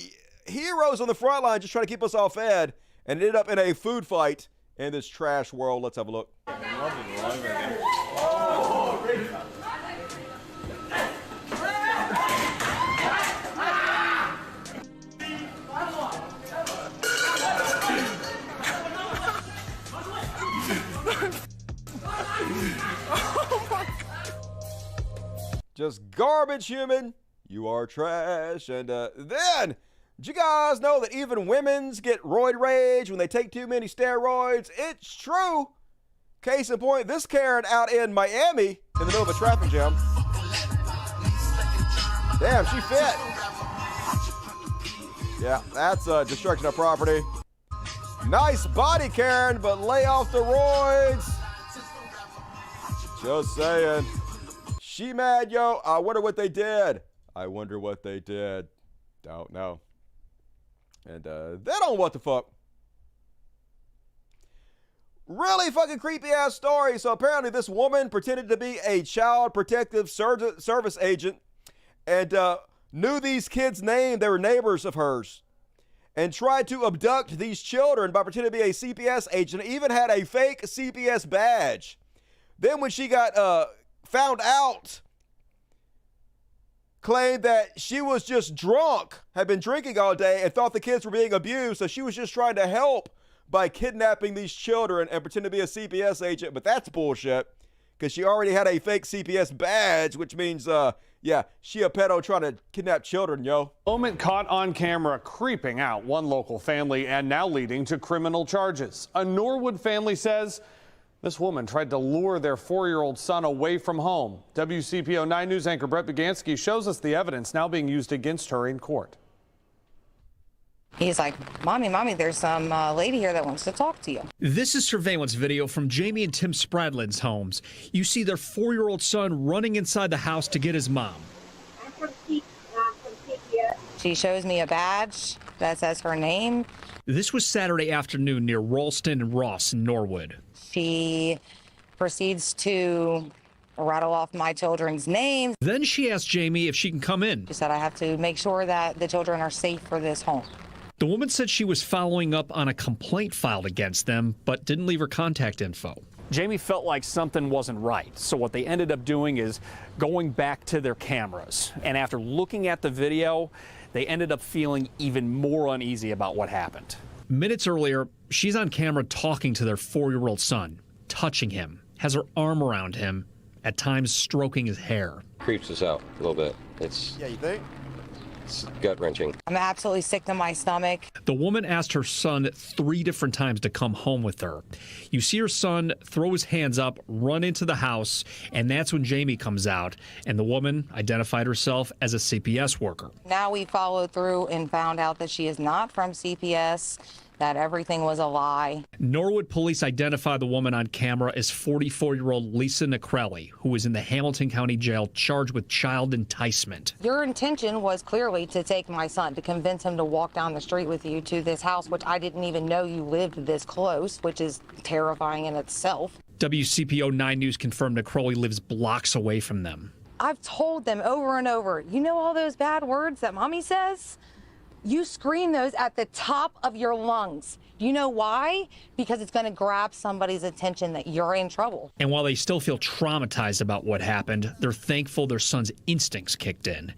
heroes on the front line just trying to keep us all fed. And it ended up in a food fight in this trash world. Let's have a look. Just garbage, human. You are trash. And then, did you guys know that even women's get roid rage when they take too many steroids? It's true. Case in point, this Karen out in Miami in the middle of a traffic jam. Damn, she fit. Yeah, that's destruction of property. Nice body, Karen, but lay off the roids. Just saying. She mad, yo. I wonder what they did. I wonder what they did. Don't know. And they don't what the fuck. Really fucking creepy ass story. So apparently this woman pretended to be a child protective service agent and knew these kids' name. They were neighbors of hers. And tried to abduct these children by pretending to be a CPS agent. Even had a fake CPS badge. Then when she got found out, claimed that she was just drunk, had been drinking all day, and thought the kids were being abused, so she was just trying to help by kidnapping these children and pretend to be a CPS agent. But that's bullshit, because she already had a fake CPS badge, which means, yeah, she a pedo trying to kidnap children, yo. Moment caught on camera creeping out one local family and now leading to criminal charges. A Norwood family says this woman tried to lure their 4-year-old son away from home. WCPO 9 News anchor Brett Bagansky shows us the evidence now being used against her in court. He's like, Mommy, there's some lady here that wants to talk to you. This is surveillance video from Jamie and Tim Spradlin's homes. You see their 4-year-old son running inside the house to get his mom. She shows me a badge that says her name. This was Saturday afternoon near Ralston and Ross in Norwood. She proceeds to rattle off my children's names. Then she asked Jamie if she can come in. She said, I have to make sure that the children are safe for this home. The woman said she was following up on a complaint filed against them, but didn't leave her contact info. Jamie felt like something wasn't right, so what they ended up doing is going back to their cameras. And after looking at the video, they ended up feeling even more uneasy about what happened. Minutes earlier, she's on camera talking to their 4-year-old son, touching him, has her arm around him, at times stroking his hair. Creeps us out a little bit. Yeah, you think? It's gut-wrenching. I'm absolutely sick to my stomach. The woman asked her son 3 different times to come home with her. You see her son throw his hands up, run into the house, and that's when Jamie comes out, and the woman identified herself as a CPS worker. Now we followed through and found out that she is not from CPS, that everything was a lie. Norwood police identify the woman on camera as 44-year-old Lisa Necrelli, who was in the Hamilton County Jail charged with child enticement. Your intention was clearly to take my son, to convince him to walk down the street with you to this house, which I didn't even know you lived this close, which is terrifying in itself. WCPO 9 News confirmed Necrelli lives blocks away from them. I've told them over and over, you know all those bad words that Mommy says? You scream those at the top of your lungs. Do you know why? Because it's going to grab somebody's attention that you're in trouble. And while they still feel traumatized about what happened, they're thankful their son's instincts kicked in.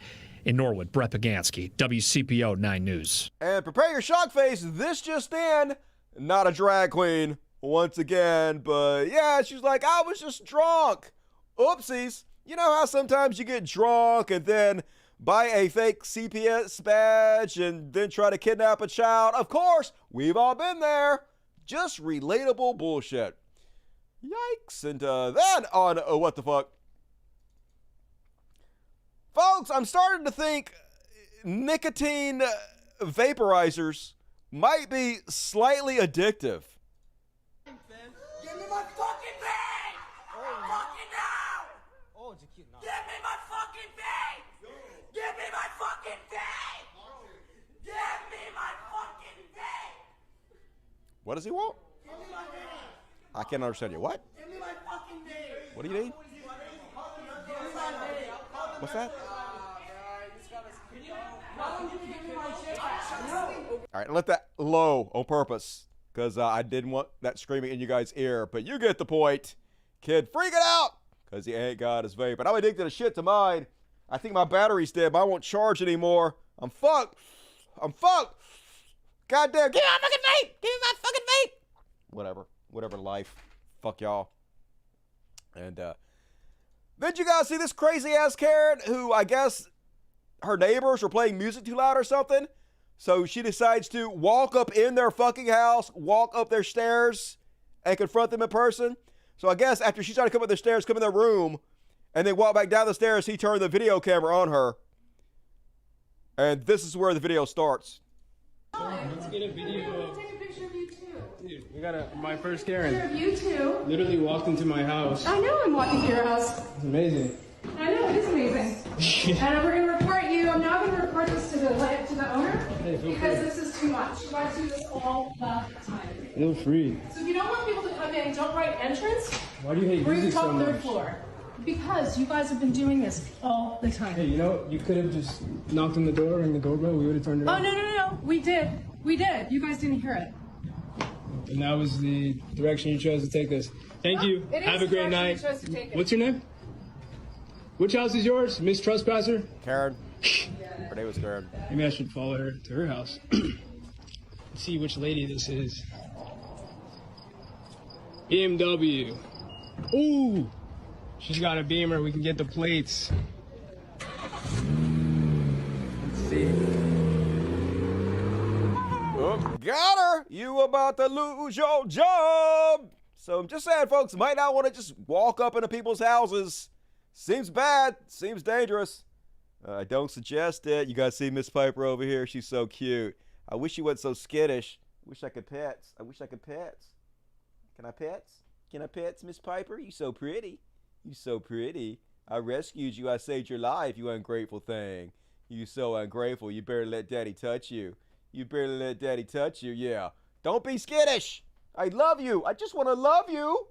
In Norwood, Brett Bagansky, WCPO 9 News. And prepare your shock face. This just in, not a drag queen once again. But yeah, she's like, I was just drunk. Oopsies. You know how sometimes you get drunk and then buy a fake CPS badge and then try to kidnap a child. Of course, we've all been there. Just relatable bullshit. Yikes. And then on what the fuck? Folks, I'm starting to think nicotine vaporizers might be slightly addictive. Give me my fucking bag! Fucking now! Give me my fucking bag! Give me my fucking bag! Give me my fucking bag! What does he want? Give me my bag! I can't understand you. What? Give me my fucking bag! What do you need? What's that? All right, let that low on purpose because I didn't want that screaming in you guys' ear, but you get the point. Kid freaking out because he ain't got his vape. But I'm addicted to shit to mine. I think my battery's dead, but I won't charge anymore. I'm fucked. I'm fucked. Goddamn, give me my fucking vape. Give me my fucking vape. Whatever life. Fuck y'all. And did you guys see this crazy ass Karen who I guess her neighbors were playing music too loud or something? So she decides to walk up in their fucking house, walk up their stairs, and confront them in person. So I guess after she tried to come up the stairs, come in their room, and then walk back down the stairs, he turned the video camera on her. And this is where the video starts. Let's get a video. Take a picture of you too. Dude, we got my first Karen. Picture of you too. Literally walked into my house. I know I'm walking to your house. It's amazing. I know, it is amazing. And we're going to report you. I'm now going to report this to the owner because this is too much. You guys do this all the time. Feel free. So if you don't want people to come in, don't write entrance. Why do you hate We're music so top much? third floor. Because you guys have been doing this all the time. Hey, you know, you could have just knocked on the door and the doorbell. We would have turned it Oh, on. no. We did. We did. You guys didn't hear it. And that was the direction you chose to take us. Thank you. It is Have a great the direction night. you chose to take it. What's your name? Which house is yours, Miss Trespasser? Karen. Her name was Karen. Maybe I should follow her to her house. See which lady this is. BMW. Ooh! She's got a Beamer. We can get the plates. Let's see. Oh, got her! You about to lose your job! So I'm just saying, folks, might not want to just walk up into people's houses. Seems bad. Seems dangerous. I don't suggest it. You guys see Miss Piper over here? She's so cute. I wish she wasn't so skittish. Wish I could pets. I wish I could pets. Can I pets? Can I pets, Miss Piper? You so pretty. You so pretty. I rescued you. I saved your life, you ungrateful thing. You so ungrateful. You better let Daddy touch you. You better let Daddy touch you. Yeah. Don't be skittish. I love you. I just want to love you.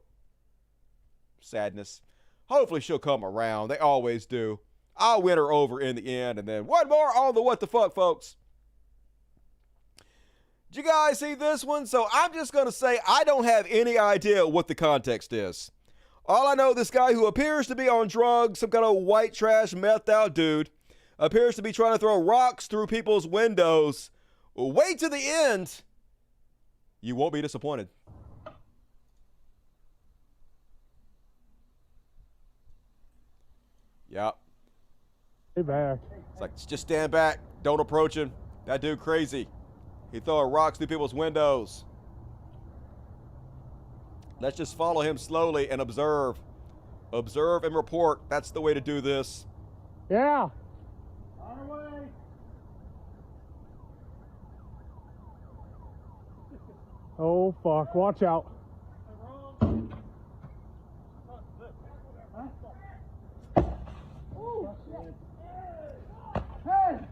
Sadness. Hopefully she'll come around. They always do. I'll win her over in the end. And then one more on the what the fuck, folks. Did you guys see this one? So I'm just going to say I don't have any idea what the context is. All I know, this guy who appears to be on drugs, some kind of white trash, methed out dude, appears to be trying to throw rocks through people's windows. Wait to the end. You won't be disappointed. Yep. Stay back. It's like, just stand back. Don't approach him. That dude crazy. He throwing rocks through people's windows. Let's just follow him slowly and observe. Observe and report. That's the way to do this. Yeah. Oh, fuck. Watch out.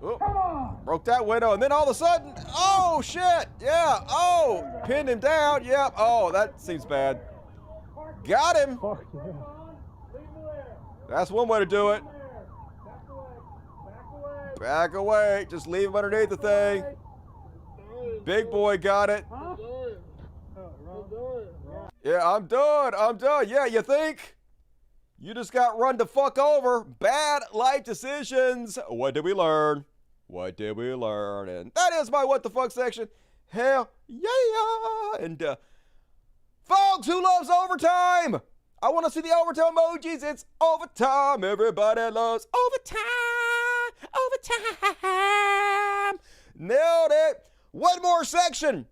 Oop. Broke that window, and then all of a sudden, oh shit, yeah, oh, pinned him down, yep, oh, that seems bad. Got him. That's one way to do it. Back away, just leave him underneath the thing. Big boy got it. Yeah, I'm done, yeah, you think? You just got run the fuck over. Bad life decisions. What did we learn? What did we learn? And that is my what the fuck section. Hell yeah. And folks, who loves overtime? I want to see the overtime emojis. It's overtime. Everybody loves overtime. Overtime. Nailed it. One more section.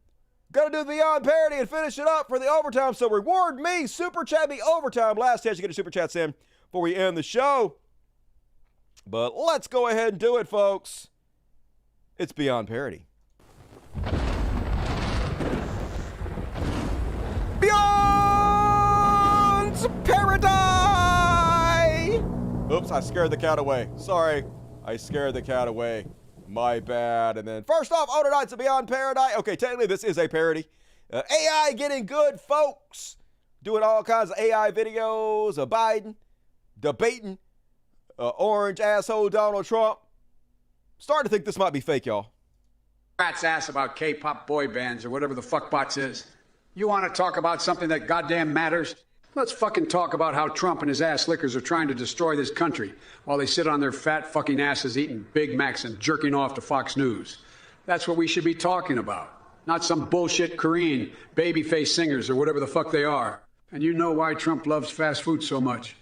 Gonna do the Beyond Parody and finish it up for the overtime. So reward me. Super chat me overtime. Last chance you get your super chats in before we end the show. But let's go ahead and do it, folks. It's Beyond Parody. Beyond Paradise! Oops, I scared the cat away. Sorry, I scared the cat away. My bad. And then first off, oh, tonight's a Beyond Paradise. Okay, technically this is a parody. AI getting good, folks. Doing all kinds of AI videos of Biden, debating orange asshole Donald Trump. Starting to think this might be fake, y'all. Rat's ass about K-pop boy bands or whatever the fuck bots is. You want to talk about something that goddamn matters? Let's fucking talk about how Trump and his ass lickers are trying to destroy this country while they sit on their fat fucking asses eating Big Macs and jerking off to Fox News. That's what we should be talking about. Not some bullshit Korean babyface singers or whatever the fuck they are. And you know why Trump loves fast food so much.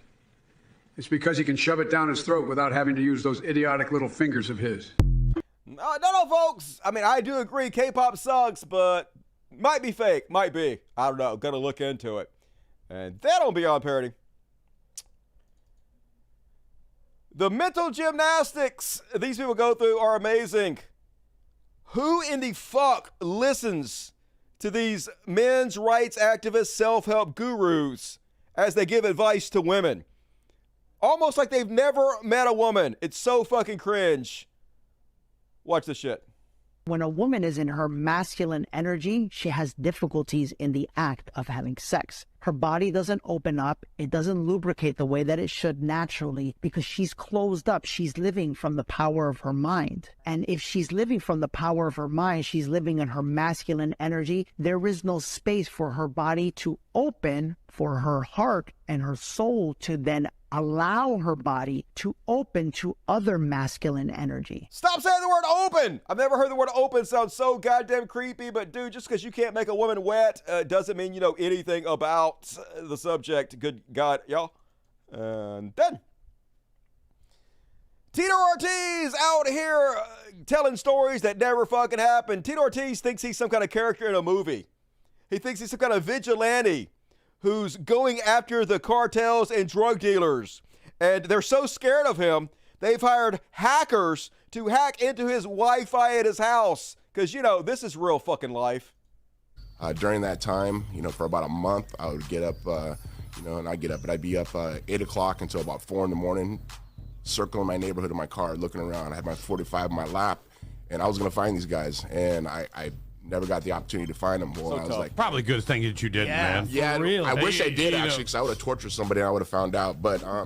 It's because he can shove it down his throat without having to use those idiotic little fingers of his. No, folks. I mean, I do agree K-pop sucks, but might be fake. Might be. I don't know. Gonna look into it. And that'll be on parody. The mental gymnastics these people go through are amazing. Who in the fuck listens to these men's rights activists, self-help gurus as they give advice to women? Almost like they've never met a woman. It's so fucking cringe. Watch this shit. When a woman is in her masculine energy, she has difficulties in the act of having sex. Her body doesn't open up. It doesn't lubricate the way that it should naturally because she's closed up. She's living from the power of her mind. And if she's living from the power of her mind, she's living in her masculine energy. There is no space for her body to open, for her heart and her soul to then allow her body to open to other masculine energy. Stop saying the word open. I've never heard the word open sound so goddamn creepy, but dude, just because you can't make a woman wet doesn't mean you know anything about the subject. Good God, y'all. And then Tito Ortiz out here telling stories that never fucking happened. Tito Ortiz thinks he's some kind of character in a movie. He thinks he's some kind of vigilante who's going after the cartels and drug dealers. And they're so scared of him, they've hired hackers to hack into his Wi-Fi at his house. Because, you know, this is real fucking life. During that time, you know, for about a month, I would get up, and I'd be up 8 o'clock until about 4 in the morning, circling my neighborhood in my car, looking around. I had my 45 in my lap, and I was going to find these guys. And I never got the opportunity to find them. Well, I was like, probably good thing that you didn't, man. Yeah, real. I wish I did actually, because I would have tortured somebody and I would have found out. But I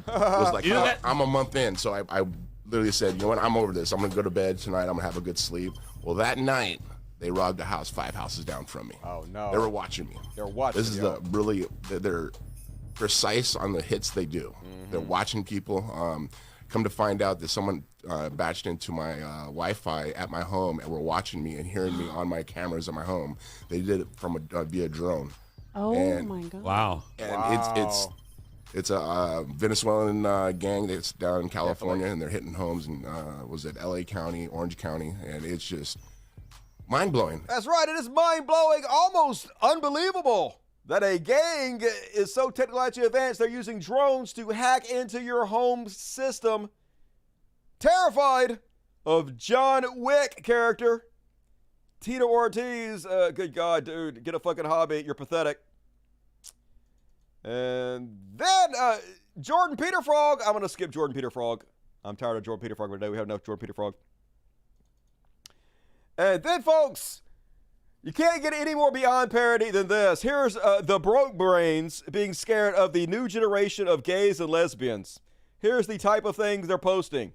was like, I'm a month in, so I literally said, you know what, I'm over this. I'm gonna go to bed tonight. I'm gonna have a good sleep. Well, that night they robbed a house 5 houses down from me. Oh no! They were watching me. They're watching. This is they're precise on the hits they do. Mm-hmm. They're watching people. Come to find out that someone batched into my Wi-Fi at my home and were watching me and hearing me on my cameras at my home. They did it from via drone. Oh my God! Wow! And it's a Venezuelan gang that's down in California, and they're hitting homes in was it L.A. County, Orange County, and it's just mind blowing. That's right. It is mind blowing, almost unbelievable that a gang is so technologically advanced they're using drones to hack into your home system. Terrified of John Wick character Tito Ortiz. Good God, dude, get a fucking hobby. You're pathetic. And then Jordan Peter Frog. I'm gonna skip Jordan Peter Frog. I'm tired of Jordan Peter Frog today. We have enough Jordan Peter Frog. And then, folks, you can't get any more beyond parody than this. Here's the broke brains being scared of the new generation of gays and lesbians. Here's the type of things they're posting.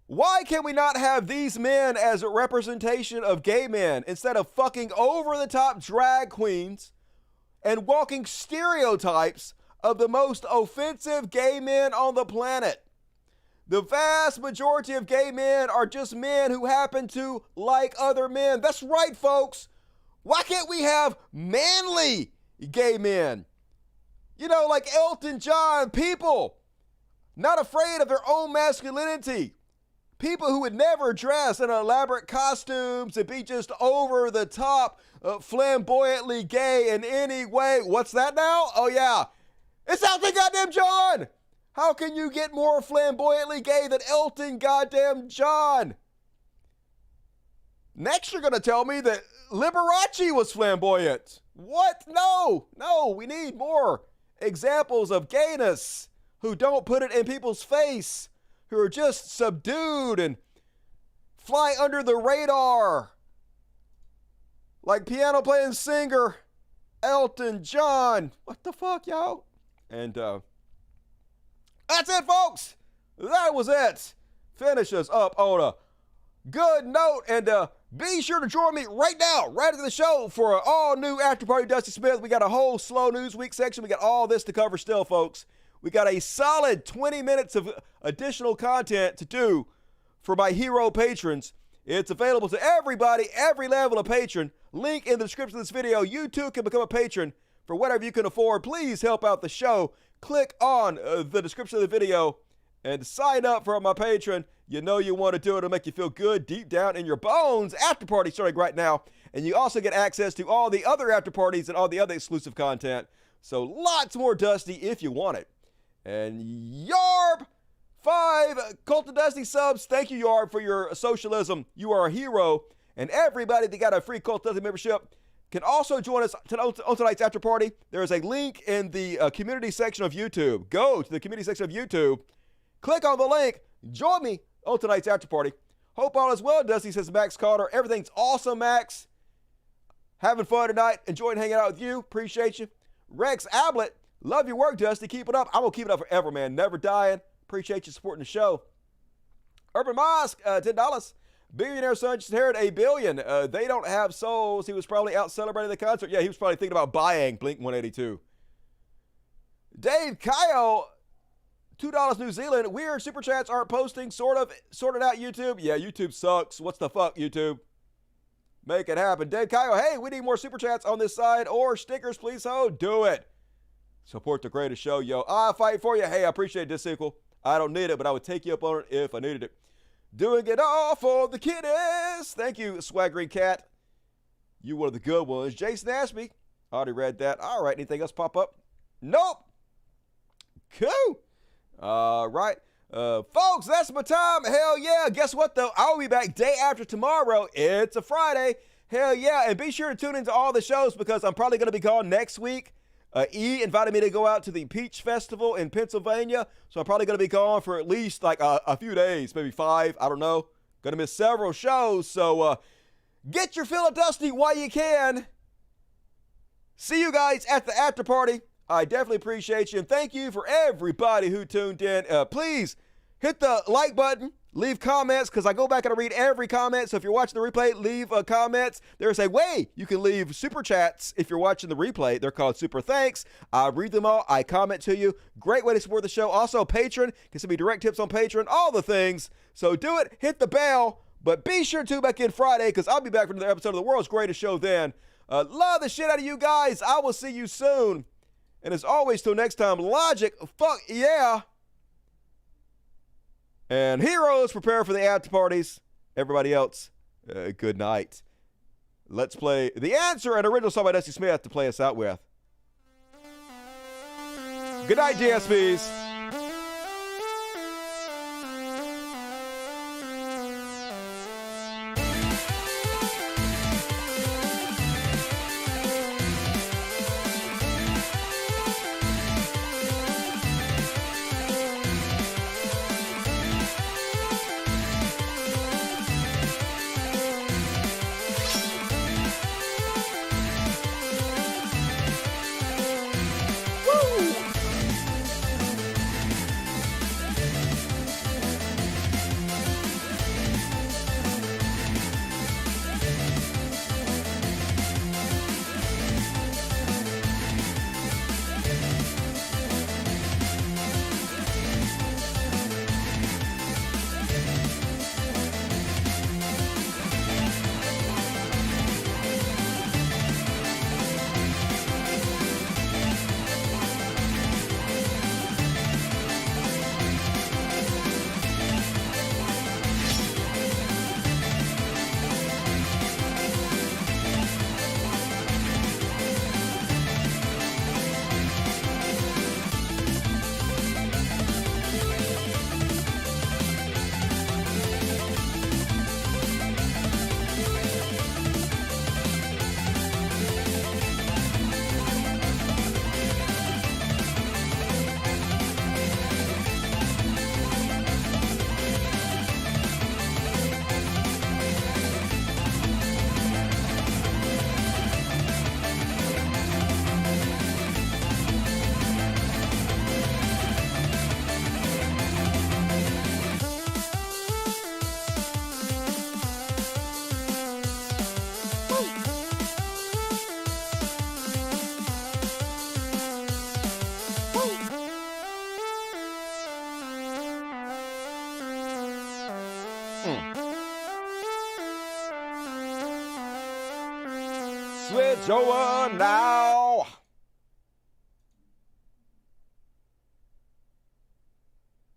Why can we not have these men as a representation of gay men instead of fucking over-the-top drag queens and walking stereotypes of the most offensive gay men on the planet? The vast majority of gay men are just men who happen to like other men. That's right, folks. Why can't we have manly gay men? You know, like Elton John, people. not afraid of their own masculinity. People who would never dress in elaborate costumes and be just over the top, flamboyantly gay in any way. What's that now? Oh, yeah. It's Elton goddamn John. How can you get more flamboyantly gay than Elton goddamn John? Next, you're going to tell me that Liberace was flamboyant. What? No, we need more examples of gayness who don't put it in people's face, who are just subdued and fly under the radar. Like piano playing singer Elton John. What the fuck, y'all? And that's it, folks. That was it. Finish us up on a good note. And be sure to join me right now, right after the show, for an all-new After Party Dusty Smith. We got a whole slow news week section. We got all this to cover still, folks. We got a solid 20 minutes of additional content to do for my hero patrons. It's available to everybody, every level of patron. Link in the description of this video. You too can become a patron for whatever you can afford. Please help out the show. Click on the description of the video and sign up for my patron. You know you want to do it. It'll make you feel good deep down in your bones. After party starting right now. And you also get access to all the other after parties and all the other exclusive content. So lots more Dusty if you want it. And Yarb, 5 Cult of Dusty subs. Thank you, Yarb, for your socialism. You are a hero. And everybody that got a free Cult of Dusty membership can also join us on tonight's after party. There is a link in the community section of YouTube. Go to the community section of YouTube. Click on the link. Join me on tonight's after party. Hope all is well, Dusty, says Max Carter. Everything's awesome, Max. Having fun tonight. Enjoying hanging out with you. Appreciate you. Rex Ablett. Love your work, Dusty. Keep it up. I'm going to keep it up forever, man. Never dying. Appreciate you supporting the show. Urban Mosque, $10. Billionaire son just inherited $1 billion. They don't have souls. He was probably out celebrating the concert. Yeah, he was probably thinking about buying Blink-182. Dave Kyle, $2 New Zealand. Weird super chats aren't posting. Sorted out YouTube. Yeah, YouTube sucks. What's the fuck, YouTube? Make it happen. Dave Kyle, hey, we need more super chats on this side or stickers, please. Oh, do it. Support the greatest show, yo. I'll fight for you. Hey, I appreciate this sequel. I don't need it, but I would take you up on it if I needed it. Doing it all for the kiddies. Thank you, Swaggering Cat. You one of the good ones. Jason Ashby. Already read that. All right. Anything else pop up? Nope. Cool. All right. Folks, that's my time. Hell yeah. Guess what, though? I'll be back day after tomorrow. It's a Friday. Hell yeah. And be sure to tune into all the shows because I'm probably going to be gone next week. E invited me to go out to the Peach Festival in Pennsylvania, so I'm probably going to be gone for at least like a few days, maybe 5, I don't know. Going to miss several shows, so get your fill of Dusty while you can. See you guys at the after party. I definitely appreciate you, and thank you for everybody who tuned in. Please hit the like button. Leave comments, because I go back and I read every comment. So if you're watching the replay, leave comments. There's a way you can leave super chats if you're watching the replay. They're called super thanks. I read them all. I comment to you. Great way to support the show. Also, Patreon. Can send me direct tips on Patreon. All the things. So do it. Hit the bell. But be sure to tune back in Friday, because I'll be back for another episode of the world's greatest show then. Love the shit out of you guys. I will see you soon. And as always, till next time, Logic, fuck yeah. And heroes, prepare for the after parties. Everybody else, good night. Let's play The Answer, an original song by Dusty Smith to play us out with. Good night, DSPs. Switch over now.